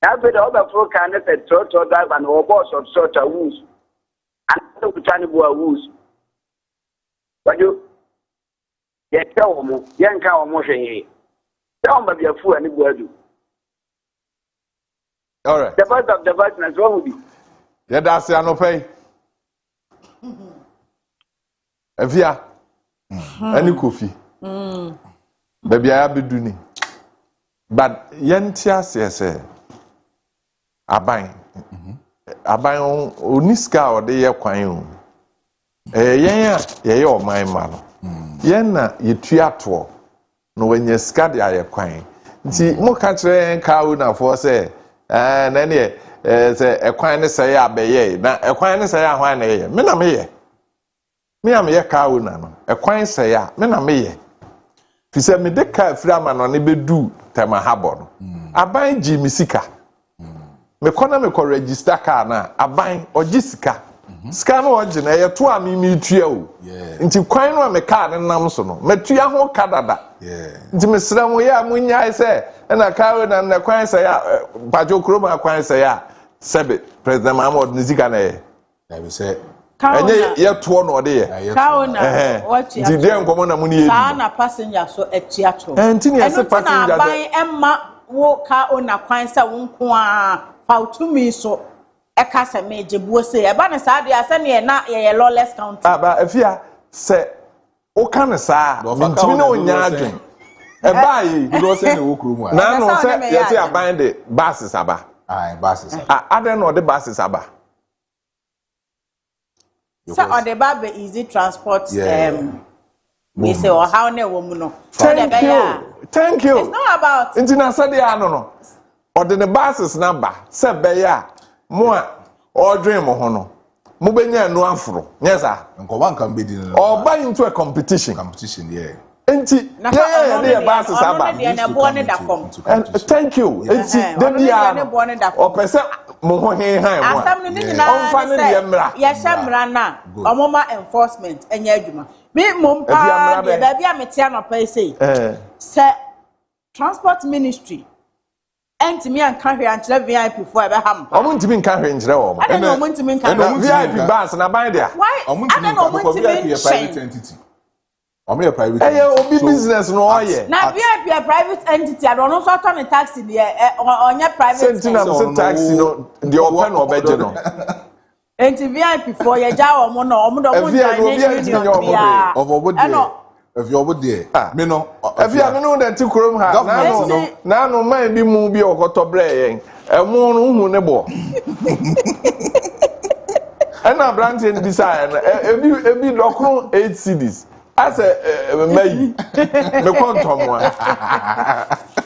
S11: Now, the other four candidates at Toto Drive and our boss of sort of woos. And the Tanibua woos. But you tell me, young cow motion. Tell me your fool and the word.
S1: All right.
S11: The voice of the voice is wrong with you.
S1: Yeah, that's the no pay. Afia. Any coffee. Baby, I be doing. But Yentia says, Aban oniska ode ye kwan o yen ye o man ma no yen na yetu ato no wanya ska de aye kwan nti mo ka kire kawo na fo se na ne se ekwan ne se ya abeye na ekwan ne se ya hwan na ye me na me ye kawo na no ekwan se ya me na me ye fi se me de ka afira ma no ne bedu tema habo no aban ji misika me kona me ko register car na aban ogisika ska no ogi na ye to a mi tua o nti kwan no me car nam so no me tua ho kadada nti me sram ya munya se na car na kwan se ya bajo kroma kwan se ya sebe president Mahmoud Nizika na ye we say enye ye to no de ye
S3: car na what you
S1: nti de nkomo na muni ye
S3: sa na passenger so etia to
S1: nti ne se passenger
S3: aban emma wo car na kwan se wo nko a to me so eka se meje buo se e ba ne sa de ase ne na ye lawless county
S1: aba afia se o kan sa ntimi na onya adwen e ba yi do se ne wo krumu a na no se ye se aban de buses aba
S4: buses
S1: adan no de buses aba
S3: so on the ba easy transport we say or how na wo mu no
S1: thank you
S3: it's not about
S1: international dey ano no or the buses number se be ya mo a ordering mo ho no mo benya no afro yes sir
S4: nko kan be di no
S1: or buy into a competition
S4: yeah
S1: enti the buses aba thank you enti dem dia o pese mo ho he han mo
S3: asam ni nyina ya shamra na omoma enforcement enya adwuma me mom pa de ba bia metia no pa sei se transport ministry Entimi and carry and VIP for a ham. I want to be carrying. I don't know when to mean
S1: VIP bus and I buy there.
S3: Why? I don't know when to be a private
S4: entity. I'm a private
S1: business. No, yeah.
S3: Now, VIP a private entity. I don't know if I turn a taxi on your private
S1: taxi. No, the open or better.
S3: VIP for your job or no.
S4: If you over there, me no.
S1: If you have no that to chrome ha, na no man be movie or got to blay, and one who nebo. And now branching design, a bit local 8 CDs. As a may, the quantum one.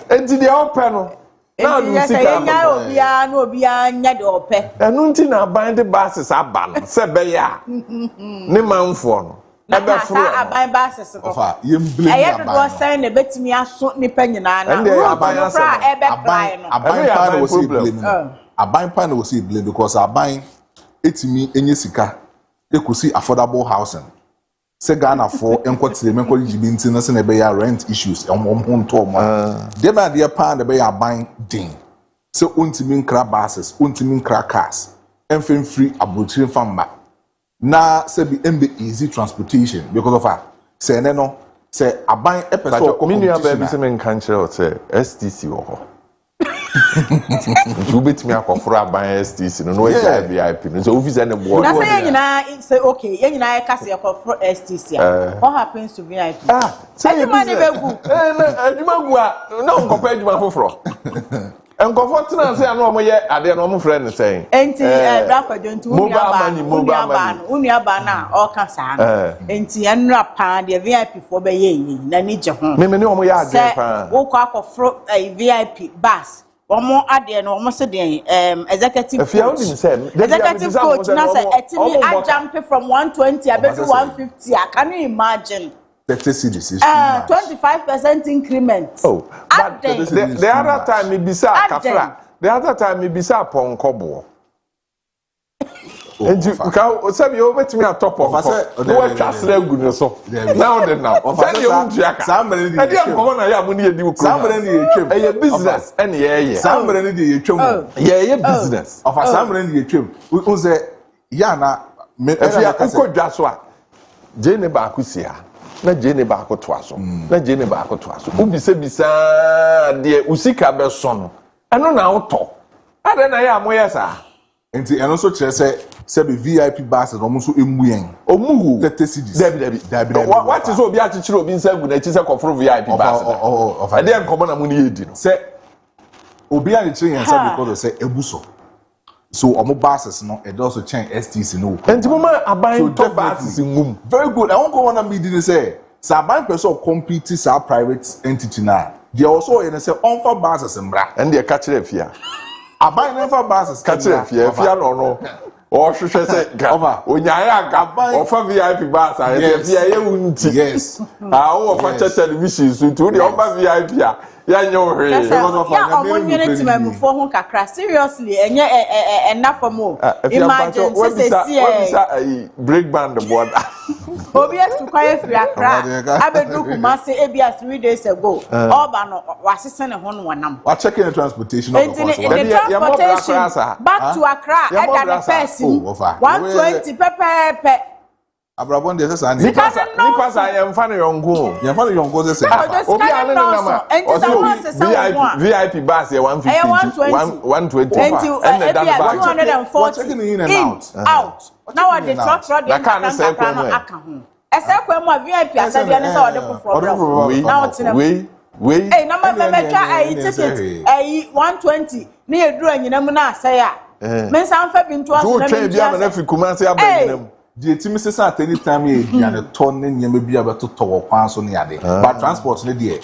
S1: And to the open. Now you see,
S3: no be a or pet.
S1: And Nuntina bind the buses are banned, said Baya. Niman for.
S3: Na aban bases ko fa yem do sign na betimi aso ni panyina na road fra e be cry no
S4: aban pa na wo blame aban pa na wo blame because aban etimi enye sika ekusi affordable housing se Ghana for enkwatire menko jibinti na se na be ya rent issues honto mo de ba de pa de be ya ban din se untimi nkra buses untimi nkra cars enfem free abrochire famba na se bi embe easy transportation because of se ne no se aban epeso
S1: ko minua ba bi se men kan kire se STC wo ho you bet me akoforo aban STC no we VIP no so office and board
S3: na say nyina say okay ye nyina e kase akoforo STC what happens to VIP
S1: say
S3: you man be gu
S1: aduma gu a no nkopa aduma foforo enkofo tena say na omo ye ade na omo friend say
S3: enti Kojo nti unuaba na o kasa no enti enra pa de VIP fo be ye yi na ni je ho
S1: me ne omo ye ade pa
S3: wo kwa akoforo VIP bus omo ade no omo se den executive coach na say etimi jump from 120 abedu 150 I can imagine
S4: 30 cities is
S3: 25% increment.
S1: Oh, but the other time me bisa kafra. The other time me bisa ponkobo. And you can say you bet me at top of us. No one trust them good so. Now then now. Send you on Jaka. Somebody need to come on ya money do. Somebody need to a business and yeah.
S4: Somebody need to
S1: yeah business.
S4: Of somebody need to we say yana me
S1: if you ko dwaswa. Jene ba akusia. Na jene ba ko toaso na jene ba ko toaso ubi se bisa de usika be so no eno na auto ade na ya moye sa
S4: enti eno so kire se be VIP bus no mo so emuyen
S1: omuhu
S4: 30 cities
S1: dabi what is obi achikire obi nsagu na chise kofro VIP bus ade enkomo na mo ni edi no
S4: se obi achikire yan sa because say ebuso so omo buses no e also change STC no
S1: enti mama aban to buses ngum
S4: very good I won't go on and be did say aban person compete sa private entity na they also you say on for buses mbra
S1: and they catch the fear
S4: aban never buses
S1: catch the fear no or hwehwe say onyaya aga offer VIP bus and fear ye wunti
S4: yes
S1: o offer television so to the offer VIP ya nyo hwe
S3: because of ya timamfo ho kakra seriously enye enough for more imagine
S1: say break band board
S3: obi etu kwaye free akra abedu kumase ebia 3 days ago oba no wasese ne ho no wanam
S4: wa checking the transportation of
S3: the transportation back to Accra at the person 120 pepe
S4: abrabon de sesa
S1: ni pass I am fan yongo say obi ane nama VIP bus 150 120
S3: and the back 240 out now the truck
S1: na can say
S3: aka ho ese kwemu VIP asade ne say ode problem now tena
S1: we
S3: eh number me twa ticket 120 na eduru anyinam na asay a men san fa bi nto aso na me
S1: bia na fi kumase abaninam
S4: the team says at any time you na ton ne nyame bia beto wo kwan so ne ade but transport ne de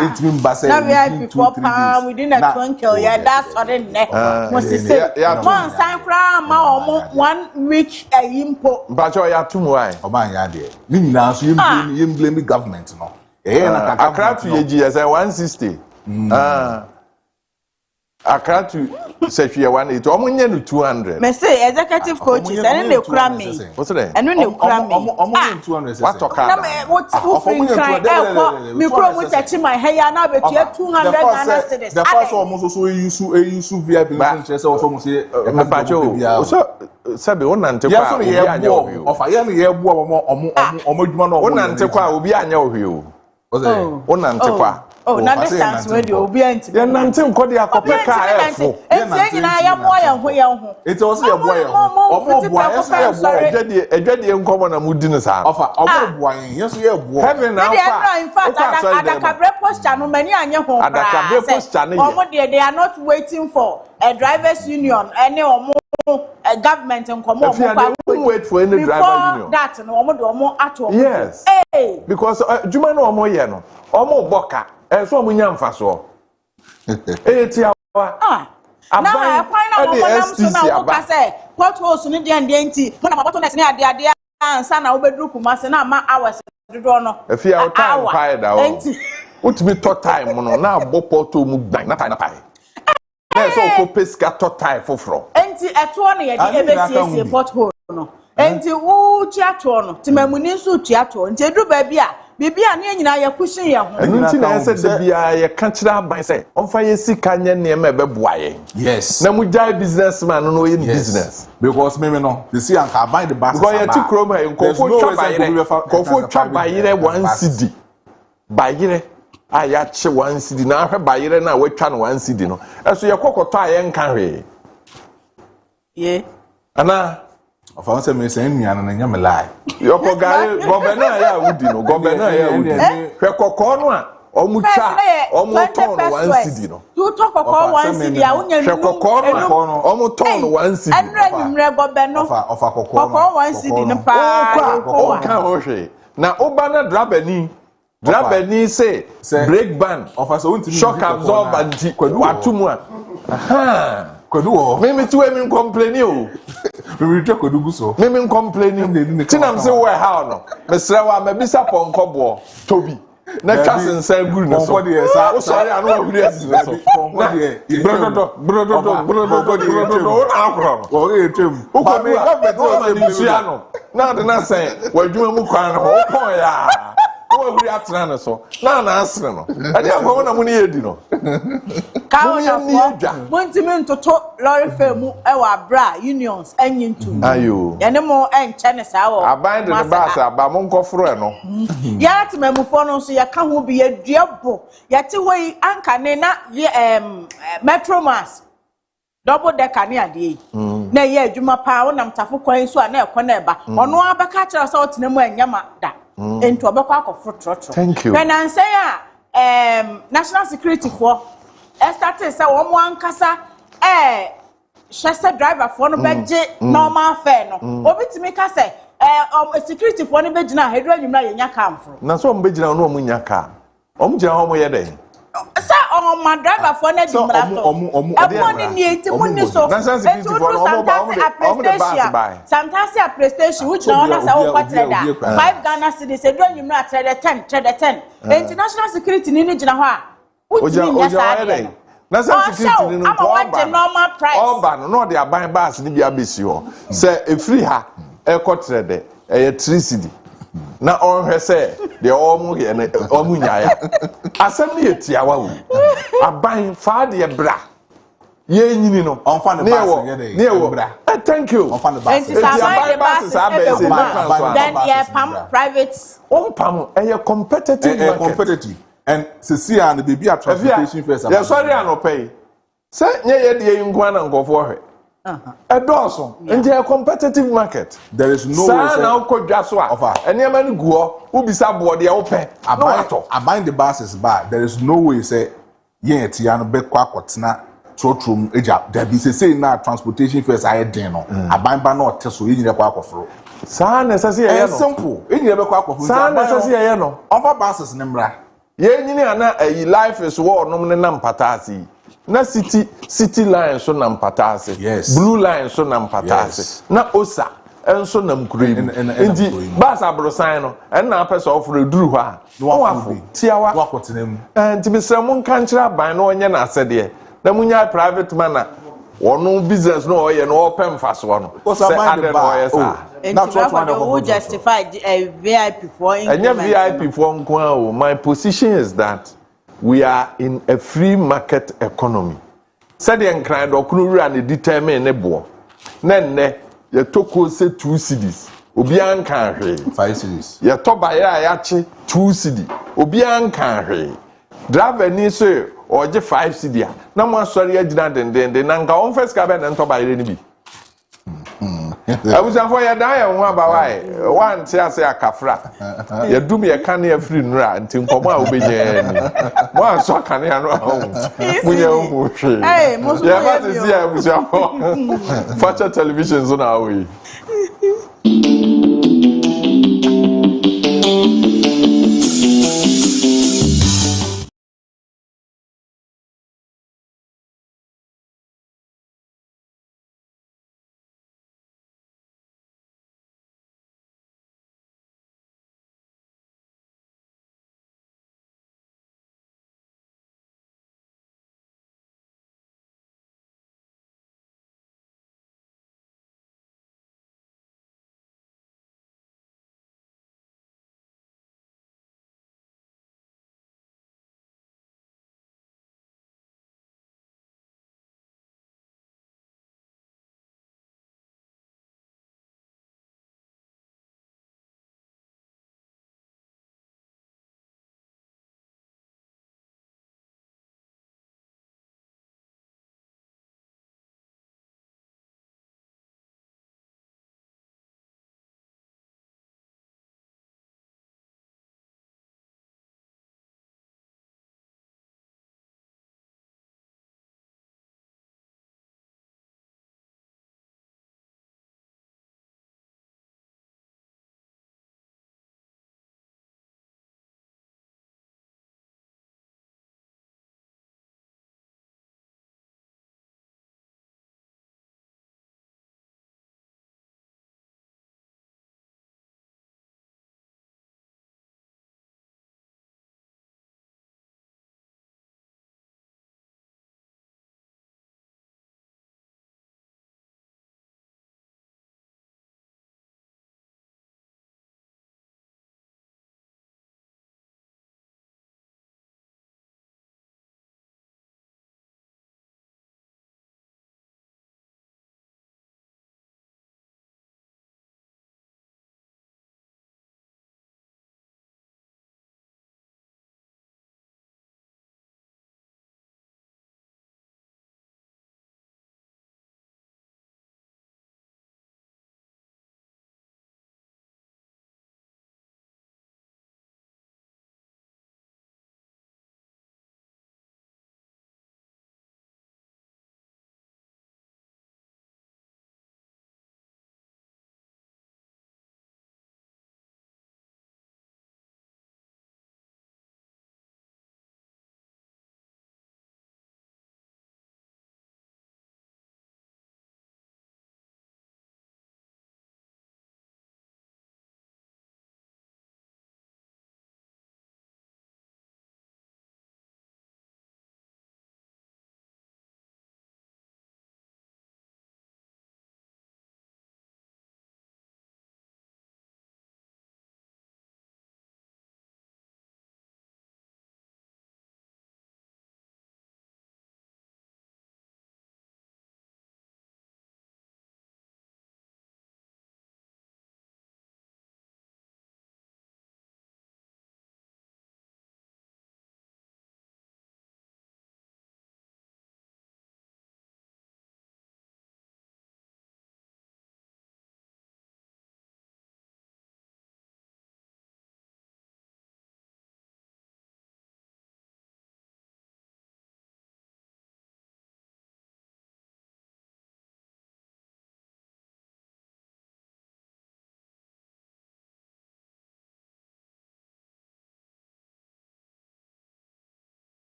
S4: it mean base
S3: na VIP for pound within a twinkle yeah that's what it ne must say one sign kra ma omo 1 week impo
S1: but you ya tumu ai
S4: oban ya de ni nyina so yem blame government no na
S1: Accra to AGS 160 Accra to Sekia 180 omo nye no 200
S3: me say executive coaches enu ne kura me enu ne kura me
S4: omo nye 200
S1: what talk
S3: na me what free kind me kuro mu tachi my hair na betu 200 Ghana cedis
S4: the first omo so use VIP no say omo say
S1: me bacho so sabe onante kwa obi anya ohio
S4: ofa ye no ye bu omo dwuma no
S1: onante kwa obi anya ohio onante kwa
S3: na distance where obi anti
S1: ya nante nkodi akope ka efo
S3: enti nyina ya mo ya ho
S4: enti o se ya bo ya omo bo ya se ya bo
S1: edwade nkomo na mudi ne sa
S4: ofa omo bo yan yeso ya bo
S1: heaven na fa
S3: in fact adakabre posture no mani anye ho
S1: adakabre posture ne
S3: omo they are not waiting for a drivers union any omo government nkomo
S1: omo wait for any driver union
S3: that no omo do omo ato
S1: yes because juma no omo ye no omo boka so omo nya mfaso eti awa
S3: na akwan na omo nam so na omo ka say potholes ni de enti mo na maboto net ni ade ansa na obedru kumase na ma hours dodo no
S1: afia o time pie da o utimi to time no na abopoto mu gban na pie na so ko pesca to time foforo
S3: enti eto no ye de ebesiesie pothole no enti wo tuato no timamuni so tuato enti edu ba bia bibia ne nyina ye kushin ye ho
S1: enu nti na ese de bia ye ka kira aban say onfa ye sika nya ne ma beboa ye
S4: yes
S1: na mu jai businessman no ye business
S4: because me no they see and buy the bass
S1: because ye ti krom ha nkofo twa bayire 1 cedi bayire aya che 1 cedi na ahwe bayire na watwa no 1 cedi no eso ye kokoto aye nka hwe
S3: ye
S1: ana
S4: of I say me say nua na nya me lie
S1: yoko gare governor ya wudi no governor ya wudi hwe kokko no a omu twa omu ton 1 cedi no
S3: you talk kokko 1 cedi a unya
S1: hwe kokko no omu ton 1 cedi
S3: enra nyumre governor
S4: of kokko
S3: 1 cedi no pa
S1: o ka ho hwe na oba na drabani say break band shock absorber nti watumu a aha
S4: kwadu wo
S1: mimi tuwe mi complain o
S4: mimi twa kwadu guso
S1: mimi complain tinam say we how no mesra wa mabisa ponkobo tobi na chasin say guru no so o sorry anu ahuri asisi so brodo na akro
S4: o ge etem
S1: o ko mi government o ma ni suya no na de na say wadwuma mu kwan no o pon ya o ahuri atra no so na asre no ade akwa na mu ni yedi no
S3: ka o na montimi ntoto lorry femu e wa bra unions anyintu
S1: ayo
S3: ye ne mo enche ne sa wo
S1: aban de bass aba mo nkofro e no
S3: ya temamufo no so ye ka ho bi ye duabo ye te hoi anka ne na metromas double decker ne ade na ye adwuma pa wo nam tafo kwan so a na ekọ na eba ono abaka kira so otenemu anyama da enti obekọ akofo trotro when an say national security for started say wo mo ankasa shese driver for no beje normal fare no obitimi ka say security for no begina hedro anyuma ye nya kamfro
S1: na so mo begina no mo nya ka gina ho mo ye den
S3: say my driver for na di mrato ni enti munni so
S1: security for no
S3: sometimes a prestation which na ona say wo kwatre da 5 Ghana cedis hedro anyuma trade 10 international security ni gina ho a
S1: na security ni no
S3: normal price
S1: oba no de aban bass ni bia besi ho say efri ha ekotre de 3 cedi na onhwe say de omu ye na omu nyaaya asem ni etiawa wo aban fa de bra ye nyini no
S4: onfa ne bass ye de
S1: bra thank you
S4: onfa ne bass
S3: aban bass then ye pam private
S1: pam competitive
S4: and see and the baby transportation first
S1: yeah sorry anopay say nye ye de ngwa na nkofo hwe edoso nje a competitive market
S4: there is no way
S1: say na ukodwa so a enema ni guo ubisa board ya upe
S4: abind the buses by there is no way say ye tia no be kwa kotena trotrum eja there be say na transportation first aye den no abind ba na oteso ye nyire kwa akoforo
S1: sa na say ye no
S4: simple ye nyire be kwa akoforo
S1: sa na say ye no
S4: over buses ne mra
S1: ye nyini ana life is war no ne na mpatasi na city line so na mpatasi blue line so na mpatasi na osa enso na mkurem ndi bus abrosan no en na apese ofro duru ho a no wafo tiawa
S4: wakotenem
S1: nti bisramu nkankyira ban no onye na asede na munya private man na wono business no oye no open faso no say ade no oye sa
S3: that's what who justify VIP for
S1: VIP for nko my position is that we are in a free market economy said the nkran do kunura ne determine ne bo na nne ye toko se 2 cedis obi anka hwe
S4: 5 cedis
S1: ye to ba ya chi 2 cedi obi anka hwe driver ni so oje 5 cedi na mo asori agina dendende na nka on first ka be na to ba ni bi abuja for ya dan ya ho abawai wan ti ase akafra ya dum ya kan ya free nura nti nkomo a obenya ni mo anso kan ya no ho munye ho hwe ya ba ti ya abuja for facha television so na we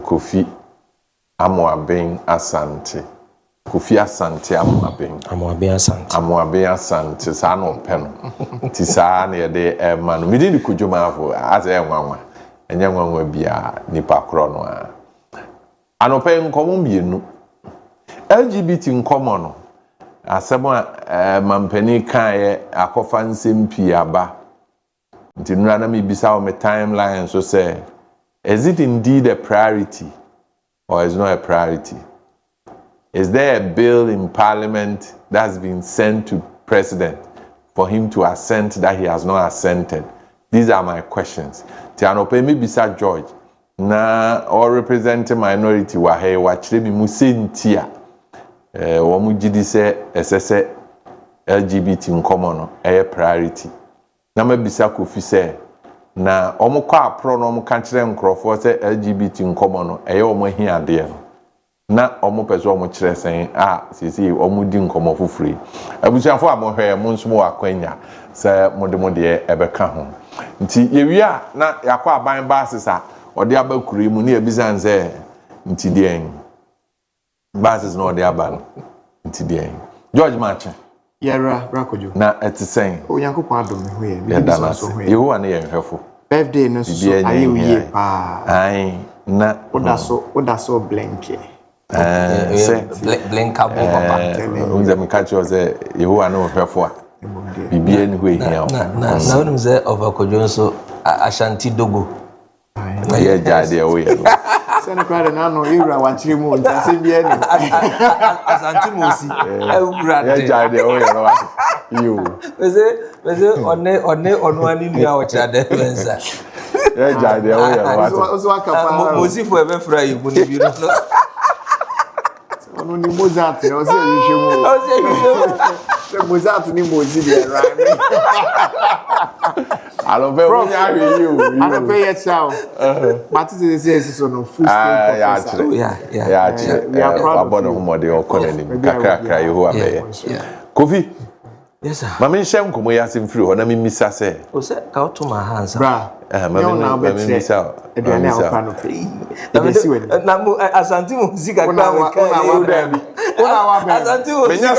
S1: Kofi Amoaben Asante. Kofi Asante Amoaben. Amoaben Asante. Sano pen. Tisa ne de man. Me di Kojo Marfo as e nwanwa. Enye nwanwa bia nipa kro no a. Anope nkomo mienu. LGBT nkomo no. Asemo mampani kan ye akofa nsem pii aba. Nti nura na me bisa o me timeline so say, is it indeed a priority or is it not a priority? Is there a bill in parliament that's been sent to president for him to assent that he has not assented? These are my questions. Tianope me bisa George na or representing minority wa he wa chire bi mu sentia wo mu gidi se esese LGBT nkomo no e priority. Na mabisa Kofi se na omukwa apro no omka kire nkrofo se LGBT nkomo no eye omo hiade no na omopeso omo kire sen sisi omudi nkomo fufuri abusiafo amohwe mo nso mo akwanya se mode ebeka ho nti yewia na yakwa aban ba asesa ode abakuri mu ne ebizan se nti den basis no ode aba nti den George Mache
S13: Yara Rakojo.
S1: Na etisen.
S13: O Yankopon adom ho ye.
S1: Me dana so ho. Yeho ane ye hwefo.
S13: Birthday no so aye uye pa.
S1: Ai na
S13: oda so blank.
S1: Blank abo papa. Unze mkachi oze yeho ane hwefo a. Bibie ni ho ehia.
S14: Na wonu ze overkojo so Ashanti Dogo.
S1: Na ye jade o ye.
S13: Sene kwade na no ira wanchire mu ntase bia ni.
S14: Ashanti Mosi. Ewura de.
S1: Ye jade o ye no. Yo.
S14: Weze onu ani nu a ocha de mensa.
S1: Ye jade o ye no.
S13: Ozo akapa.
S14: Mosi fo ebe fra yi mu ni bi no.
S13: Onu ni Mozart o se yishemu.
S14: O se yishemu.
S13: Se Mozart ni Mozi de rami.
S1: Alobe wo nya hwe you.
S13: Alobe ye chao. But this is so no full screen.
S1: Yeah. Abono humode okonani kakra yeho abe. Kofi.
S14: Yes sir.
S1: Mama nshem komo ya simfiri ho na mimisa se.
S14: O se ka oto ma hands.
S13: Bra.
S1: Mama mimisa.
S13: Eduane a opa no pe.
S14: Na mu Ashanti Mosi kakra we ka
S13: you. Una wa be.
S14: Ashanti Mosi.
S1: Menya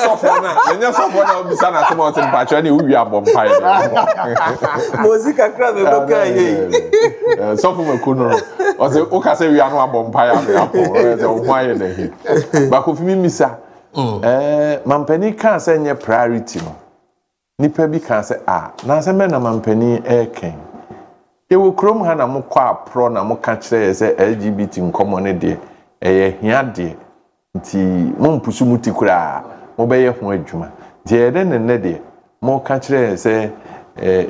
S1: sofo na obisa na se mo tin pacho na uwi abompai.
S14: Mosi kakra me ko ka ye.
S1: Sofo makuno. O se o ka se wi anu abompai apo. O se o hwan na hi. Ba ko fi mimisa. Mampani kan se nye priority no. Nipa bi kan se na se me na mampani eken. Ewo krom ha na mokwa apro na moka kire se LGBT nkomo ne de hia de nti mompusu mutikura mo beye ho adwuma de de ne de mo ka kire se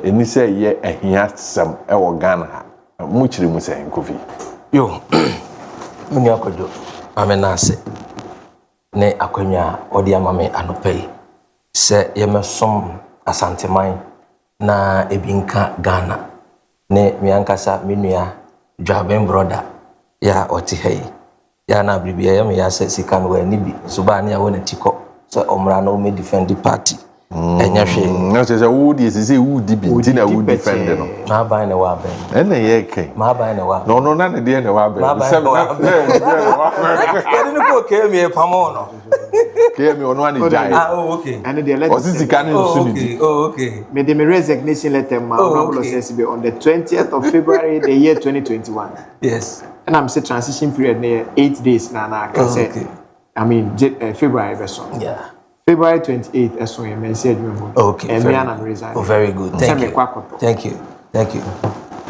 S1: eni se ye hia sam wo Ghana ha mo kire mu se Kofi
S14: yo muni akojo amenase ne akwanya odi amame anopai se yemesom asanteman na ebinka Ghana ne miankasa menua Dwaben brother ya oti hei ya na bribia ya me ya se sika no ani bi so ba ne ya wona tiko so omra na o me defend the party enya hwe
S1: no se wo di se wo di bi ti na wo defend no
S14: ma ban ne wa ban
S1: ena ye kai
S14: ma ban ne wa
S1: no na ne de ne wa ban
S14: ya ni ko ke me pamo no
S1: ke me ono ani jai
S14: okay
S13: and the letter
S1: osisi kan no so ni
S14: okay
S13: me the resignation letter ma honorable says be on the 20th of February the year 2021
S14: yes
S13: and I'm say transition period near 8 days na can say I mean February version
S14: yeah
S13: February 28th as well message me
S14: okay very good thank you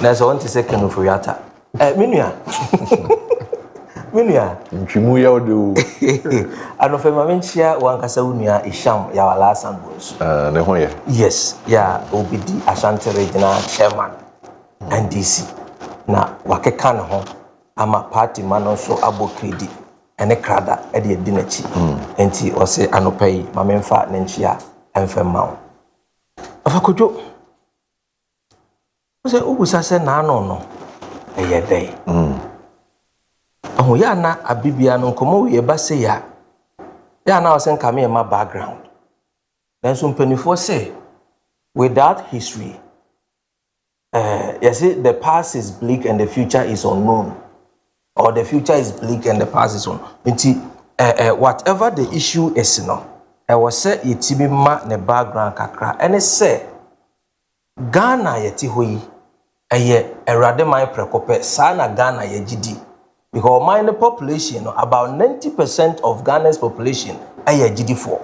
S14: now so want to second for yata minua
S1: ntwimu ya odo
S14: anofe mamenchia wankasa unua isham ya wala sambos
S1: ne ho ye
S14: yes ya obidi Ashanti regional chairman NDC na wakeka ne ho ama party man so abo credit ene krada e de dinachi enti o se anopai mamemfa ne nchia emfa mawo afakojo o se ubusa se na no eye dai oh ya na abibia no komo we ba se ya na o se nka me ma background then so mpanifo say without history you see the past is bleak and the future is unknown or the future is bleak and the past is on. Whatever the issue is, I was say yetibi ma ne background kakra. And it say Ghana yeti hui eye erade man prekope sana Ghana yejidi. Because my population, about 90% of Ghana's population eye jidi for.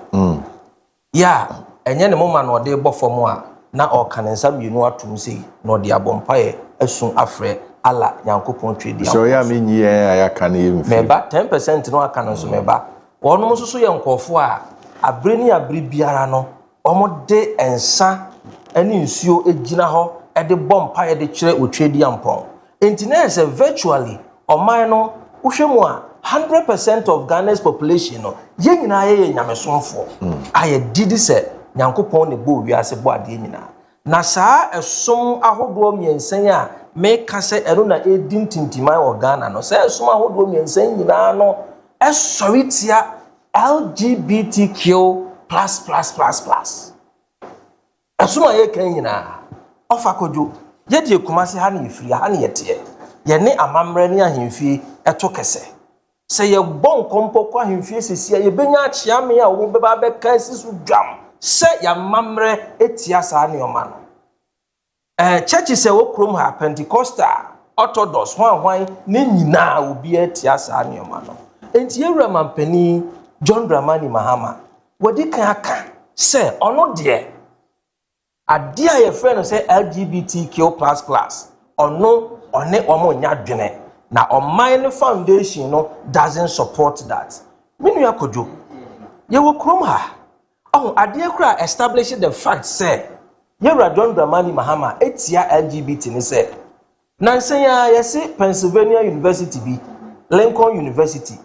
S14: Yeah, and then the moment no dey bo for mo na o kanensam yenu atum sei no de abompae esun afre ala Nyankopon trade.
S1: So ya me nyi ya kan even
S14: meba 10% no aka no so meba wonom so ye nkofo a abre ni abre biara no omo de ensa ani nsuo egina ho e de bompae de kire otwedi ampon enti na say virtually oman no wohwemu a 100% of Ghana's population no ye nyina ye nyamesonfo aye didi se Nyankopon ne bo wiase bo ade nyina na saa esom ahodo miensen a make say ero na edin tintimai o Ghana no say esom ahodo miensen nyina no esoritia LGBTQ+++. Esom aye kan nyina ofa Kojo ye de kumase ha na ifiri ha na yete ye ne amamre ne ahemfie eto kese say ye bon kompo kwa ahemfie sesia ye benya achia me a wo beba be kan sisu dwam say ya mamre etia saa ne omano churches e wo krom ha Pentecostal Orthodox hwan ne nyina obi etia saa ne omano enti ewura mampani John Dramani Mahama wodi kan aka say ono de ade a ye friend say LGBTQ++ ono one omo nya dwene na oman foundation no doesn't support that minu ya Kojo ye wo krom ha ade kura establish the fact say Yewra John Dramani Mahama etia LGBT ni say nansen ya yesi Pennsylvania University bi Lincoln University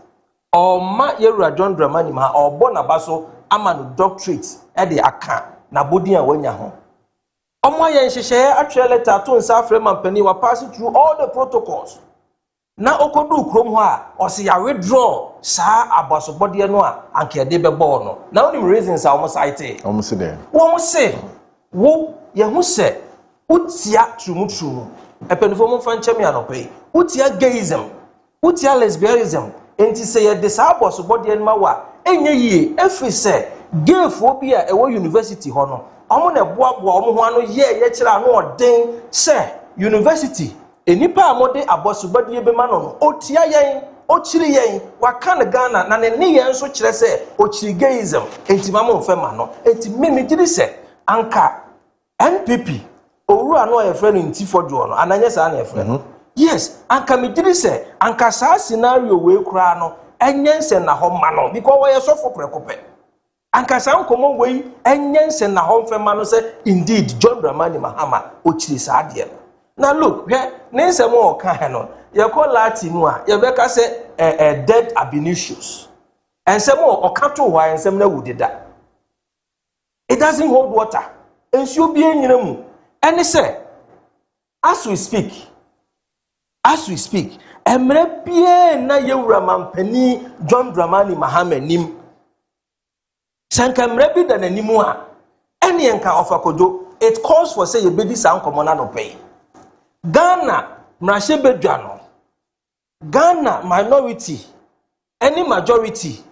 S14: ma Yewra John Dramani Mahama obo na baso ama no doctorate e de aka na bodi a wanya ho omo ye nhihye atwe letter to nsa Freeman Penny wa pass through all the protocols na okodu krom ho a o se ya withdraw sa abasobode no a anke de bebo no na onim reasons a omo cite
S1: omo se de
S14: omo se wo ye hu se utia trumutrum epenfo mo fan chemi anopai utia gayism utia lesbianism enti se ye de sa abasobode no ma wa enye yie efi se gay phobia e wo university ho no omo na boaboa omo ho ano ye kira no odin se university enipa amode abosobade be ma no otia yen ochiri yen waka na Ghana na ne yen so kire se ochiri gayism enti ma mo mfa ma no enti mimi gidi se anka NPP owura no ye friend ntifodwo no ananye sa na ye friend yes anka me gidi se anka sa scenario we kura no enyense na ho ma no because we sofo prekope anka sa nkomo we enyense na ho mfa ma no se indeed John Dramani Mahama ochiri sa ade na look he nsem o kan no ye call lati mu a ye beka se dead ab initials ensem o kato wa ensem na wudida it doesn't hold water ensuo bi enyina mu ene se as we speak emre bie na Yewura mampani John Dramani Mahama nim sanka emre bi da nanimu a ene enka ofa Kojo it calls for say ye bedi san komona no pay Ghana mrashe bedwa no Ghana minority any majority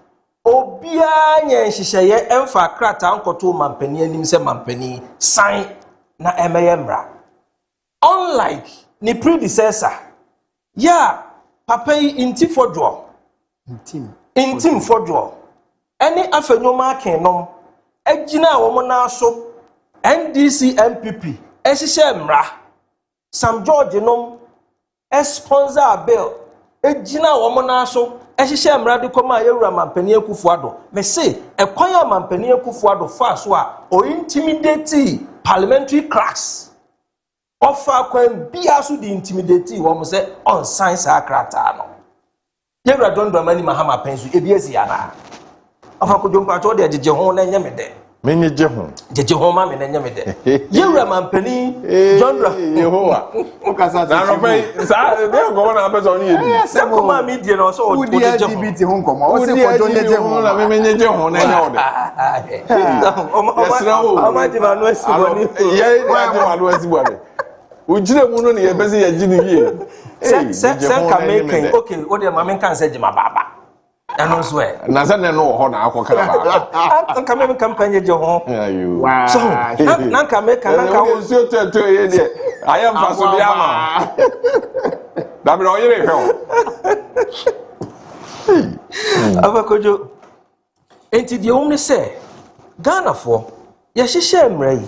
S14: obia nya nhihye emfa krata nkoto mampani anim se mampani sign na emeye mra unlike ni predecessor ya papa inti fodwo intim fodwo any afanyoma kenom agina wo na so NDC MPP ehihye mra Sam George nom sponsor bill ejina wo na so ehihye mrade koma Yewura mampani Akufuado me say ekwan ya mampani Akufuado fa so a o intimidate parliamentary cracks offer kwan bia so di intimidate wo mo say on science akrata no Yewura John Dramani Mahama pensu ebiesi ya na afa Kojo mpato de jeje ho na nyamede
S1: menye je ho
S14: ma me na nyamede Yewura mampani John
S1: Yehowa okasa na no pay sa de go na person ni edi
S14: se ko ma mi die no so o
S10: de LGBT ho nkomo o se Kojo nyeje ho
S1: na me menye ho na nya ode
S14: o di ma no esiboni
S1: ye wa di ma no esiboni ujire mu no ne ye bese ye gini wie
S14: Sen can make okay, what the mamen can say Jima Baba. And also,
S1: Nazan no Hona Aqua.
S14: I can make campaign John.
S1: Wow.
S14: So, Nanka make an account.
S1: I am Fasubiama. Dabro,
S14: Kojo. Enti the only say Ghana for Yashisha Mray.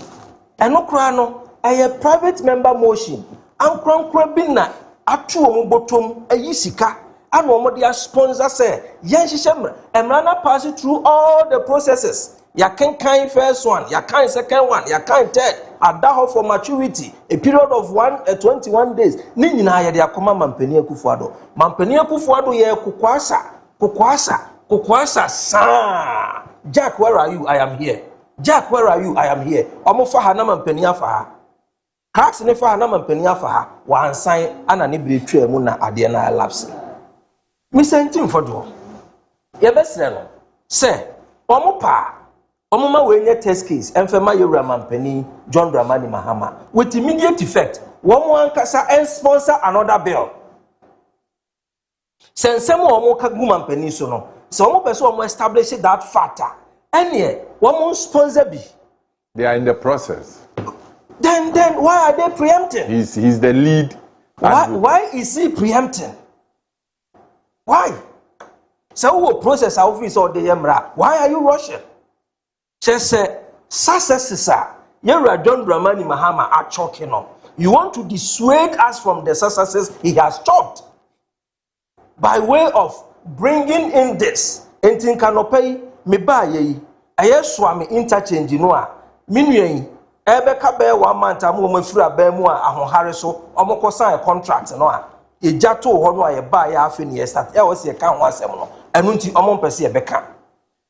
S14: And no crano, a private member motion. And Crabina, Atu Mubotum, a Yisika. And one of their sponsors say, Yanshisha, and Rana pass it through all the processes. Ya can kind first one, ya kind second one, ya kind third. At that for maturity, a period of 21 days. Nina ya dia koma Mampenia Kufuado. Mampenia Kufuado ye kukwasa sa. Jack, where are you? I am here. Jack, where are you? I am here. Omofa ha na Mampenia fa ha. Cracks ne fa ha na Mampenia fa ha. Wa ansan ana ne bretwe mu na ade na lapse. Me sentim fodo. Ye besre no. Say, omopa Omuma wenye test case enfema yewura Mampeni John Dramani Mahama with immediate effect. One kasa and sponsor another bill. Sensem omo ka gu Mampeni so no. So omo person omo establish that factor. Any one sponsor bi.
S1: They are in the process.
S14: Then why are they preempting?
S1: He's the lead.
S14: Why is he preempting? Why? So what process office or the Emra? Why are you rushing? Just say, Sasa, you're John Dramani Mahama are choking on. You want to dissuade us from the successes he has chopped by way of bringing in this. Entin kanopay me ba ye. Aye swami interchange noa. Minue ebe ka be 1 month amu mo fura ba mu a ahohare so omoko sign contract no a ejato ho no aye ba ya afi ne start e wo se ka ho asem no enu nti omo mpese e beka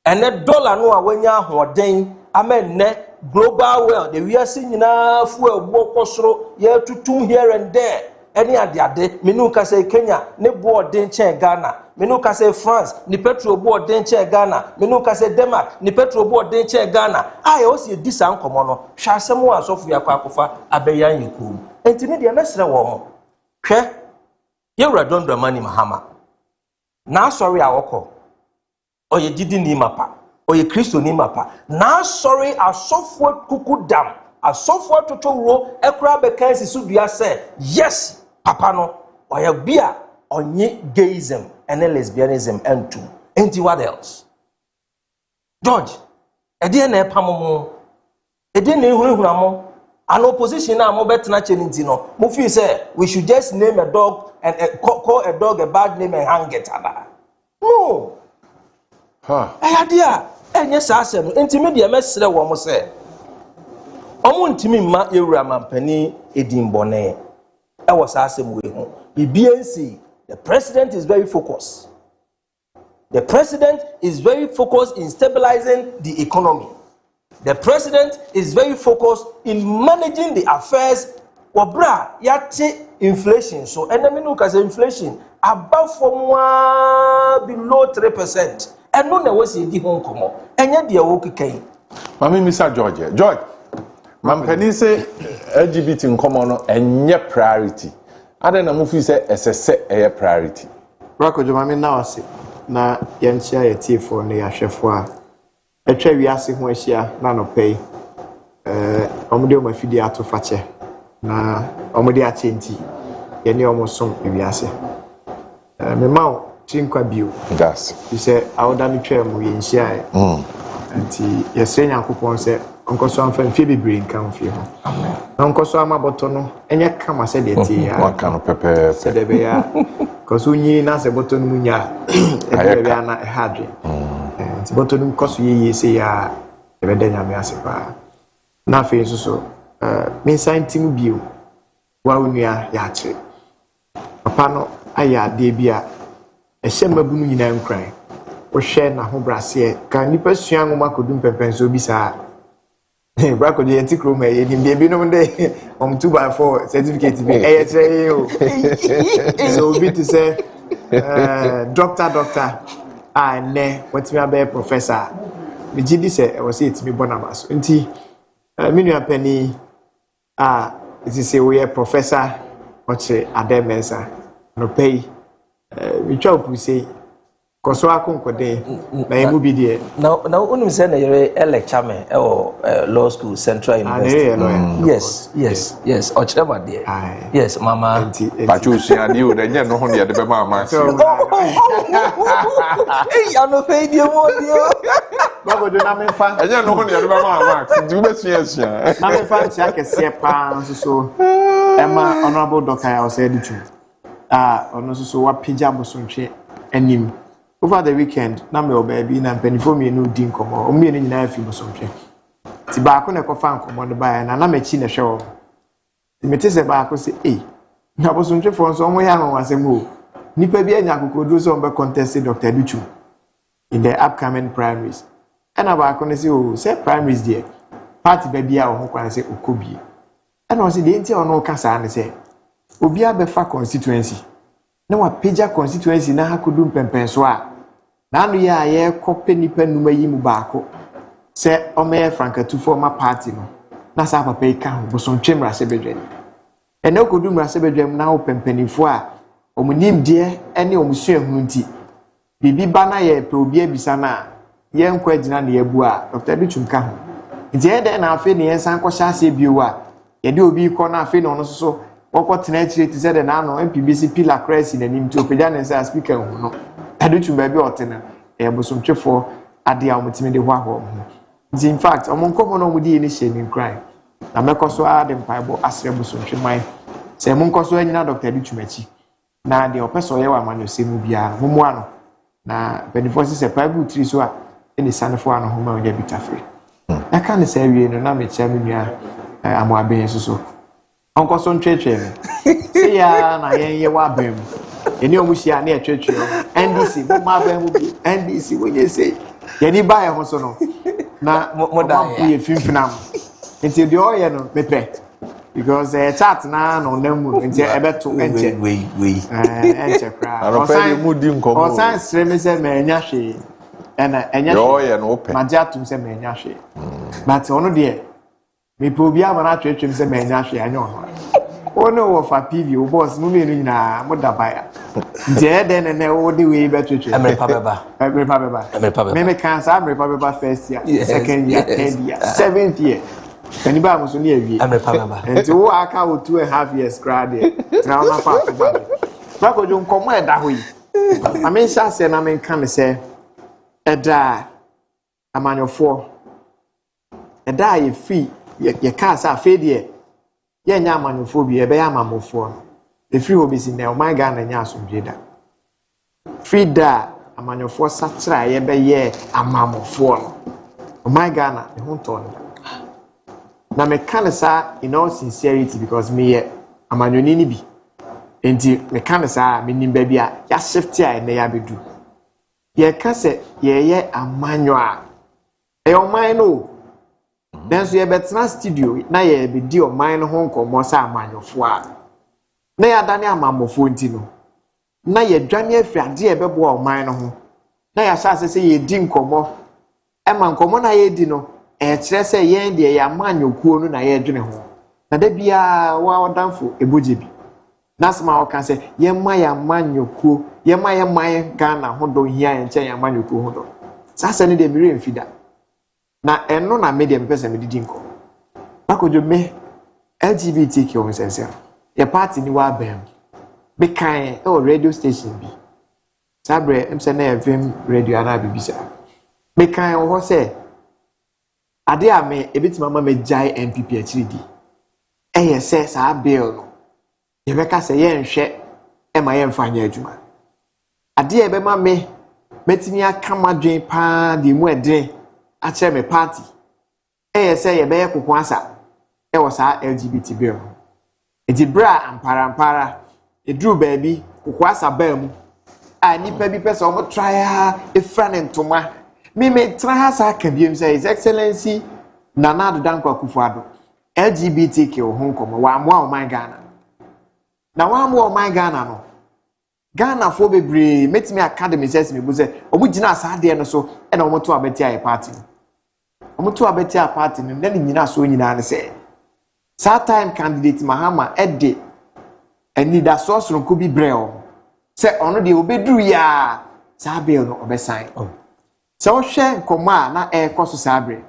S14: ene dollar no a wanya ahoden amen ne global world the we are seeing nyina fu ebu okosoro ye tutum here and there any ade menu ka say Kenya ne board den chen Ghana menu ka say France ni petrol board den chen Ghana menu ka say Denmark ni petrol board den chen Ghana aye o se di san komo no hwa asem wo asofu ya kwakofa abeyan yikum enti me de mesre wo mo hwe ye Don Dramani Mahama na sorry awoko oye didi ni mapa oye Kristo ni mapa na sorry asofo kuku dam asofo totoro ekura bekansi sudua say yes papa no oye bia onye gayism and lesbianism and two enti what else George ede na epamomo ede na ehurahuramo an opposition na mo betna cheninti no mo feel say we should just name a dog and call a dog a bad name and hang it no dia enye sa asem enti me de mesre wo mo say omo ntimi ma ewura Mampani edimbone e wo sa asem we ho BNC the president is very focused. The president is very focused in stabilizing the economy. The president is very focused in managing the affairs. Wabra yate inflation. So enemy no say inflation above from below 3%. And no was di hon komo. Enye de wo kikai.
S1: Mami Mr. George. Mampani say LGBT nkomo no enye priority. Ade na mu fi say esese eye priority.
S13: Kojo mami na wase na yenchia yetifo ne yahwefo a etwa wiase ho ahia na no pay omode omafidi ato fache na omode achenti yene omosom wiase me ma tinkwa bio
S1: gas
S13: you say awda ni twam yenchia anti yesre nyankopon se onkoso amfa fie bebre nkan fie ho amen na onkoso amaboto no enye kama se de tie ya
S1: waka no pepe
S13: se de be ya koso nyi na se boto no munya e be be na e hadwe nti boto no koso ye se ya e be de nyame ase pa na fe so me santim bio wa onua ya che papa no aya de bia e hye mabunu nyina nkran wo hwe na ho brase ka nipa sua ngoma kodum pepenso bi sa Brako de anti chrome e ni be no de 2x4 certificate be e tire o so be to say doctor ne what me be professor me gidi say e was it me bonabas nti me nua pani it is say we professor oche ademensa no pay we try to say koso akonkode na emu bi de
S14: na unim say na you lecture me law school Central University. Yes ochema there. Yes mama
S1: pacho suani o de no ho de be mama si
S14: I no pay the mo dio
S13: babo do na me fa
S1: enye no ho de be mama du be sua
S13: na me fa ntia kese pa so Emma honorable Dr. Osedichu ono so wa pija bosontwe anim over the weekend na me obabi na mpanifo mi no di nkomo o mi ni nyina afi bosontwe ti ba ko na ko fa nkomo de ba na mechi na hwe o ti meti se ba ko se na bosontwe fo so mo ya no wasem o nipa bi anya kokodro so be contest Dr. Duchu in the upcoming primaries and ba ko ne say primaries there party ba bia o ho kwan se okobi and o se de nti ono kasa ne se obi abefa constituency na wa page constituency na hakodu mpempen so a na anu ya ye kope nipa numa yi mu baako se o me frankatu former party no na sa papa ika ho bosontwe mrase bedwen ene okodu mrase bedwen na o pempenifo a omunim de ene omusua hunu nti bibi bana ye pe obi abisa na ye nkwa gina na yebu a Dr. Bichumka ho nti e de na afi ne yensan ko hyase bio a ye de obi ko na afi no no so woko tena akire ti se de na no MPBC pillar crest na nim ti opeda ne sa speaker hu no Aduchumba bi otena e bosontwefo ade a omutime de ho aho nti in fact omonkomo no mudi ni shaming crime na mekoso ade mpaibo asre bosontweman se monkoso anyina Dr. Aduchumachi na de opeso ye wa manyo semu bia mumu ano na benefo se paibu tri so a eni sanefo ano ho ma onya bitafre na kan se awie no na me chia me nua amo aben so onko so ntwetwe se ya na ye wa bem eni omuhia na etwetwe NDC mo ma bem mu NDC wonye se ye ni ba ye ho so no na mo da ye finfinam nti de oye no mepe because chat na no namu nti ebeto enche enche kra
S1: anopɛ mu di nkomo
S13: o science me se me nya hwe ena enya
S1: oye no open
S13: magiatum se me nya hwe but ono de me probi amana atwetwem se me nya hwe anya ono ono wo fa PV o boss mu me nyina mo da baya nti eden ne wo de we betwetwe
S14: America beba
S13: me kan sa America beba first year second year third year seventh year Kani ba mo so ni awie
S14: America beba
S13: nti wo aka wo 2.5 years grade na ona pa ba ko jo nkomo e da ho yi amen sha se na men kan se eda amanyofo eda ye fi ye ka sa fe de ye nya amanyofo bi e be ya amamofo e fi ho bi si na o my God na nya asomdwe da fi da amanyofo satra ye be ye amamofo o my God na e ho ton na me kan sa in all sincerity because me amanyoni ni bi enti me kan sa me nimba bi a ya shift a na ya bedu ye ka se ye amanyo a e o man no then so ye betna studio na ye be di o man no ho nkomo sa amanyofo a na ya dane amamofo enti no na ye dwane afiade e bebo o man no ho na ya sha se ye di nkomo e man nkomo na ye di no kire se yen de ya manyokuo no na ye dwene ho na da bia wa odanfo eboje bi nasma o kan se ye ma ya manyokuo ye ma ye man Ghana ho do hia ye nche ya manyokuo ho do sasa ne de mire mfida na eno na media me pese me didi nko akojo me LGBTQ on sense ye party ni wa bam be kan radio station bi sabre em se na FM radio ana bibisa be kan o ho se ade a me ebiti mama me jai MPP achiridi eye se sa bill no ye beka se ye nhwe e ma ye mfanya adwuma ade e be ma me metimi aka madwen pa de mu ede a chere me party eye se ye be ye kokon asa e wo sa LGBT bill edi bra ampara edru baabi kokon asa ba mu a nipa bi pese o mo try e fra ne ntoma me try sa ka biem say his excellency Nana Dankwa Kufuado LGBTQ ho komo wa mo o man Ghana na wa mo o man Ghana no Ghana fo bebre metimi academy says me bu say omu gina asade no so e na omu to abeti aye party omu to abeti aye party no na nyina so nyina ne say sa time candidate Mahama ede ani da so so ko bi breo sɛ ɔno deɛ obeduru ya saa bill no ɔbɛsan sɛ ɔhwɛ nkɔmɔ a na ɛkɔ so saa bere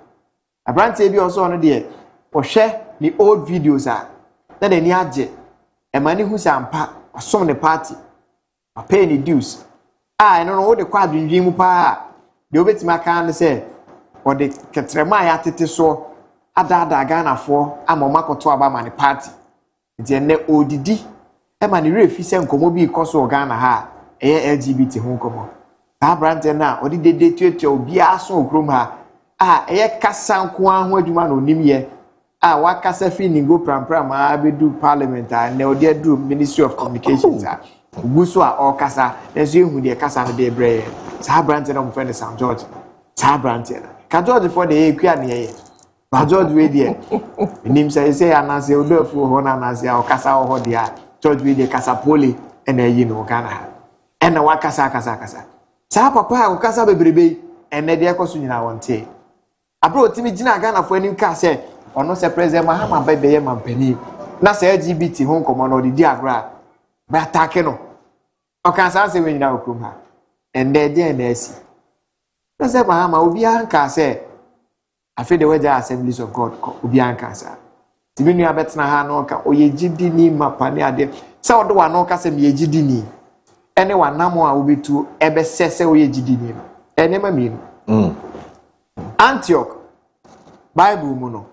S13: abrante bi ɔso ɔno deɛ ɔhwɛ ne old videos a na n'ani agye ɛma ne hu sampa ɔsom ne party ɔpay ne dues a ɛno no wode kɔ adwendwen mu paa deɛ obetumi aka ne sɛ ɔde ketrema a yɛatete so adaada Ghanafoɔ ama ɔmo akɔto aba ma ne party nti ɛnɛ odidi ɛma ne refi sɛ nkɔmɔ bi kɔ so Ghana ha ɛyɛ LGBT ho nkɔmɔ saa abrante na ɔde dede tuatua obiara so okrom ha a ɛyɛ kasa nko ho adwuma na onim yɛ a wakasa fi ningo prampram a bedu parliament a na ɔde adu Ministry of Communications a oguso a ɔkasa nso ehu de kasa no de brɛ saa abrante na mo friend Sam George saa abrante na ka George for de ekua ne yɛ ba George we de nim say anase odofu ho na anase a ɔkasa ho de a George we de kasa pole na yi no Ghana ha ɛna wakasa kasa saa papa a ɔkasa bebrebe ɛna de ɛkɔso nyina wɔnte abro otimi gina Ghana fo anim ka sɛ ɔno sɛ president Mahama bɛbɛyɛ mampani na sɛ LGBT ho nkɔmɔ no di agra ba atake no ɔkasa sɛ we nyina okrom ha ɛnɛ de na asi na sɛ Mahama obi anka sɛ afi de wagya Assemblies of God obi anka sa timi nua betena ha no ka oyɛ gidi ni mapane ade sɛ ɔdo wa no ka sɛ me gidi ni ɛne wa namo a obetu ɛbɛsɛ sɛ oyɛ gidi ni no ɛne ma mi no Antioch Bible mu no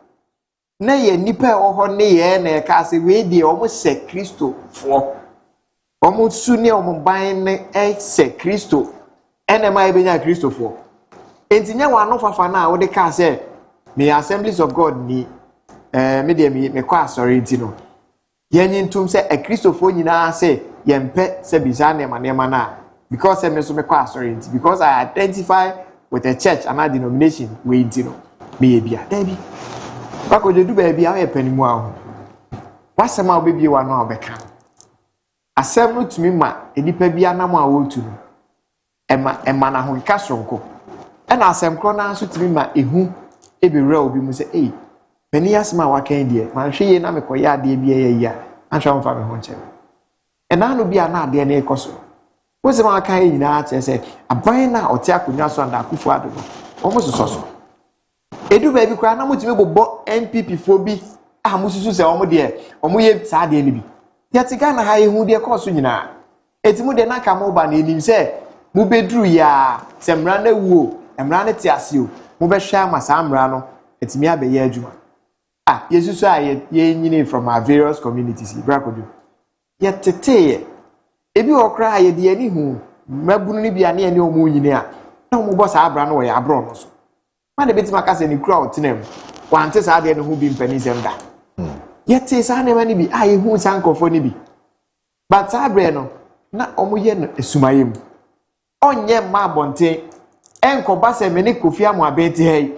S13: na ye nipa ɛwɔ hɔ ne ye na ɛka sɛ we die ɔmo sɛ Kristo fo ɔmo su ne ɔmo ban ne sɛ Kristo ɛne ma ebenya Kristo fo entinya wa no fafa na wo de ka sɛ me Assemblies of God ni me de me kɔ asɔre nti no yenyi ntum sɛ Kristofo nyinaa sɛ yempe sɛ bisa ne ma na because me so me kɔ asɔre nti because I identify with a church and a denomination we nti no me bia dabi bakoje du ba bia we panimu aho wasema obebie wa no obeka asem no tumi ma enipa bia nam a wotu no ema na ho nka sonko ɛna asem kro na so tumi ma ehu ebewura obi mu sɛ pani asema wakan die man hweye na mekoya ade bia ya anhwa mfa me ho nkyɛ ɛna no bia na ade na ekoso wosema wakan nyina kyɛ sɛ aban na ɔte akonya so anda akufo ado no ɔmo soso edu ba bi kwa na mutumi bobɔ NPP fo bi a mususu sɛ ɔmo de ɔmo ye saa de ne bi yɛte Ghana ha ehu de kɔso nyina etimu de na ka mo ba na enim sɛ mu beduru ya sɛ mra na wuo mra na te ase o mu bɛhwɛ ama saa mra no etimi abɛyɛ adwuma yesusu a ye nyini from our various communities brakodo yɛtete ebi okra ye de ani hu mabunu ni bia na ye ne ɔmo nyini a na ɔmo bɔ saa abra no wɔ abro no so ma de betima ka sɛ ni kura otenem wante saa de ne hu bi mpani sɛm da yɛte saa ne ma ni bi a ye hu saa nkɔfo ni bi but saa abre no na ɔmo ye no esumayem onye ma bonte enkoba sɛ me ne Kofi Amu abeti hai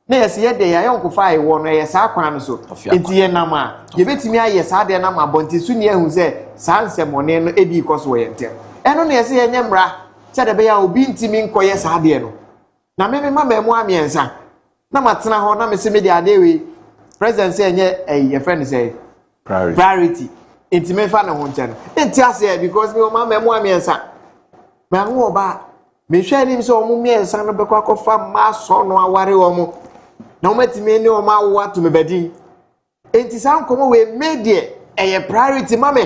S13: na yɛse yɛ de ya yɔnkofa ayi wɔ no yɛ saa kwan no so enti yɛ nam a yɛbetimi ayɛ saa de nam abonte so ne ehu sɛ saa nsɛmɔne no ebi kɔ so wɔ yɛntem ɛno ne yɛse yɛ nyemra sɛ de be ya obi ntimi nkɔyɛ saa de no na me ma mu amiensa na matena hɔ na me se me de ade we president sɛ nyɛ yɛ friend sɛ priority enti me fa ne ho nkyɛn enti ase because me ma mu amiensa ma ho oba me hwɛ nim sɛ ɔmo miensa no bɛkɔ akɔfa ma so no aware ɔmo na ɔmatimi ne ɔmo awo ato me badin enti sa nkomo we media ɛyɛ priority ma me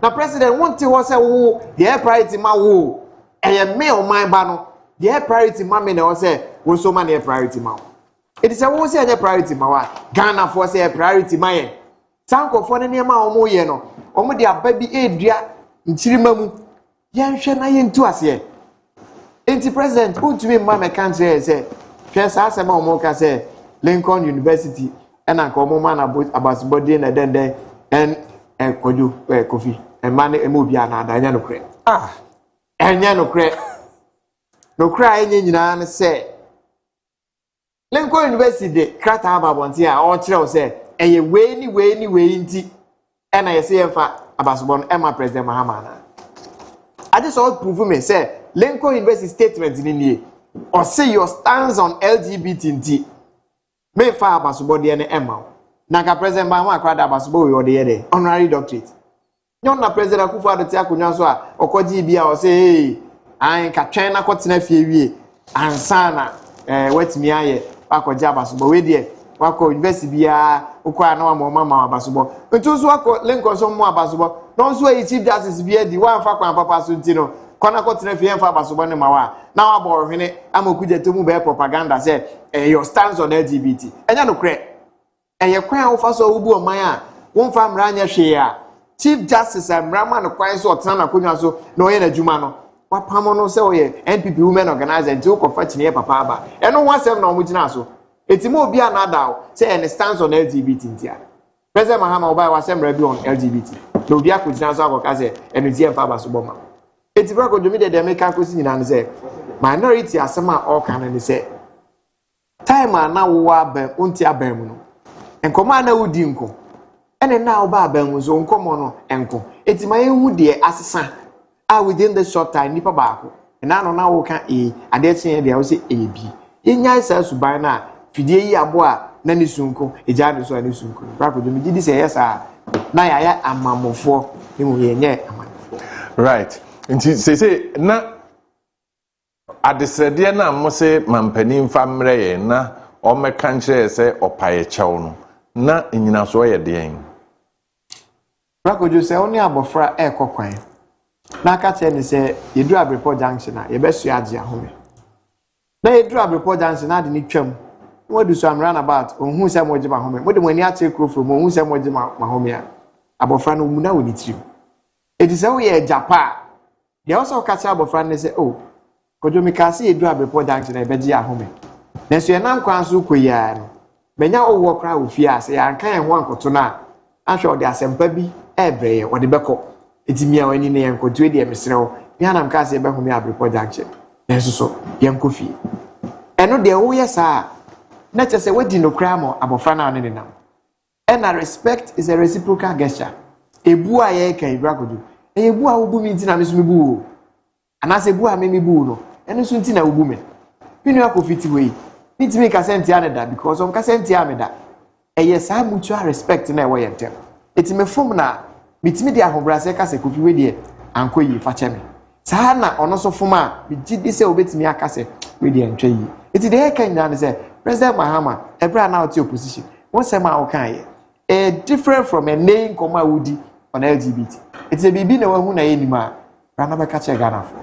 S13: na president wonte hɔ sɛ wo yɛ priority ma wo ɛyɛ me ɔman ba no yɛ priority ma me na hɔ sɛ wo so ma na yɛ priority ma wo enti sɛ wo sɛ ɛyɛ priority ma wa Ghana for sɛ yɛ priority ma yɛ sa nkɔfo ne nneɛma a ɔmo yɛ no ɔmo de aba bi edua nkyirima mu yɛnhwɛ na yɛntu aseɛ enti president untumi mma me country say hwɛ saa asɛm a ɔmo ka sɛ Lincoln University ɛna nka ɔmo ma na abasbody na denden Kojo Kofi ɛma ne ɛma obi ana adanya no korɛ ɛnya no korɛ no korɛ ɛnya nyinaa ne sɛ Lincoln University de krata ababonte a ɔkyerɛw sɛ ɛyɛ wei nti ɛna yɛsɛ yɛmfa abasbɔ no ɛma president Mahama na I just want to prove me say Lincoln University statement ni or say your stance on LGBT nti me fa abasobo de ne ema na ka president Mahama akrada abasobo we ode ye honorary doctorate nyon na president Akufo-Addo ti akonwa so a okoji bia o say hey an ka twen na kotena fie wie ansa na watimi aye akoji abasobo we de wako university bia ukwa na wa mama abasobo ntu so wako Lincoln so mo abasobo no so e chief justice bia di wan fa kwan papa so nti no kona kotena fie fa abasobo ne mawa na wa bo hwene amokuja tomu be propaganda say your stance on LGBT enya no kre eye kwan a wo fa so wo bu oman a wo fa mra anya hwe a chief justice amrama no kwan so otena na konwa so na oye na juma no wapamo no se oye NPP women organizer nti ukofa chine papa aba eno wasem na omugina so etimo obi anada say any stance on LGBT ntia president Mahama obai wasem rebi on LGBT na obi akugina so akoka say eno tie mfa aba so boma etibra ko jomi de make akosi nyina ne say minority asema all kan ne say time na wo aba onti aba mu no enkoma na wudi nko ene na oba aba mu so nkomo no enko etima ehu de asesa within the short time nipa baako na no na wo ka ade chen de wo say b enya isa suban na fidie yi abo a na ni sunko eja de so ani sunko brako do mi gidi say yes na ya amamofo ni mu ye nye amamofo
S1: right nti say na adesrede na mo say mampani mfa mre ye na o meka nkyere say opaye chew no na nyina so ye de en
S13: brako do say oni abofra ekokwan na aka che ni se yedu Abreport junction na ye besu age ahome na yedu Abreport junction na de ni twam wo du so am run about ohun se mo gima home mo de mo ani ache kro from ohun se mo gima home a abofra no mu na woni tirim edi se wo ye japa de also ka che abofra ne se oh Kojo mikase yedu Abreport junction na beji ahome na so ye nan kwan so koya no menya owo kra ofi ase ya kan ho ankoto na ahwe ode asempa bi ebreye ode beko etimia wani ne yankoto e de mesrewo ya na mkase ebe hu me Abreport junction nenso so yankofi eno de wo yesa na chese wadi no kra mo abofra na ne nam and respect is a reciprocal gesture ebu a ye kan ibrakodo ebu a obu mi ntina meso mebu o anase ebu a me mebu no eno so ntina obu me pinu akofiti we nitimi ka senti aneda because on ka senti ameda yesa mutual respect na e wo yentem etime fom na bitimi de ahobrase ka se kofi we de ankoyi fa cheme saa na ono so fom a bigidi se obetimi aka se we de ntwa yi eti de kan na se president Mahama ebra na oti opposition won se ma o kan ye different from a name koma wudi on LGBT eti e bibi na wahu na yenima rana be ka che Ghana for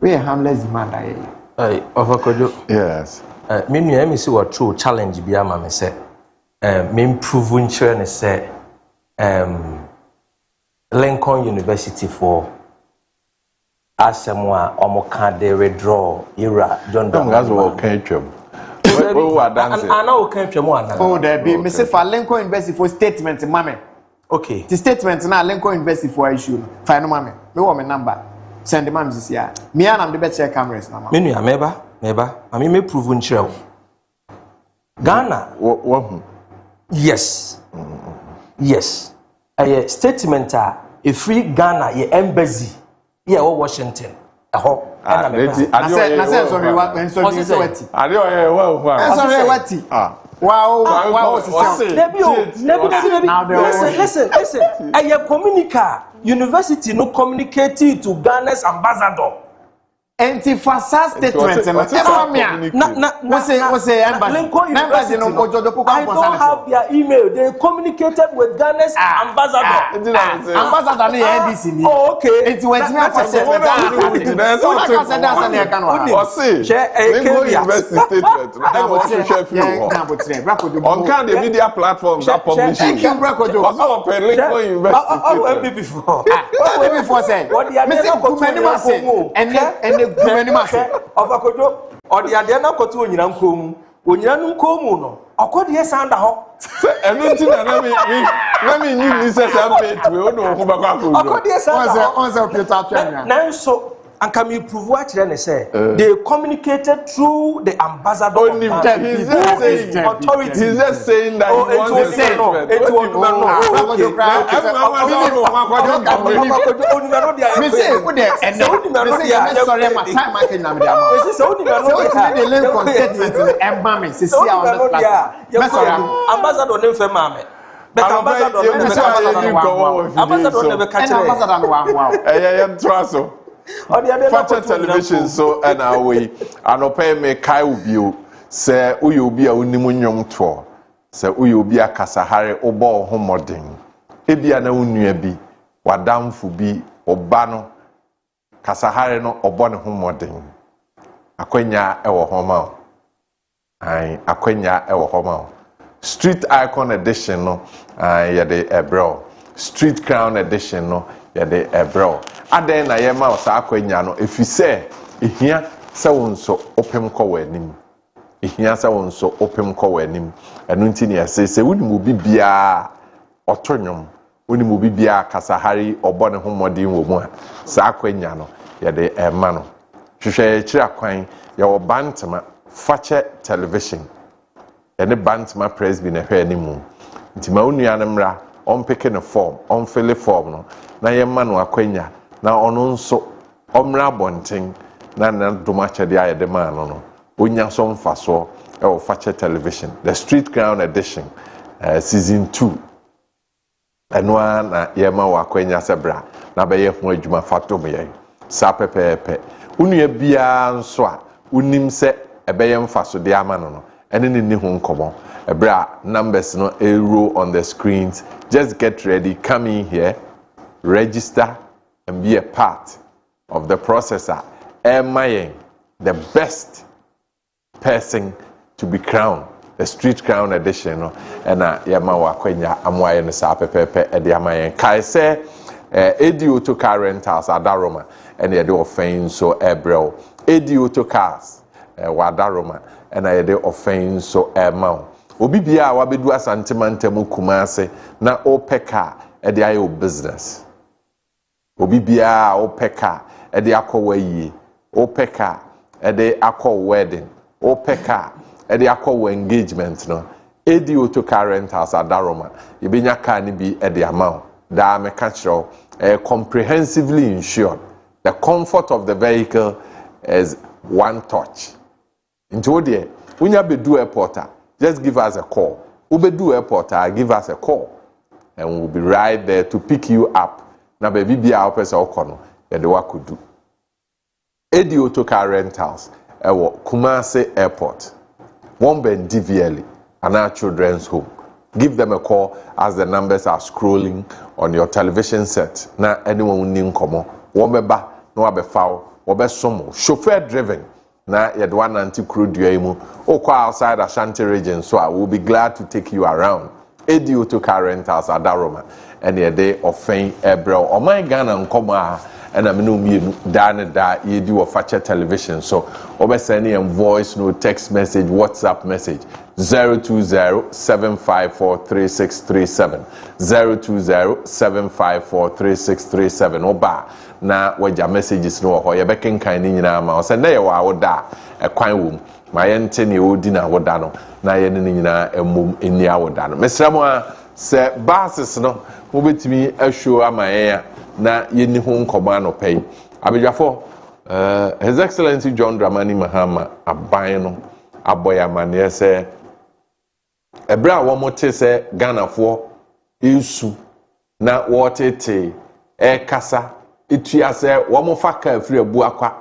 S13: we harmless demand aye
S14: Kojo
S1: yes
S14: me nua me see what true challenge bi ama me se me improve nkyere ne se Lincoln University for Asemwa omoka de withdraw era John
S1: Dramani wo kan twam wa dance
S14: ana wo kan twam ana
S13: oh there be me say for Lincoln University for statement mame
S14: okay
S13: the statement na Lincoln University for issue fine mame me wo me number send the man this year me and am the be check cameras na
S14: me nua meba ami me prove nkyere Ghana
S1: wo
S14: yes a statement a free Ghana ye embassy ye Washington aho
S13: na say sorry what sorry wati
S1: ade oye wa
S13: sorry wati wow
S14: listen a communica university no communicate to Ghana's ambassador
S13: anti-fasa statement na say embassy no Kojo Poko
S14: I don't have their email. They communicated with Ghana's ambassador.
S13: Ambassador no NDC ni.
S14: Oh, okay.
S13: It's when me for statement.
S1: University statement. I want to share few. On can the media platforms that publish.
S13: Thank you, Kojo.
S1: Also open Lincoln University.
S14: Before.
S13: Before say. And many massive
S14: of Kojo or the Adena Kotu Onyina nkomu onyina nkomu no akodi ye sanda ho
S1: enu na na me nyi ni se sampe we ono ho bakwa ko
S14: akodi ye sanda
S13: onse Peter Atwanya
S14: nanso anka me prove a kire ne say they communicated through the ambassador
S1: only authority he's just saying that he wants to say
S14: But ambassador never catch
S10: ambassador no amwa.
S1: Traso. Facha television so and away. Anope me kai ubio. Se uyo bi a unimu nyom to. Se uyo bi a kasahare obo homodin. Ebia na unua bi wadamfu bi oba no kasahare no obo ne homodin. Akwenya ewo homa. Ai akwenya ewo homa. Street Icon Edition no yede ebro. Street Crown Edition no yede ebro. Aden na yema osa akwenya no efise ehia se wonso opem kɔ w'anim. Ehia se wonso opem kɔ w'anim. Enu nti ne yɛse wonimu bi bia ɔtɔnwom. Wonimu bi bia kasahari ɔbɔ ne ho mmɔden wɔ mu a sa akwenya no yede ema no. Hwehwɛ kyira kwan yɛwɔ bantama fache television. Ene bantama press bi na hwɛ animu. Nti ma onua ne mra on peke ne form on fill form no na yɛma no akwanya na ɔno nso ɔmra bonten na doma kyɛde ayɛde ma no no onya so mfaso ɛwɔ fache television the Street Crown Edition season 2 ɛnoa na yɛma wɔ akwanya sebra na bɛyɛ ho adwuma fatom yɛ sa pepepe onua bia nso a unim sɛ ɛbɛyɛ mfaso de ama no no ene ni ho nkomo ebra numbers no roll on the screens. Just get ready, come in here, register and be a part of the processor. The best person to be crowned, the Street Crown Edition no ena yama wa kwenya amwaye no sa pepepe e de amayen kai se edi auto car rentals adaroma ene ye de ofen so ebrel edi auto cars wa adaroma ena ye de ofen so emau obi bia a wabedu asantemantam kumase na opeka e de ayo business obi bia opeka e de akọwa yie opeka e de akọ wedding opeka e de akọwa engagement no edi auto car rentals adaroma yebenya car ni bi e de amount da me ka kiro comprehensively insured. The comfort of the vehicle is one touch. Into there unya bedu airport just give us a call. Ubedu airport give us a call and we'll be right there to pick you up. Na baby bia opesa okono ye de wakudu. Edi auto car rentals ewo Kumasi Airport. Womben DVL and our children's home. Give them a call as the numbers are scrolling on your television set. Na anyone who komo wobeba no abefaw wobesomo chauffeur driven na yedwa nanti krudua mu okwa outside Ashanti region so I will be glad to take you around. Edi auto car rentals adaroma and yede ofen ebro o my Ghana nkomo a na me no mienu da ne da yedi wo fache television so obesend em voice no text message WhatsApp message 020-754-3637 020-754-3637 oba na waja messages no ho ye bekenkan ni nyina ma o se na ye wa woda ekwan wom ma ye nte ne odi na woda no na ye ne nyina emom eni awoda no mesramo a se basis no mo betimi ahwo amaye na ye ni ho nkoma no pay abedwafo His Excellency John Dramani Mahama aban no aboya mane se ebra wo mote se Ghanafo isu na wotete kasa etua se wo mo faka afiri abu akwa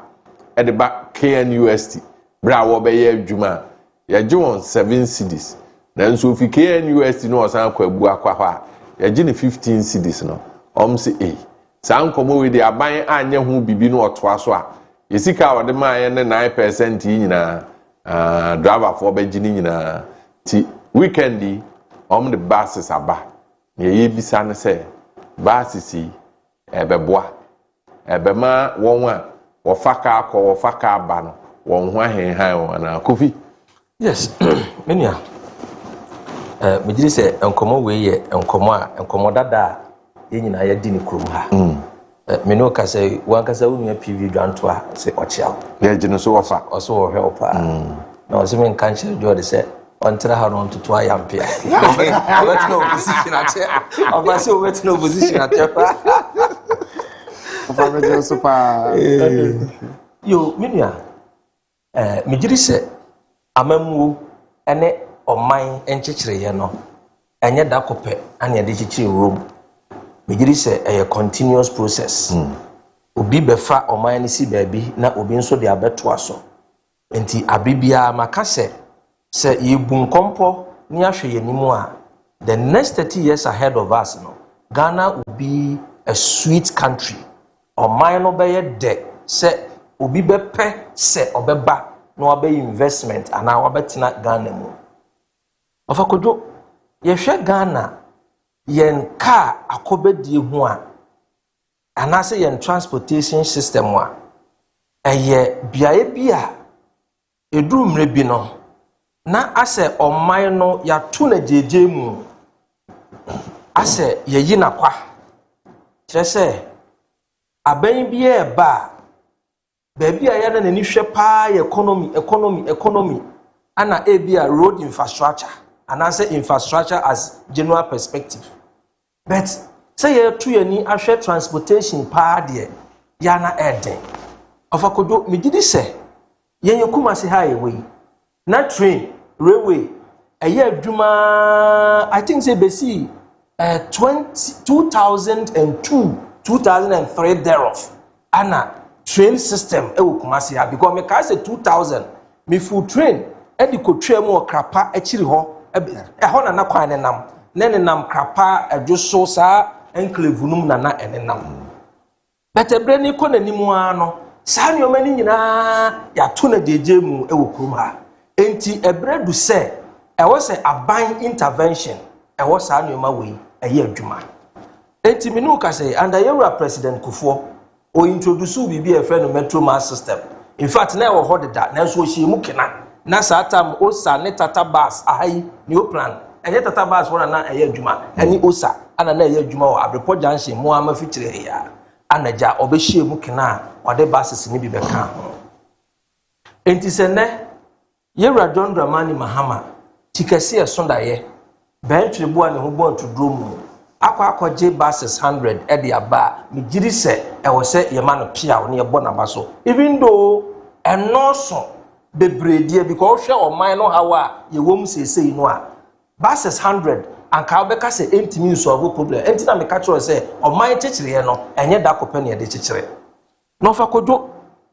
S1: edeba KNUST bra wo be ye adwuma ya John 7 cedis na nso fi KNUST no osan akwa abu akwa ha ya gi ni 15 cedis no se san komo we de aban anye ho bibi no otoa so a yesika wode ma ye ne 9% nyina driver for be gi ni nyina ti weekend the buses aba ye bisa ne se buses ebeboa ebema won a wo faka akọ wo faka aba no won ho ahenhan na Kofi.
S14: Yes menia me giri se enkomo we ye enkomo a enkomo dada ye nyina ya di ne krom ha me no ka se wan ka se unia PV dwanto a se ochia
S1: ye gino so wofa
S14: oso wo hwe opa na o se men kan chere jode se on tra ha no to ayampia let no position at o ba se o let no position at
S10: Ofa me je super
S14: yo menia me giri se amamu ene oman enchechire ye no enye da kope ane de chichi room megiri se a continuous process obi befa oman ni si baabi na obi nso de abeto aso enti abibia maka se yebu nkompo ni ahwe yanimu a the next 30 years ahead of us no Ghana will be a sweet country oman no be de se obi bepe se obeba no obe investment ana obetina Ghana mu ofakojo yehwe Ghana yen car akobedie ho a anase yen transportation system a eye biaye bia edu mre bi no na ase oman no ya to na jeje mu ase yeyi na kwa kire se aban bi e ba baabi a ya na ni hwe pa economy ana e bia road infrastructure anase infrastructure as general perspective but say you to yani ahwe transportation pa de ya na eden ofakodo megidi se yen yakuma se ha yewe na train railway eye adwuma I think say besi 2002 2003 thereof ana train system e wokumase ha because me ka say 2000 me full train e di ko twam o krapa akiri ho ho na kwan ne nam krapa adwoso sa enclave num na enenam betebre ni ko nanimu ano sa ne omani nyina ya to na jeje mu e wokum ha enti ebredu se e wo se aban intervention e wo sa ne oma we eye adwuma enti minu ka se under your president Kufuor o introduce bibi e friend metro mass system in fact na e wo hodeda na so hie mu kena na satam osa ne tata bus ahai new plan enye tata bus wona na eye adwuma ani osa ana na eye adwuma o abrepo junction mu ama fitire ya anaja obehie mu kena ode buses ni bi beka ho enti se ne yewra John Dramani Mahama tikase esonda ye bentwe bua ne ho bon to drum akwaje buses 100 e de aba migiri se e wo se ye ma no pia wo ne ye bo na ba so even though enoso bebredie because hwe oman no hawa ye wom sesei no a buses 100 anka obeka se entimi solve problem enti na me ka tro se oman chechire no enye da kope ne de chechire no fa kodo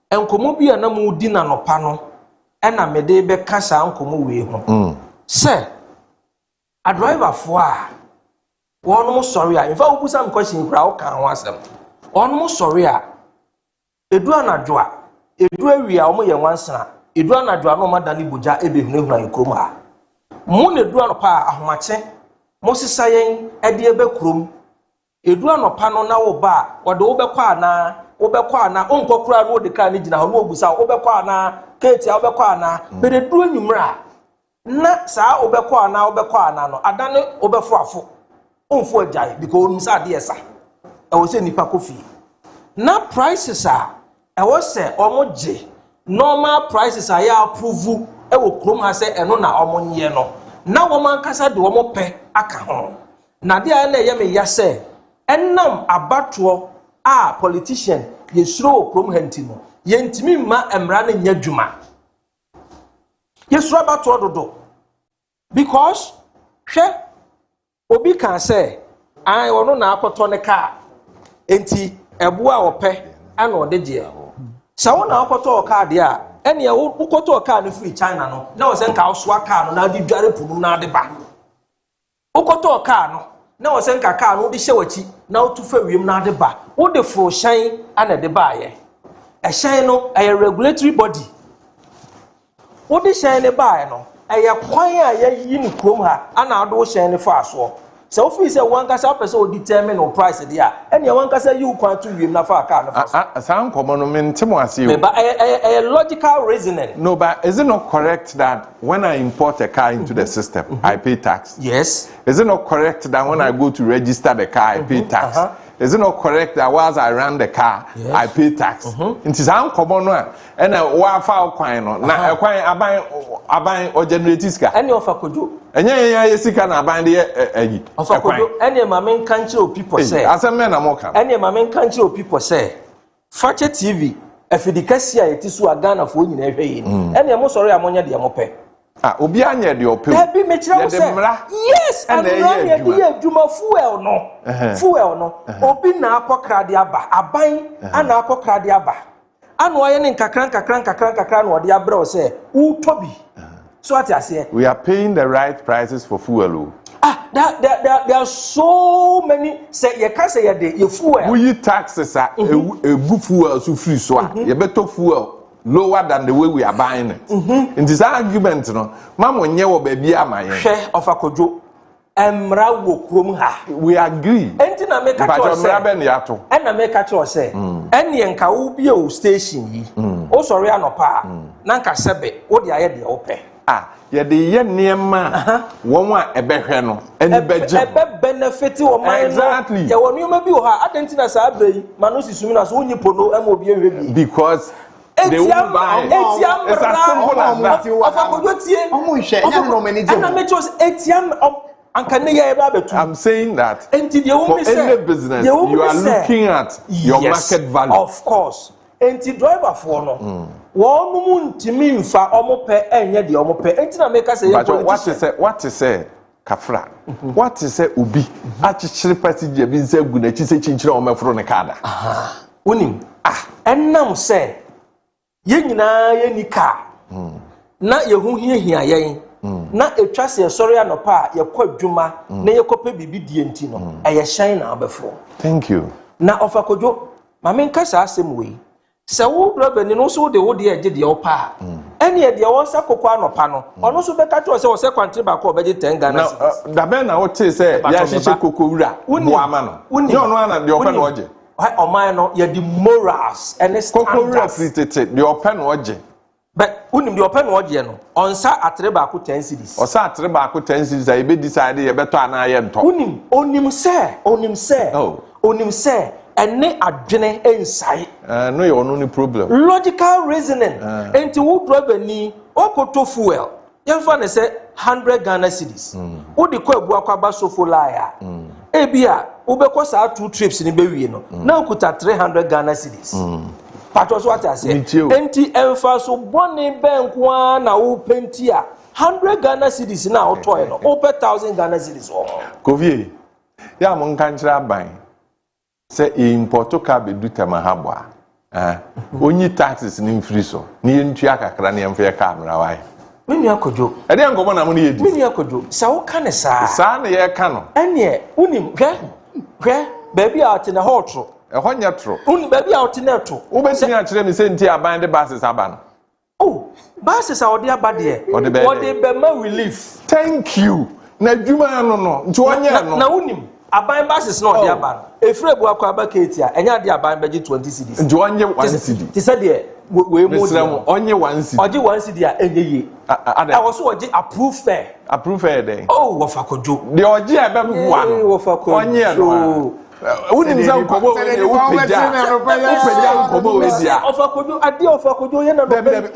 S14: enkomo bia na mu di na nopa no ena me de be kasa enkomo we ho se a driver fo a won mo sorry a in fa obusa me question kura o kan ho asem won mo sorry a edu anadwo a edu awia o mo ye wansana edu anadwo a no ma dani boja ebehunehuna yekrom ha mo ne edu anopa ahomache mo sisa yen ede ebe krom edu anopa no na wo ba wode wo bekwa na onkokura no de ka ni gina ho no obusa wo bekwa na keti wo bekwa na bere du anwumra na saa wo bekwa na no adane wo befo afo onfo ajai because onu sa de esa e wo se nipa kofi na prices a e wo se omoje normal prices a ya approve e wo krom ha se eno na omonye no na wo man kasa de wo mo pe aka ho na de a na ye me ya se enam abato a politician ye suro krom hanti no ye ntimi ma emra na nya dwuma ye suro abato dodo because hwe obi kan say ai wono na akoto ne ka enti ebo a wo pe ana ode je sa wo na akoto ka de a ene wo koto ka no free China no na wo se nka oswa ka no na di dware punu na de ba koto ka no na wo se nka ka no de hyewachi na wo tufa wiem na de ba wo de fro hyan ana de ba ye e hyan no a regulatory body wo de hyan ne ba ye no eye kwan a ye yi ni krom ha ana ado hyan ne fa so so if you say one kasa person will determine on price there any one kasa you kwan to wiem na fa car no fa
S1: san komo no mentimo ase
S14: but a logical reasoning
S1: no but is it not correct that when I import a car into the system I pay tax?
S14: Yes.
S1: Is it not correct that when I go to register the car I pay tax? Is it not correct that whilst I run the car, I pay tax? It is uncommon one. And a file coin na a coin aban or generate car.
S14: Any of a could do.
S1: And yeah, can I bind the
S14: of a could do. Any main country of people say,
S1: as a man, I'm okay.
S14: Any main country of people say, Fache TV, if the cassia it is to a gun of winning every. Any I'm sorry, I'm on the amope.
S1: Obi anya de ope.
S2: Be me kire say. Yes, and run ye adwuma fuel no. Fuel no. Obi na akokra de aba. Aban ana akokra de aba. Ana oye ne nkakran no de abrɛ o say wo tobi. So what you say?
S1: We are paying the right prices for fuel.
S2: There are so many. Say you can say you fuel.
S1: We taxes a fuel so free so. You better fuel lower than the way we are buying it. In this argument, no, Mama nyewo baby amaye.
S2: Share of a kojo. Emra wo krom ha.
S1: We agree.
S2: Enti na make a
S1: say.
S2: And na make a say. Eni enka wo bi o station yi. O sorry anopa. Na nka sebe wo de aye de ope.
S1: Ye de ye niema won wa ebehwe no eni beje
S2: ebe benefit wo man
S1: exactly
S2: ye wonu ma bi wo ha adenti na sa abai manu sisumi na so onyi pono em obi ehwe bi
S1: because they won't buy
S2: etiam
S1: it's as simple as that I'm saying that for any business you are looking at your market value.
S2: Of course. Enti driver for no wo mu ntimi mfa omope enye de omope enti na make say
S1: what is say kafra what is say obi achichire passenger bi nse gu na chi se chinchire omefro ne kada
S2: onim ennam say ye nyina ye nika na ye hu hiahia yen na etwa se sori anopa ye kwa adwuma na ye kope bibi die enti no eye shine na abefro.
S1: Thank you.
S2: Na ofakojo mame nka sa asem we se wo brabani no so de wo de eje de opa ene e de wo sa kokwa anopa no ono so be ka to se wo se kwantri ba ko obeje 10 Ghana cedis
S1: da be na wo te se ya hyeche kokowura bo ama no ye ono ana de opa no oje
S2: o man no ye the morals and
S1: kokowura fitete de opa no oje
S2: but unim de opa no oje no onsa atre ba ko 10 cedis
S1: osa atre ba ko 10 cedis ai be decide ye beto ana ye nto
S2: onim se ene adwene ensai
S1: no you no ni problem
S2: logical reasoning enti wo driver ni okoto fuel yemfa ne se 100 Ghana cedis wo di ko abu akwa ba sofolaya ebia wo be ko sa 2 trips ni be wie no na okuta 300 Ghana cedis patro so what I say enti emfa so boni benkwa na wo penti a 100 Ghana cedis na wo toy no over 1000 Ghana cedis o
S1: kovie ya mo nka nchira ban se importo ka be du tamahabwa onyi taxes ni mfiri so ni ntua akakra na yemfa camera wai
S2: menu akojo
S1: e dey ngomo na mo ni edi
S2: menu akojo sa wo ka ne sa
S1: na ye ka no
S2: ene unim hwe baby out na hotro
S1: e honya tro
S2: unim baby out na to
S1: wo be tini a kire me se nti aban de buses aba no
S2: buses a odi aba de what dey be ma relief.
S1: Thank you na dwuma no nti wonya no
S2: na unim aban buses na odi aba efre bu akwa aba ketia enya de aban beji 20 cedis
S1: nti wonye 1 cedi
S2: ti se de we mo
S1: de onye 1 cedi
S2: oje 1 cedi a enye I was oje approve fair
S1: dey
S2: wofakojo
S1: de oje e be bua
S2: wofakojo
S1: onye no unim za nkobo we upeja nkobo we dia
S2: ofakojo ye na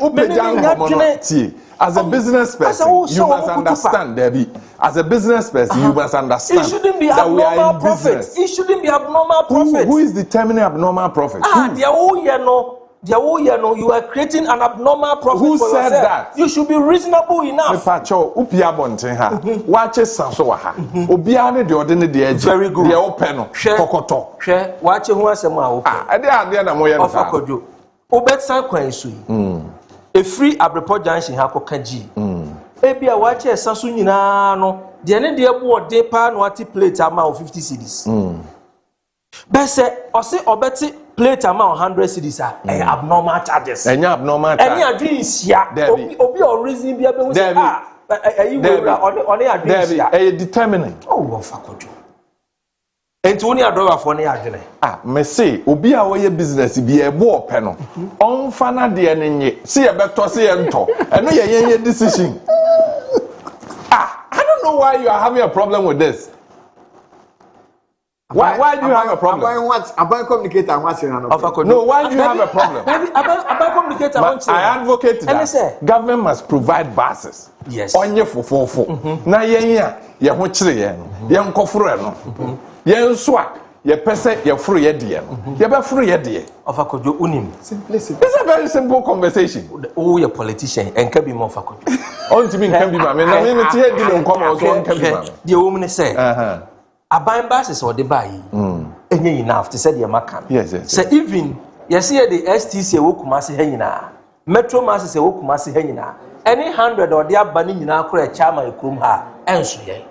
S1: upeja nkobo tie as a business person you must understand Debbie as a business person you must understand
S2: it shouldn't be abnormal profit
S1: who is determining abnormal profit
S2: you are creating an abnormal profit
S1: who
S2: for
S1: said
S2: yourself.
S1: that
S2: You should be reasonable enough.
S1: Mepacho upia bonten ha wache sanso wa ha obia ne de odene de eje
S2: very good
S1: de open no kokoto
S2: hwe wache hu asem a wo
S1: ade na moye no
S2: ofakojo obetsan kwan so yi a free abrepo junction ha koka ji ebia wache sanso nyina no de ne de ebo ode pa no ati plate ama 50 cedis bese ose obeti plate amount 100 cedis abnormal charges.
S1: Abnormal charges.
S2: Any adrinsia. Obi or reason be able to say on
S1: a determining.
S2: Fakojo. And only a driver for any
S1: me say obi a we business be a bo peno. On fana de enye. See a better say ento. And no ye decision. I don't know why you are having a problem with this. Why do you have a problem?
S13: About communicator what's your
S1: no, why do you have a problem?
S2: About communicator
S1: I advocate that government must provide buses.
S2: Yes.
S1: Onye fofofo. Na yen ya ho kire yen. Yen koforo no. Yen so a ye pese ye furu ye de ye be furu ye de
S14: of Kojo unim
S1: simplicity. It's a very simple conversation.
S14: Oh, you're a politician and can be more for Kojo.
S1: On to me can be my man. I mean, it's here didn't come out on can be my.
S14: The woman said, a buying basis or the buy. And you enough to say the Macan.
S1: Yes.
S14: So even you see the STC Wokumasi Henina, Metro Masses Wokumasi Henina, any 100 or the abaning in our chama Kumha, and so ye.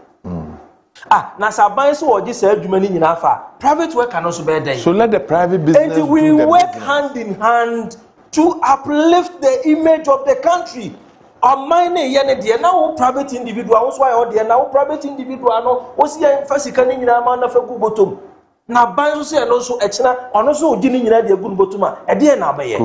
S14: Now, Saban so this argument in Afa. Private work can also be there.
S1: So let the private business.
S14: And we work hand in hand to uplift the image of the country. Mine yene now private individual why all there now private individual no what's here first can in a man of a good bottom. Now ban so and also extra and also gini nyina de good bottom e de na be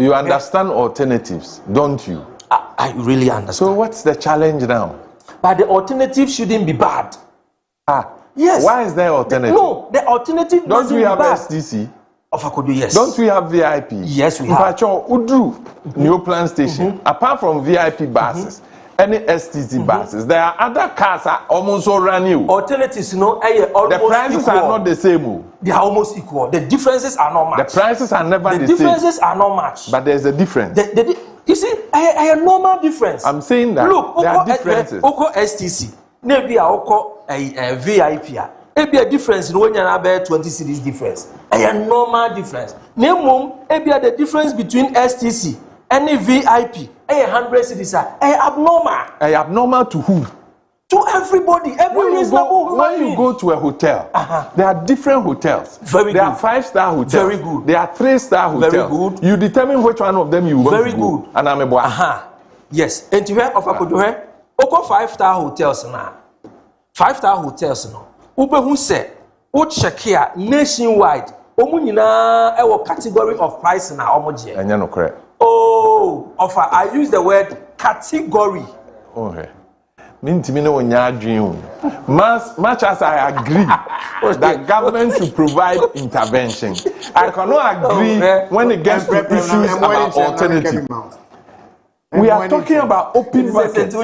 S1: You understand alternatives, don't you?
S14: I really understand.
S1: So what's the challenge now?
S14: But the alternative shouldn't be bad. Yes.
S1: Why is there alternative?
S14: No, the alternative
S1: don't we have
S14: bad.
S1: STC?
S14: Of Kojo, yes.
S1: Don't we have VIP?
S14: Yes, we have.
S1: Udru, New Plan Station. Apart from VIP buses, any STC buses, there are other cars are almost all brand new.
S14: Alternatives, almost
S1: the prices
S14: equal.
S1: are not the same.
S14: They are almost equal. The differences are not matched.
S1: The prices are never the same.
S14: The differences are not matched.
S1: But there's a difference.
S14: You see, a normal difference.
S1: I'm saying that.
S14: Look,
S1: there are differences.
S14: Oko STC, maybe a VIP. Maybe a difference in when you have 20 cities difference. A normal difference. Name maybe the difference between STC and a VIP. 100 cities are abnormal.
S1: Abnormal to who?
S14: To everybody. Every reasonable.
S1: When you go to a hotel, there are different hotels.
S14: Very
S1: there
S14: good.
S1: are 5-star hotels.
S14: Very good.
S1: There are 3-star hotels.
S14: Very good.
S1: You determine which one of them you want
S14: Very
S1: to go.
S14: good.
S1: And I'm a boy.
S14: Yes. And to hear of a Kojo, Oko 5-star hotels now. 5-star hotels now. Ube who said, "O check here nationwide. Omu nyina e wo category of price na omo je."
S1: Anya no correct.
S14: Oh, offer. I use the word category.
S1: Okay. Much as I agree that government should provide intervention, I cannot agree when it gets to issues about alternative. We are talking about open markets. I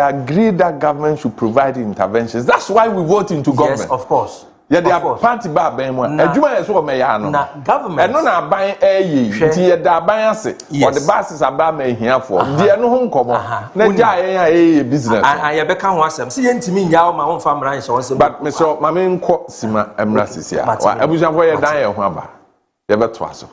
S1: agree that government should provide interventions. That's why we vote into government.
S14: Yes, of course.
S1: Yeah, they are party ba ben mo. Adwuma yeso me ya no.
S14: Na government.
S1: Eno na ban eyi. Nti ye da ban ase. Or the buses aba ma ehiafo. Di eno ho nkomo. Na dia ye business.
S14: Ye be ka ho asem. Se ye ntimi nya wo ma ho fa mra nhyɛ wo se.
S1: But me so ma me nko sima emra sisia. Wa abujanfo ye dan ye ho aba. Ye be to aso.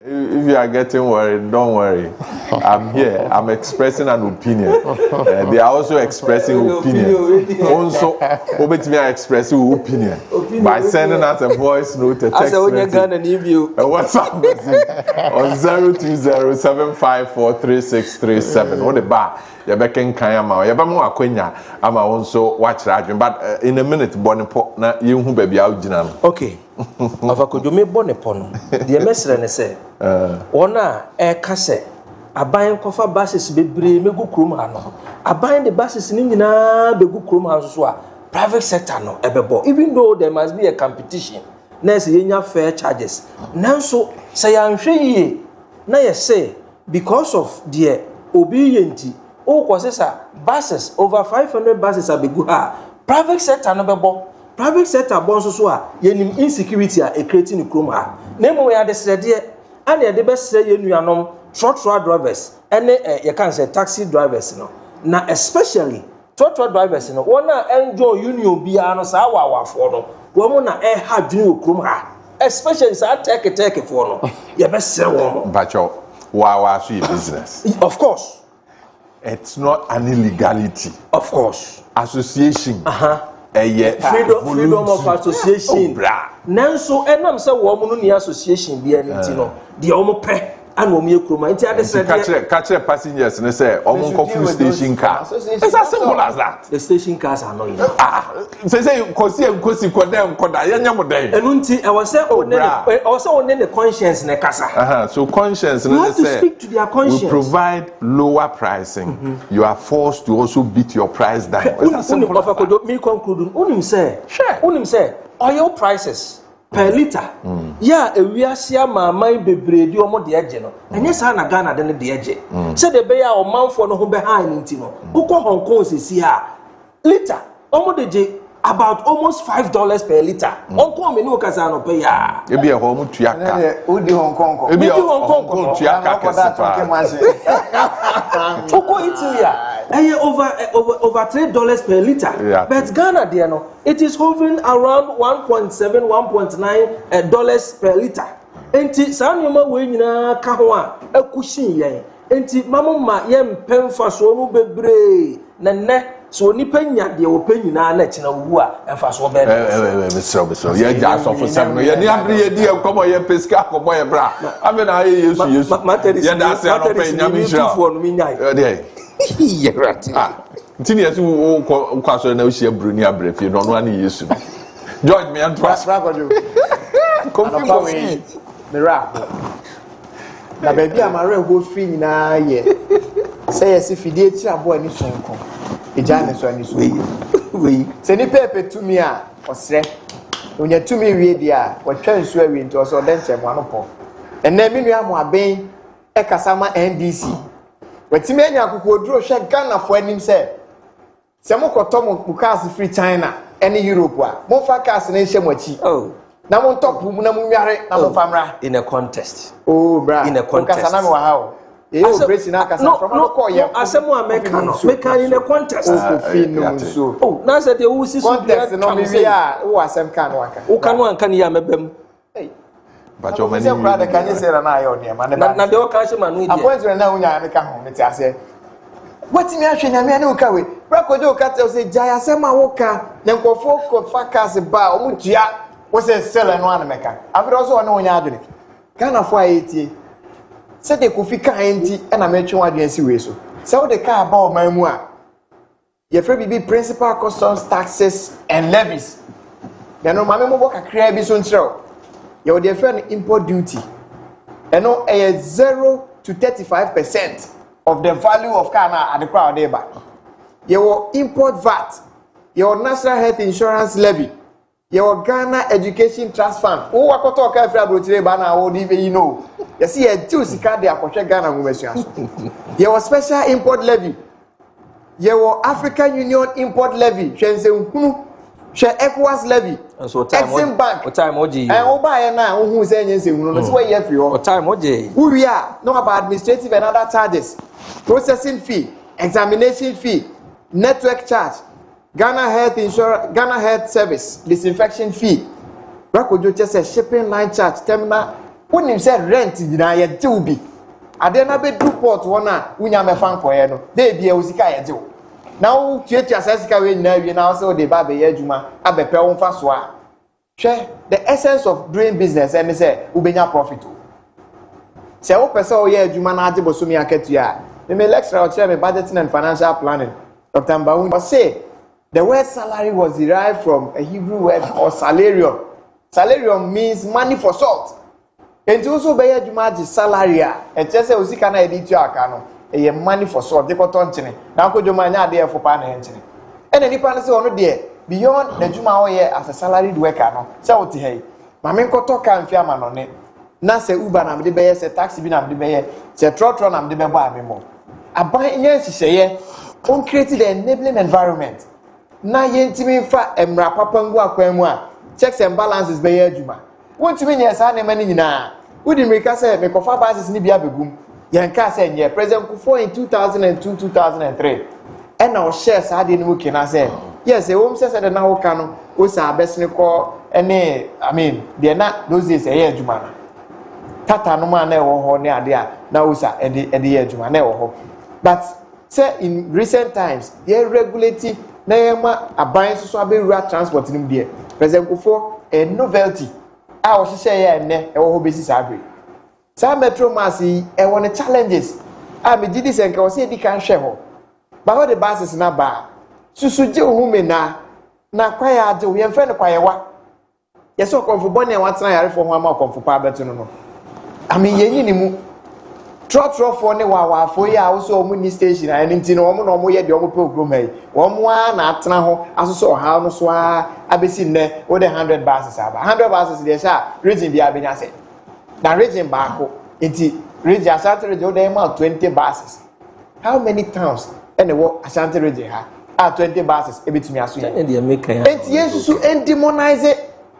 S1: If you are getting worried, don't worry. I'm here. I'm expressing an opinion. They are also expressing opinion. Also, we are expressing opinion by sending us a voice note, a text message, a WhatsApp message on 02075433637. What the bar? You be ken kan ama. You be mo akwenya ama also watch radio. But in a minute, bonipo na you hu baby out jina.
S14: Okay. Afa Kojo me bonipo no. The mesre ne say. Ona e ka say aban kofa buses bebre megu krom ha no. Aban the buses ni nyina begu krom ha so a
S2: private sector no ebebo even though there must be a competition na say yenya fair charges nanso say yanhwe yie na ye say because of the obedience o kwosesa buses over 500 buses abegu ha private sector no bebo private sector bonso so a yenim insecurity a creating the chrome ha na mo ya de srede and ye de be sre ye nuanom truck drivers and ye can say taxi drivers no na especially truck drivers no wona enjoy union bia no sa wawafo no wo mo na ha dwene okrom ha especially sa take for no ye be sre wo
S1: bacho wawa so business
S2: of course
S1: it's not an illegality
S2: of course
S1: association
S2: freedom of association nanso enam se wo mo no ni association bia nti no de o mo pe and wo me kroma nti ade se
S1: catch passengers ne say omo full station car it's as simple as that.
S2: The station cars are not
S1: say kosi kodem koda yenya moden
S2: enu nti e was say on the conscience ne kasa
S1: so conscience ne say
S2: speak to their conscience.
S1: We provide lower pricing. You are forced to also beat your price down. It's as simple as that.
S2: Me conclude unim say oil prices per liter. Yeah, ewiasia mamai bebredi omo de eje no. Enye sa na Ghana de ne de eje. Say the be ya o manfo no ho be han nti no. Ukọ Hong Kong sesi a liter omo de je about almost $5 per liter. Hong Kong me no kasa no pe ya.
S1: E bi e ho mu tuaka.
S13: Odi Hong Kong.
S1: E bi Hong Kong tuaka kasa.
S2: Oko Italy over $3 per liter.
S1: Yeah.
S2: But Ghana there no, it is hovering around 1.7 $1.9 per liter. Enti sa nyoma we nyina ka ho a akushin yen. Enti mamma yem pemfa so no bebre na ne so nipa nya de wo panyina na kina wu a emfa so be
S1: so ye ja so for sem no ye ni abre ye di enkomo ye peska komo ye bra ame na ye yesu ye da se no pe nya mi sha ye right ntini yesu wo kwaso na wo hia bruni abre fi no no ani yesu George me antwas
S13: confirm mira na baby amare go free nyina ye say yes fidie ti abo ani sonko ejane so ani so we se ni pepe tumi a osre onya tumi wie dia watwa nsu awie nti oso de nche mo anopo enne mi nua mo aben e kasama NDC watimi anya akoko duro hwe Ghana fo anim se mo koto mo cars free China any Europe a mo fa cars na nhye mo achi na mo top mu na mo nware na mo famra
S2: in a contest
S13: bra
S2: in a contest
S13: kasana me wa ha operation akasa from no
S2: asemo America no make in a contest
S13: so
S2: na say the wusi
S13: contest no me bia wo asem kan waka
S2: wo kan wan kan ya mebam
S1: but your many
S13: brother can you say na ayo ne ma
S2: na de o ka se manu dia
S13: appointment na unya me ka ho me ti ase watimi ahwe nyame ane uka we brakodo uka te say jaya sema wo ka ne nkofo ko fakas ba o mutua wo se sele no ane meka afro so one unya adwene Ghana fo ayetie se de ko fika enti na metwe wadwen si we so se wo de ka ba o mamu a ye free bibi principal customs taxes and levies ya no mame mo boka kra bi so ntreo ye wo de free import duty eno 0 to 35% of the value of Ghana at the crowd there back. Your import VAT, your national health insurance levy, your Ghana education trust fund. Oh, I could talk every about today, but now won't even know. You see, a juicy card there for Ghana women. Your special import levy, your African Union import levy, share ECOWAS levy, Exim Bank, and Oba now who say yes, that's why you have your time. Who we are, know about administrative and other charges, processing fee, examination fee, network charge, Ghana Health Insurance, Ghana Health Service, disinfection fee, Rakojo just a shipping line charge, terminal. When you say rent, you know, you do be. I then have a do port one, when you have a fan for you, they be a Uzika do. Now, Tietia says, we now so the Baby Yajuma, Abe Peon Faswa. Share the essence of doing business, and they say, Ubenya profit. Say, oh, person, yeah, Jumana Bosumi Aketia. They may lecture or chair budgeting and financial planning. Dr. Mbaun must say, the word salary was derived from a Hebrew word or salarium. Salarium means money for salt. And also, Bayer Jumaji salary, and just a Uzikana editor Akano. Money for salt, they got on chine. Now, could you mind there for pan engine? And any pan is on there. beyond the juma oye as a salaried worker no say what hey mame nkoto ka mfi ama no ne na se uber na mde beye se taxi bi na mde beye se trotro na mde bebo amemo aban nye hihye on create the enabling environment na yentimi fa emra papa ngu akwan mu a checks and balances beye adwuma wontimi nye sa ne mani nyina wodi mrika se me kofa basis ni bia begum yenka se nye president Kufuor in 2002 2003 and our shares had in mu kena se yes e wom se se de na wo ka no wo sa abesne ko ene I mean de na those days eye adwuma na tata no ma na e wo ho ne ade a na wo sa ede ye adwuma na e wo ho but say in recent times they regulate na yema aban so abewura transport nim de president Kufuor a novelty a wo hye ye ene e wo ho besi sabre sa metro mass e won challenges a me didi senka wo se di kan hwe ho ba ho the buses na ba susuje ohume na kwaya ade wo yemfe ne kwayewa yeso konfo bone watena yare fo ho ama konfo pa beto no ami yenyi ni mu trotro fo ne wa fo ya wo so mu ni station a ni ntino wo no mo ye de wo program ai wo mo na atena ho asoso ha no so a abesi nne wo de 100 buses aba 100 buses de sha region bi abenya se na region ba ko enti region Ashanti region wo de ma 20 buses how many towns and wo Ashanti region ha 20 buses ebetumi aso ye enti yesusu endemonize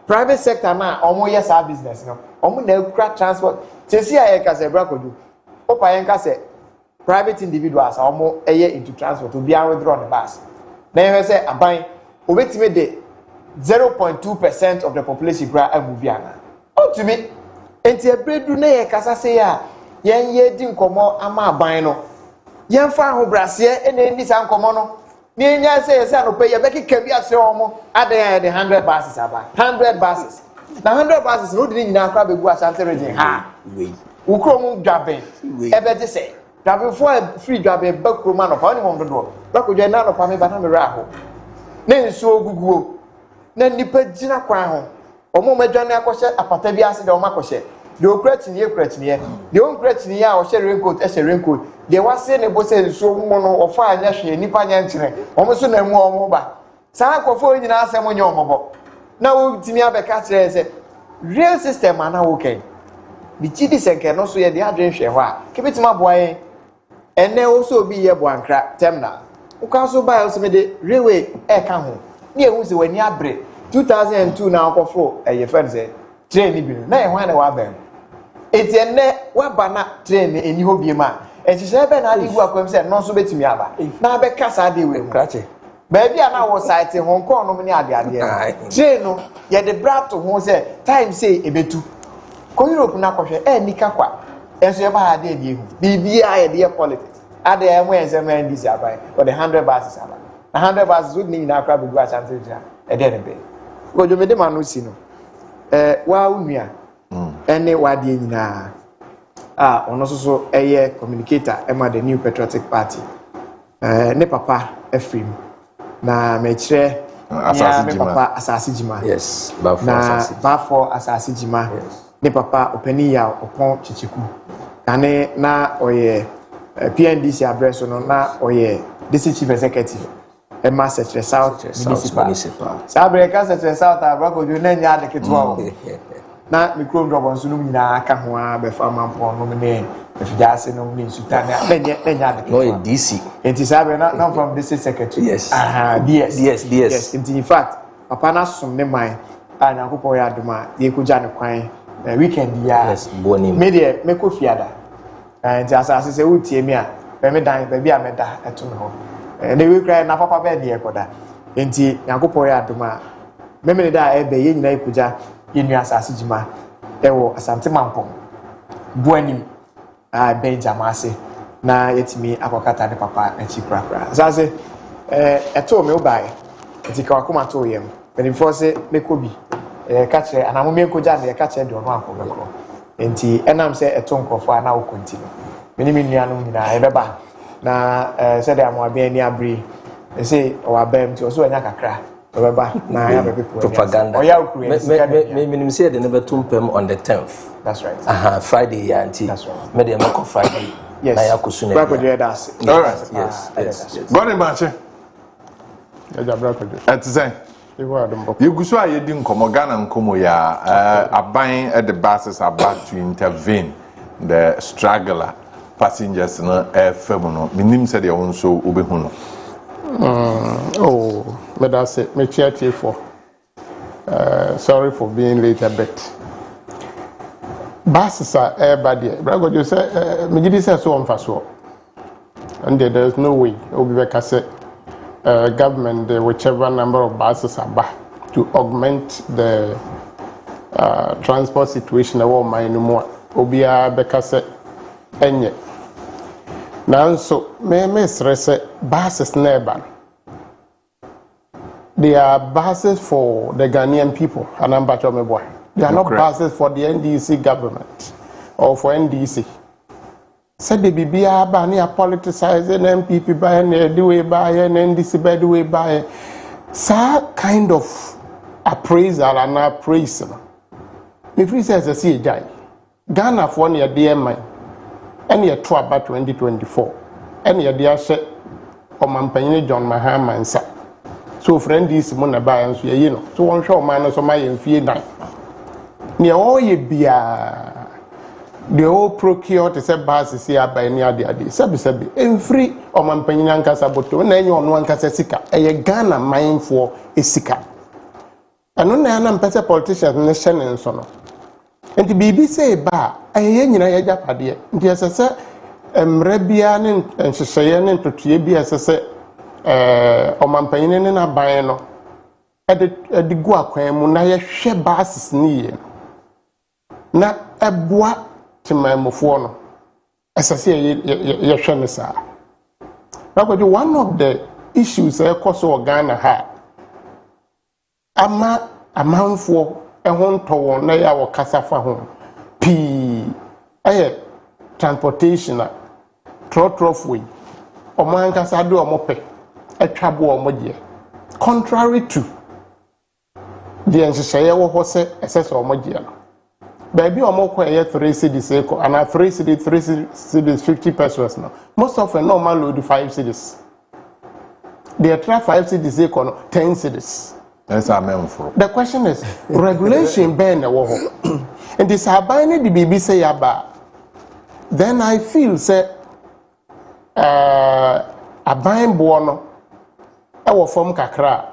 S13: private sector na omo yes our business no omo na ekura transport tesi aye ka se bra kodu opa yen ka se private individuals omo eye into transport obi an withdraw the bus na yen say aban obetime de 0.2% of the population kura amuvi ana otumi enti ebredu na ye kasa se ya yen ye di nkomo ama aban no yen fa ho brase ene ndi sa nkomo no ni nya say no pay ye beki kabi ase omo adan the 100 buses aba 100 buses na 100 buses no di nyina akra begu Ashanti region ha we ukromu dwaben ebe de say dwaben for free dwaben bakroma no pa ni mo dodo bakodwa na no pa me ba na me ra ho na nsu oguguo na nipa gina kwan ho omo madwane akɔhye apata bi ase de omo akɔhye de okratini de onkratini a ɔhye raincoat de wase ne bo se nsu mo no ofa anya hwe nipa nya nkyere omo so na mu omo ba saa akɔfo nyina asɛm nya omo bo na wo timi abeka kyerɛ se real system ana wo kan bi chidi senke no so ye de adwen hwe ho a kebetima boaye ene wo so bi ye boankra terminal wo kan so ba yo se me de railway e ka ho ne ehu se wani abre 2002 na akɔfo eye friend say train bi no na e ho na wa ba eti ene wa ba na train eni ho bi ma e hye be na ade gu akwam se no so betimi aba na be kasa de we krache baby ana wo site Hong Kong no ne ade train no ye de brato ho se time say ebetu ko Europe na kɔhwɛ nika kwa enso ye ba ade ade ehu bibia ye de politics ade e mo ensem ndc abai or the 100 buses aba na 100 buses would ni na akra be gu Ashanti region e de be Kojo me de ma no si no wa unua ene wa de nyina ono so eye communicator ema the New Patriotic Party ne papa Efrim na me kire papa asasi jima
S14: yes
S13: ba for asasi jima ne papa opani ya opon chichiku kane na oye PNDC address no na oye district chief executive ema secretary south municipal sabre ka secretary south Kojo na nya de ketwa na mikro drop on sunu nyina aka ho a be fa mampo no ne efijase no ne sutane na nya de
S14: no DC
S13: enti sabre na from district secretary
S14: yes
S13: yes in fact papa na som ne man a nyankopɔ ya adoma ye kuja ne kwan weekend ya
S14: yes boni
S13: me de me ko fiada enti asase se wutie mi a be me dan be bia me da eto me ho ne we kra na papa be de ekoda enti nyankopɔ ya adoma me me da e be ye nyina ikuja ye nua asase jima ewo asante mampom buanim benjamin ase na yetimi akokata ne papa achi krakra asase eto me obai enti ka wakoma to yem benifo se mekobi ka kire anamu me nkoja na ka kire de ono akobekro enti enam se eto nkofo ana wo continue meni nua no nyina ebeba na se de amwabia ni abri say our bem to so anya kakra obeba na ya be people
S14: propaganda
S13: oya ukru
S14: me minim say de never tumpem on the 10th
S13: that's right
S14: Friday ya anti me de make Friday
S13: yes
S14: na ya kusuna
S13: Kojo that's
S14: all right yes
S1: Bonnie Bache
S13: ya Kojo
S1: at say You go so I didn't come Ghana and Komo ya aban at the buses about to intervene the struggler passengers no femono. Minim said your own so ubehuno.
S12: Oh, but that's it. Me cheer for. Sorry for being late a bit. Buses are everybody. Brago, you say me did say so on fast. And there's no way Obibeka said government whichever number of buses are back to augment the transport situation of all my no more Obia Beka said enye now so me stress buses never they are buses for the Ghanaian people and I'm back me boy they are not buses for the NDC government or for NDC. Said the BBA Bani are politicizing MPP by the way by and NDC by the way by. So kind of appraisal and appraisal. If we say as a CJ, Ghana for 1 year DMI, and year 12 about 2024, and year dear set or Mampany John Mahama and sa. So friend is Mona by and so you know, so one show minus of my in fear night. Near all ye be the whole procure to say basis here by near the idea. Sabi, every Omampanian Casaboto, and any on one Casasica, a Ghana mine for a sika. And on the other person politicians nation and so on. And the BBC ba, a yen Japadia, there's a say, Mrebian and Shayan to Tibi as I say, Omampanian and a biano. At the Guaque, Munaya share basis near. Na a bois. One of the issues Koso Ghana had ama amanfo ehon towo na ya wo kasafa ho p transportation trotrophy oman kasa do omope atwabo omoje contrary to the enhyehyɛ wo ho se esese omoje no baby omoko 3 cities and 3 cities 50 pesos now. Most of them normal load 5 cities. They try 5 cities 10 cities.
S1: That's our main for.
S12: The question is regulation ban the war. And this abine the BBC about. Then I feel say abine bono our form kakra.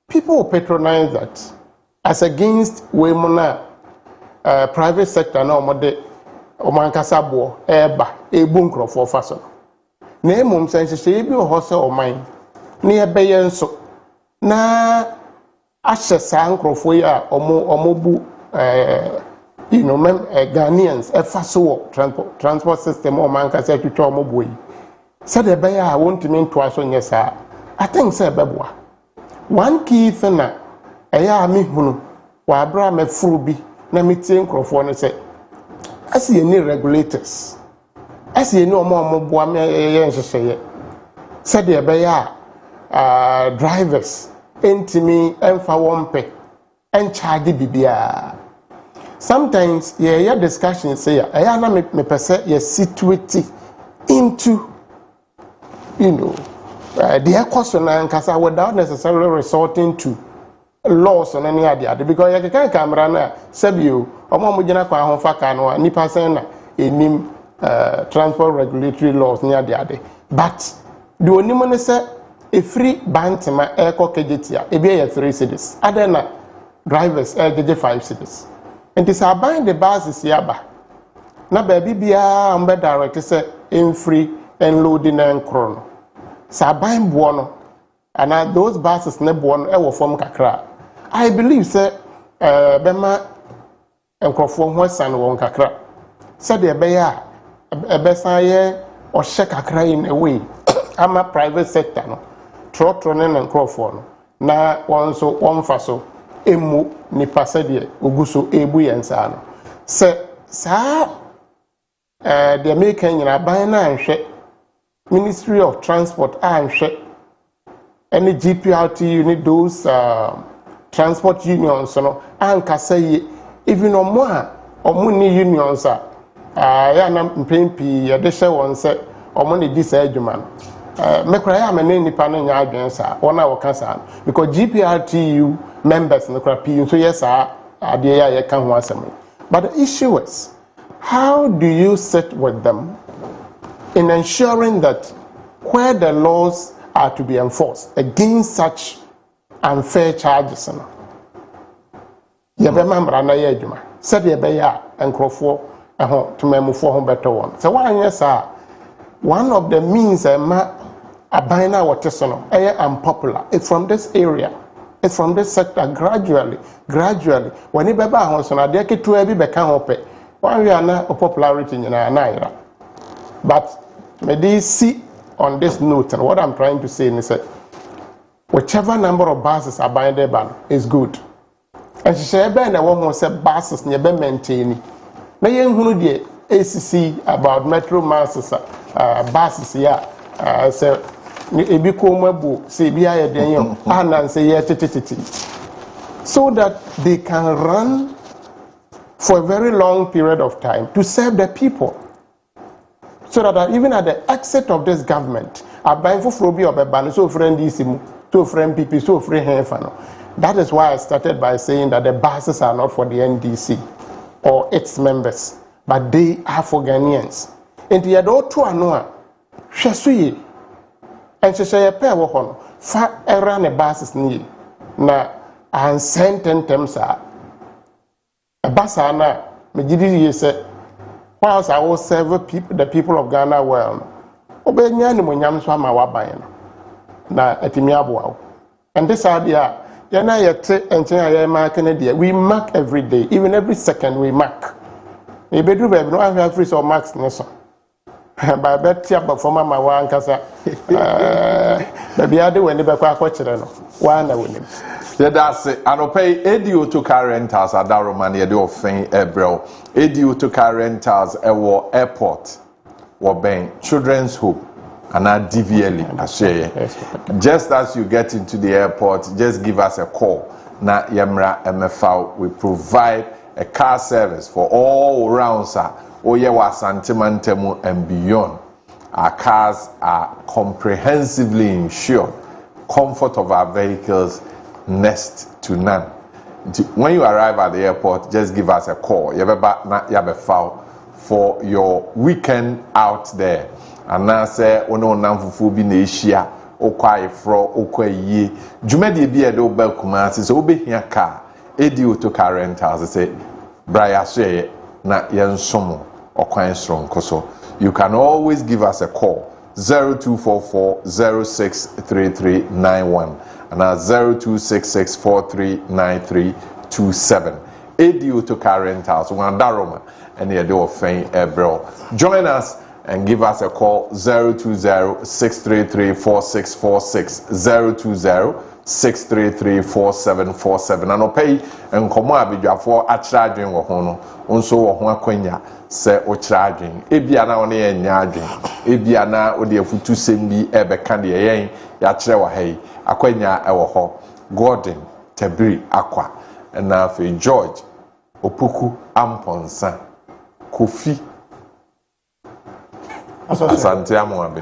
S12: People patronize that as against women. Private sector na omode omankasa bo eba ebu nkrofo faso na emom senhye bi ho se oman na ebeye nso na ahye sa nkrofo ya omobu Ghanaians faso transport system omankasa twitwa omobu yi said ebeye a wontimi nto aso nyesa I think say beboa one key thing na eya mi hunu wa abra me furu bi na meeting crofo no say as you need regulators as you know more boa me yenhyehyeye said e be ya drivers entimi emfa wompe en charge bibia sometimes yeah discussion say ya na me pese ye situate into the question and kasa without necessarily resorting to laws on any idea because you can camera na sabio omo mugina kwa ho faka no nipa sen na enim transport regulatory laws near the other but the onimo ne say a free bantama eko kejetia e be 3 cities other na drivers get 5 cities and this are buying the buses yaba na baby bia ambe direct say in free and loading and chrono sa buying buono and those buses ne buono e wo form kakra I believe say bema enkrofo ho san won kakra said the beya ebesan or share kakra in a way ama private sector no trotro ne enkrofo no na won so won fa so emu ni pasade oguso ebu yensa no se sa the American nyina ban na anhwe Ministry of Transport anhwe any GPRT unit those transport unions no anka say even omo ni unions ya na mpempi ya de hye won say omo ne di say adwuma no mekra ya me nipa no nya adwen sa wona wo ka sa because GPRTU members no kra pi so yes ade ya ye ka ho asem. But the issue is, how do you sit with them in ensuring that where the laws are to be enforced against such unfair charges? You be member na ye adwuma. Said ye be ya enkrofo to memufo ho better one. So one yes one of the means abina what is unpopular. It's from this area. It's from this sector gradually. When you beba ho so na de ketu e bi beka ho pe. One we are na popularity na. But may they see on this note, and what I'm trying to say is that whichever number of buses are buying their ban is good. And she said, "Ben, I want to buses near be maintain." Now you know the ACC about metro buses here. So ebi komabu say biya ye den yo anan say ye tititi, so that they can run for a very long period of time to serve the people. So that even at the exit of this government, buying for Frobi or Beban, so friend DCM, so friend PP, so free Henfano. That is why I started by saying that the buses are not for the NDC or its members, but they are for Ghanaians. And the other two are no, Shasui, and she say a pair of honor, far around the buses need. Now, and sent in terms of a basana, Majidi said. Whilst I will serve the people of Ghana well, and this idea, we mark every day, even every second we mark. We do no have free so marks by bet but for my one casa. Baby, I do when the back one.
S1: Yeah, that's it. And I'll pay Edio to car rentals at Daroman, you do thing, Ebrel. Edio to car rentals at airport, or bank, children's home, and at DVLE, I say. Just as you get into the airport, just give us a call. Na Yamra MFAO, we provide a car service for all rounds, Oyewa Santimantemu and beyond. Our cars are comprehensively insured. Comfort of our vehicles next to none. When you arrive at the airport, just give us a call. Yabefao for your weekend out there. And now say, ono namfufu bi na eshia, okwa ifro, okwa yi. Jumedi bi edo bel kumasi, so obe hia car. Edi auto car rentals say, braya sweye na yensomo okwa enstron koso. You can always give us a call. 0244 063391 and 0266439327. Edio to car rentals, one Daroma, and the door Fain Ebro. Join us and give us a call 020-633-4646, 020-633-4747. And pay and come for a charging or hono, also one quenya. Se o charging ebiana one ye nyadwen ebiana o de futu sembi ebe kan de yen ya kire wa hai akwanya ewo ho Gordon Tabiri Akwa na fe George Opoku Amponsa Kofi Asante amwabe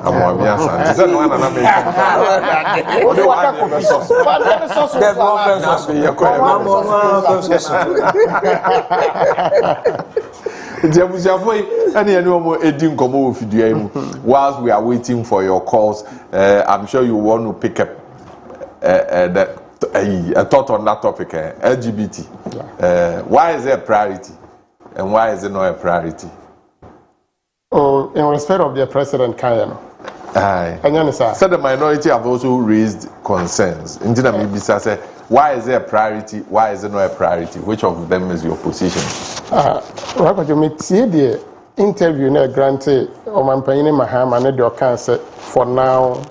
S1: amwabe asante se no na me o de wa Kofi whilst we are waiting for your calls, I'm sure you want to pick up a thought on that topic, LGBT. Why is it a priority and why is it not a priority?
S12: Oh, in respect of the President Kayano.
S1: So the minority have also raised concerns. Why is it a priority? Why is it not a priority? Which of them is your position?
S12: The interview granted Mahama for now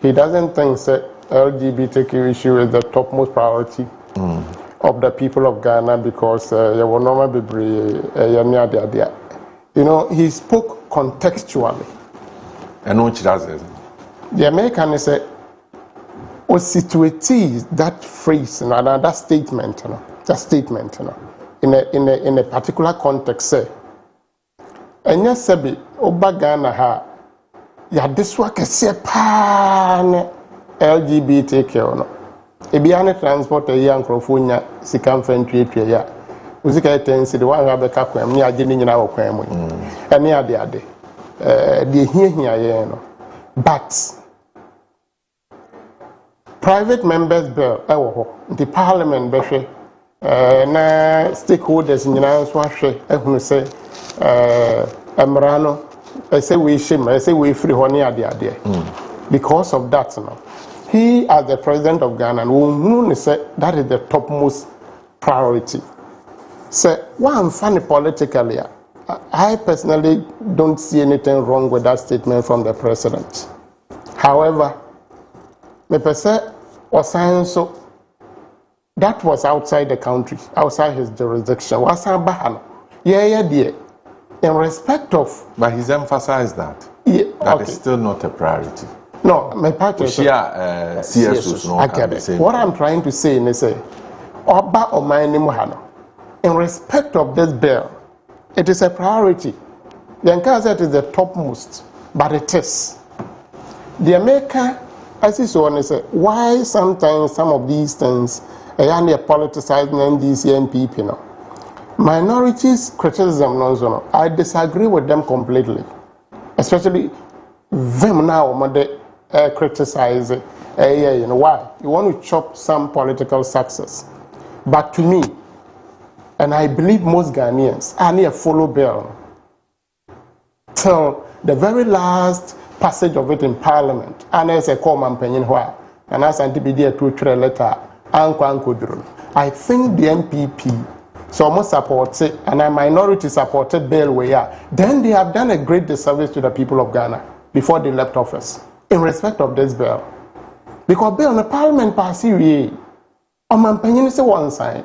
S12: he doesn't think that LGBTQ issue is the topmost priority of the people of Ghana because you know, he spoke contextually.
S1: And which does it?
S12: The American said, or situate that phrase and that statement, in a particular context, say, and yes, Sebi, Oba Ghana ha, ya deswa kese pa ne LGBTQ no ebia ne transport ya nkrofo sika mfantwe ya usika tensi de wa be ka kwam ne age ne nyina wo kwam mu ene ade de hia ye no but private members bill ewo ho the parliament be hwe na stakeholders nyina so ahwe ehunu se emra no say we shame say we free ho ne ade because of that no he as the president of Ghana who say that is the topmost priority. So one funny politically, I personally don't see anything wrong with that statement from the president. However, me say so that was outside the country, outside his jurisdiction. Yeah, in respect of,
S1: but he's emphasized that that is still not a priority.
S12: No, my part is
S1: CSOs.
S12: What I'm trying to say is Oba Omaini Muhano. In respect of this bill, it is a priority. The Nkasa is the topmost, but it is. The America, as is so, is why sometimes some of these things are politicized NDC and people. Minorities criticism, no, I disagree with them completely, especially them now. Criticize you know why you want to chop some political success, but to me, and I believe most Ghanaians, I need a follow bill till the very last passage of it in Parliament. And as a common opinion, why and as anti-BDA to letter, I think the MPP so almost supports it, and a minority supported bill where then they have done a great disservice to the people of Ghana before they left office. In respect of this bill, because bill the parliament passed on my say one side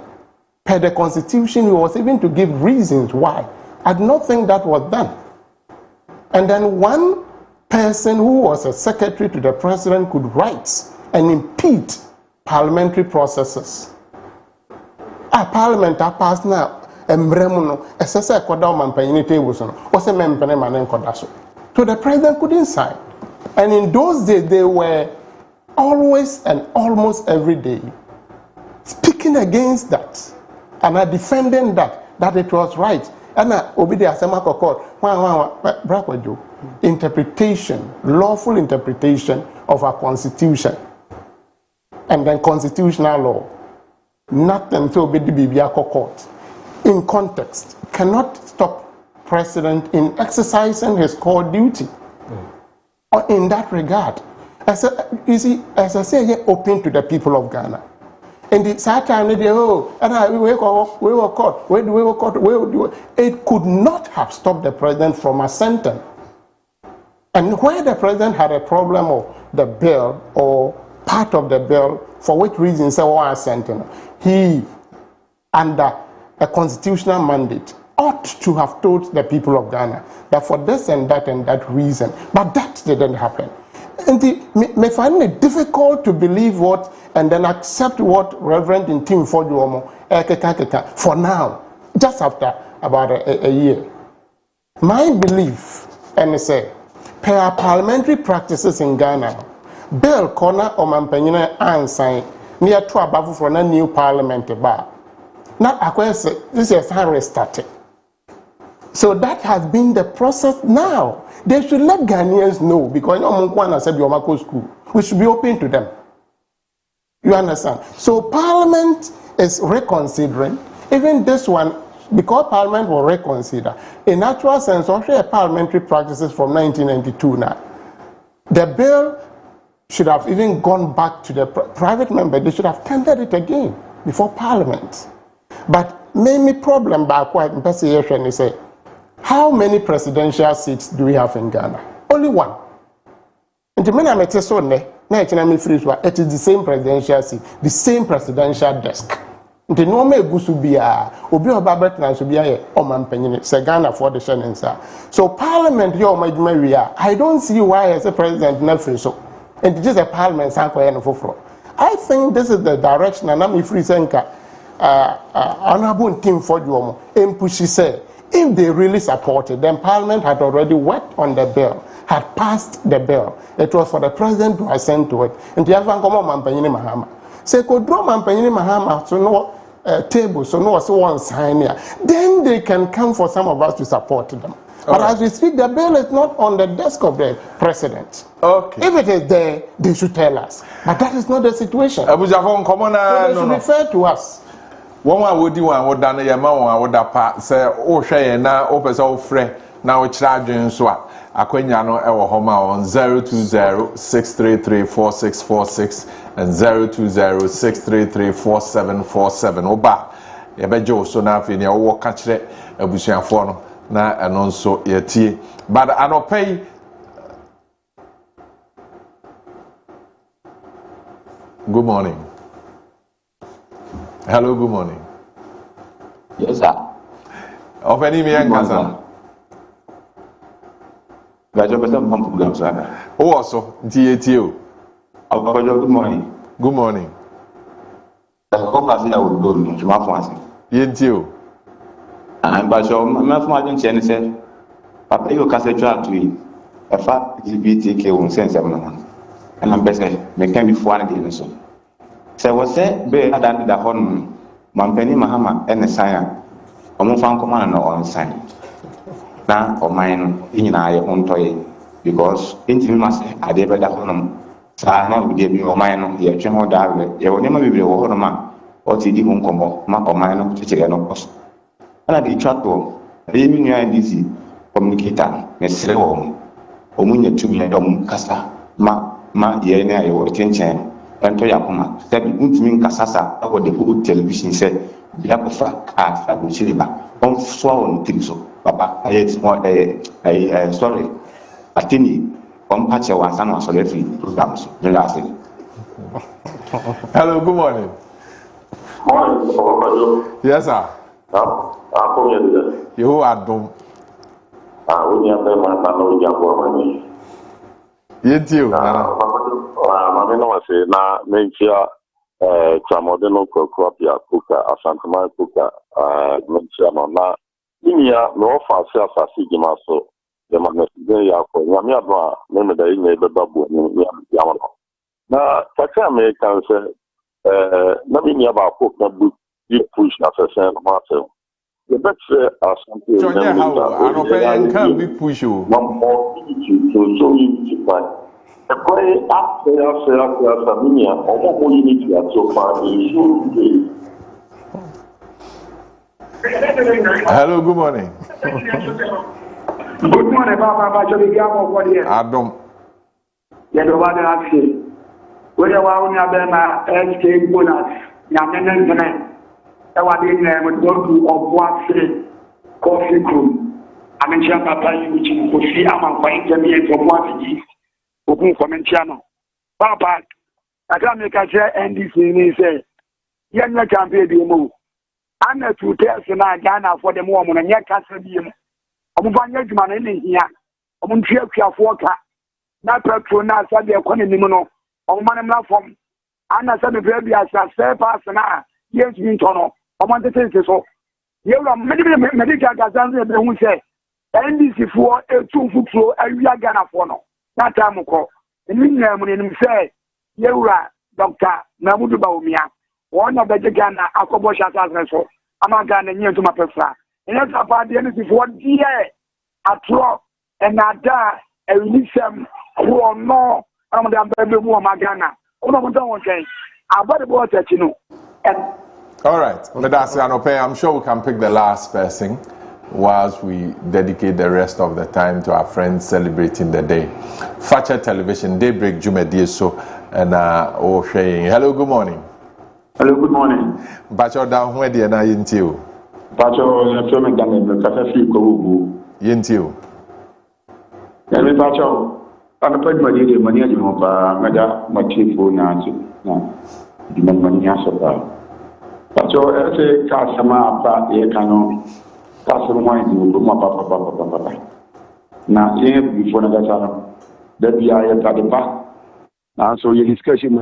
S12: per the constitution, we was even to give reasons why. I do not think that was done. And then one person who was a secretary to the president could write and impede parliamentary processes. Parliament passed now. Embremuno, SSA koda man table so was a member man kodaso. So the president couldn't sign. And in those days, they were always and almost every day speaking against that and are defending that it was right. And interpretation, lawful interpretation of our constitution, and then constitutional law. Nothing to be the court in context cannot stop president in exercising his core duty. In that regard, as I say, open to the people of Ghana. And the Satan, we were caught. It could not have stopped the president from assenting. And where the president had a problem of the bill or part of the bill, for which reason he assenting, he, under a constitutional mandate, ought to have told the people of Ghana that for this and that reason, but that didn't happen. And may find it difficult to believe what and then accept what Reverend Intim Fojuomo for now, just after about a year. My belief, and say, per parliamentary practices in Ghana, bill corner or Mampenina and near to above for a new parliament bar. Now, this is how restarted. So that has been the process now. They should let Ghanaians know because school, we should be open to them. You understand? So Parliament is reconsidering. Even this one, because Parliament will reconsider. In actual sense, also parliamentary practices from 1992 now. The bill should have even gone back to the private member. They should have tendered it again before Parliament. But maybe problem back what I'm say, how many presidential seats do we have in Ghana? Only one. And the minute I so it is the same presidential seat, the same presidential desk. The normal gusubia, obi obabet na subia o mampenyin se Ghana for the shenensa. So Parliament yo maria, I don't see why as a president na free so. And just a Parliament sanko no foforo. I think this is the direction and I'm free senka honorable team for you and push say if they really support it, then Parliament had already worked on the bill. had passed the bill. It was for the president to assent to it. And the other Mampanyini Mahama. Say, could draw Mampanyini Mahama to know table, so no one sign here. Then they can come for some of us to support them. But as we speak, the bill is not on the desk of the president.
S1: Okay.
S12: If it is there, they should tell us. But that is not the situation. So they should refer to us.
S1: One would do one would done a man would apart say, oh, share now, opens all free. Now we charge in swap. Aqueniano Ewa Homa on 020-633-4646 and 020-633-4747. Oba, Yabejo, so now in your walk catch it, a Bushian phone, now and also your tea. But I don't pay. Good morning. Hello, good morning.
S15: Yes, sir.
S1: Of any man, Kazan. Oh, also, DATO.
S15: Good morning.
S1: Good morning. Yentio.
S15: I'm Basho, my father said, Papa, you can say to me, a fat LGBTQ won't send 7 months. And I'm best, make can be 400 so. So was said, be than the Hon, Mampeni Mahama, and the sign. I'm found command on sign. Now, or mine in I own toy because into must I did the honum. Sana would give you a mine, your general diary, you will never be a woman, or TD home combo, mark or mine to check an post. And I did chat to leaving your DC communicator, Miss Rewom, Omunia to me, Cassa, ma, yena, your attention, and Toyapoma, said, Untimin Cassasa, over the whole television said, Biakofa, as I will see on sworn things so. Papa, it's more sorry. Atini, patch one son was every programs.
S1: Hello, good morning.
S16: Morning.
S1: Yes, sir. You are dumb.
S16: We have them and
S1: you.
S16: Mamma say, now, Menchia, Tramodeno, Cropia, Cooker, Asantama Cooker, Menchia, Mama. Inia no fancy asasi jima so the manesi ya ko nyame adwa me me da ime beba bu ni ya ma na kaka me kan se na mi nia ba ko na bu di push na se ma se the best asante
S1: Jonya how anope can be push o
S16: one more so you buy the boy after familia omo mo unity so far is
S1: Hello, good morning.
S17: Good morning, Papa.
S1: Adam.
S17: Whether one of them are SK bonus, Yaman, I would go to a coffee room. I mentioned Papa, which you could see I'm going to be for what it is. Open Comentiano. Papa, I can't make a share and this thing say, Yan can't be the move. I'm not to tell Ghana for the moment and yet can't be him. I'm going to man in here. I'm going to check for car. Not petrol, not said the economy, no. I'm man from. And I said the baby as a fair person. Yes, me, Tono. I want to take this off. You are many medical gazans who say, and this is for a 2-foot flow, and we are Ghana for no. That time, call. And we name say, you are Dr. Namudu Baumia. One of the Ghana, a couple of shots as so. I'm not Ghana near to my prefer. And that's about the end of 1 year. A drop and a die, and release them who are no, I'm the baby more Magana. Oh, no, don't say. I've got the water, you know.
S1: All right, I'm sure we can pick the last person whilst we dedicate the rest of the time to our friends celebrating the day. Facha Television, Daybreak, Jumedi so, and saying, hello, good morning.
S15: Hello, good morning.
S1: Bacho down where the na yintio.
S15: Bacho, you're filming Ghana, Cafe Go.
S1: Yintio.
S15: Every Bacho, I'm a pretty money at the Mega Machifu Nancy. No, the money has a bar. Bacho, as a Casama, Cano, Castle wine to my papa. Now, here before the that we are at the back. Now, so your discussion,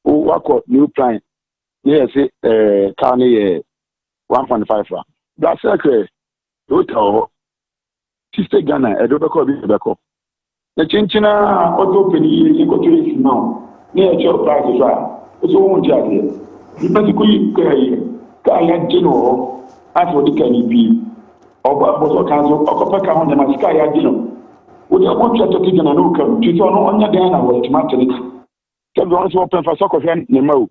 S15: work new plan. Yes, County 1.5. That's okay. Total
S18: sister Ghana edobeko bi ebeko na chinchina auto peni ye ko tiri now ni e cho price so won jade ni particularly ka ya jeno afọ dịka n'ibi ọgba bọsọ ka azụ ọkọpa ka hụ na sika ya dịnọ ụdị ọkọchị atọ gị na n'ụka tụtụ ọnụ onye dị na wọ tomato ka kebe ọnụ sọ pemfa sọ kọfịa na ma o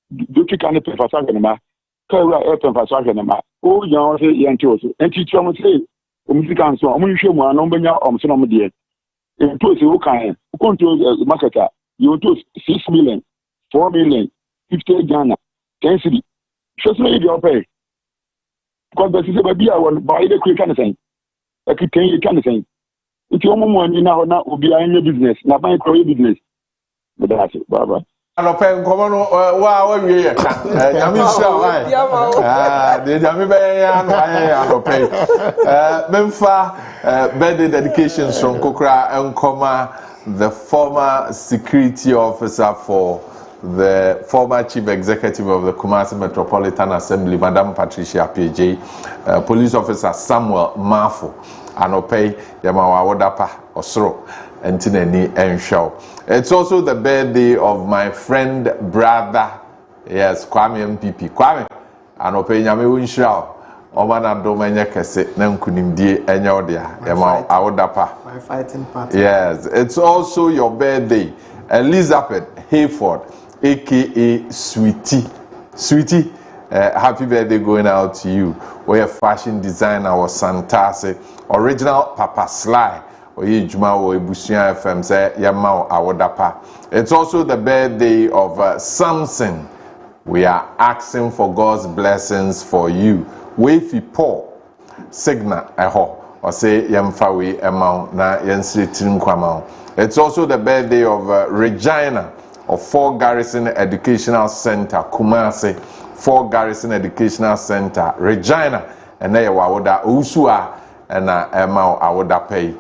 S18: doki ka ne pemfa sọ na ma ka ewa e pemfa sọ na ma o ya ọsị ya ntị ọsọ ntị tụọ m sị omusika nso ọmụ nhwe mu anọ mbenya ọmsọ na ọmụdịe ntụ ọsị ụka ya ụkọ ntụ marketa ya ntụ 6 million 4 million 50 Ghana 10 cedi hwesị na ịdị ọpẹ because the system be our buy the quick kind of thing. I could tell you kind of thing. If you want money now, will be in your business, not buying your business. But that's it, Baba.
S1: And open common wow, we are. Yamin Shaw, the Yamiba and Open. Memfa birthday dedications from Kokra and Koma, the former security officer for the former chief executive of the Kumasi Metropolitan Assembly, Madam Patricia PJ, police officer Samuel Marfo, Anope Yamawa Wodapa Osro, and Tineni Enshaw. It's also the birthday of my friend, brother, yes, Kwame MPP. Kwame, Anope Yame Winshaw, Omana Domenya Kese, Nemkunimdi Enyodia, Yamawa Wodapa.
S13: My fighting partner.
S1: Yes, it's also your birthday, Elizabeth Hayford, aka Sweetie, happy birthday going out to you. We're a fashion designer or Santase, original Papa Sly, or Juma or Busia FM, say Yamao Awadapa. It's also the birthday of Samson. We are asking for God's blessings for you. Wefi Paul, Signa Eho, or say Yamfawi Emau, na Yansri Trinquamau. It's also the birthday of Regina of 4 Garrison Educational Center, Kumasi, 4 Garrison Educational Center, Regina, and there Wawoda Usua, and Emma Awoda Pay.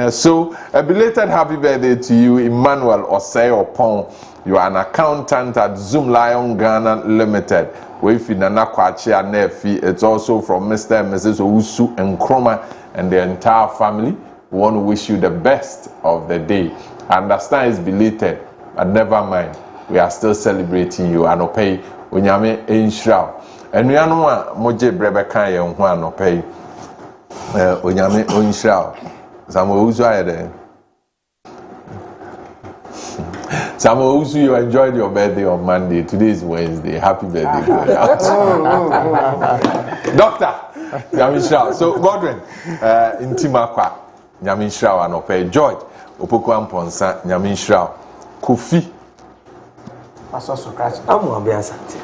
S1: So, a belated happy birthday to you, Emmanuel Osei Opon. You are an accountant at Zoom Lion Ghana Limited. Wefi Nana Kwachi Anefi. It's also from Mr. and Mrs. Ousu and Kroma and the entire family. We want to wish you the best of the day. I understand it's belated, but never mind. We are still celebrating you. Anope, Unyame Enshra. And we are no moje Brebeka and Juan Opay. Unyame Enshra. Samuel Uzu there. Samuel Uzu, you enjoyed your birthday on Monday. Today is Wednesday. Happy birthday. Doctor, Yamisha. So, Godwin, Intimakwa, Yamisha and Opay. George. Opoko Amponsa, Nyaminshra, Kofi.
S2: Amwabia Santi.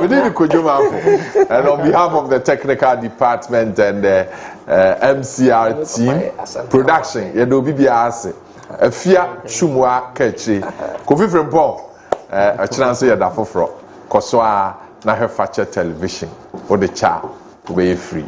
S1: We need Kojo Marfo. And on behalf of the technical department and the MCR team, production, Yedo Bibiase, Afia Shumwa Kechi, Kofi Frempong, a chance here that for Koswa, na her feature television, for the child, to be free.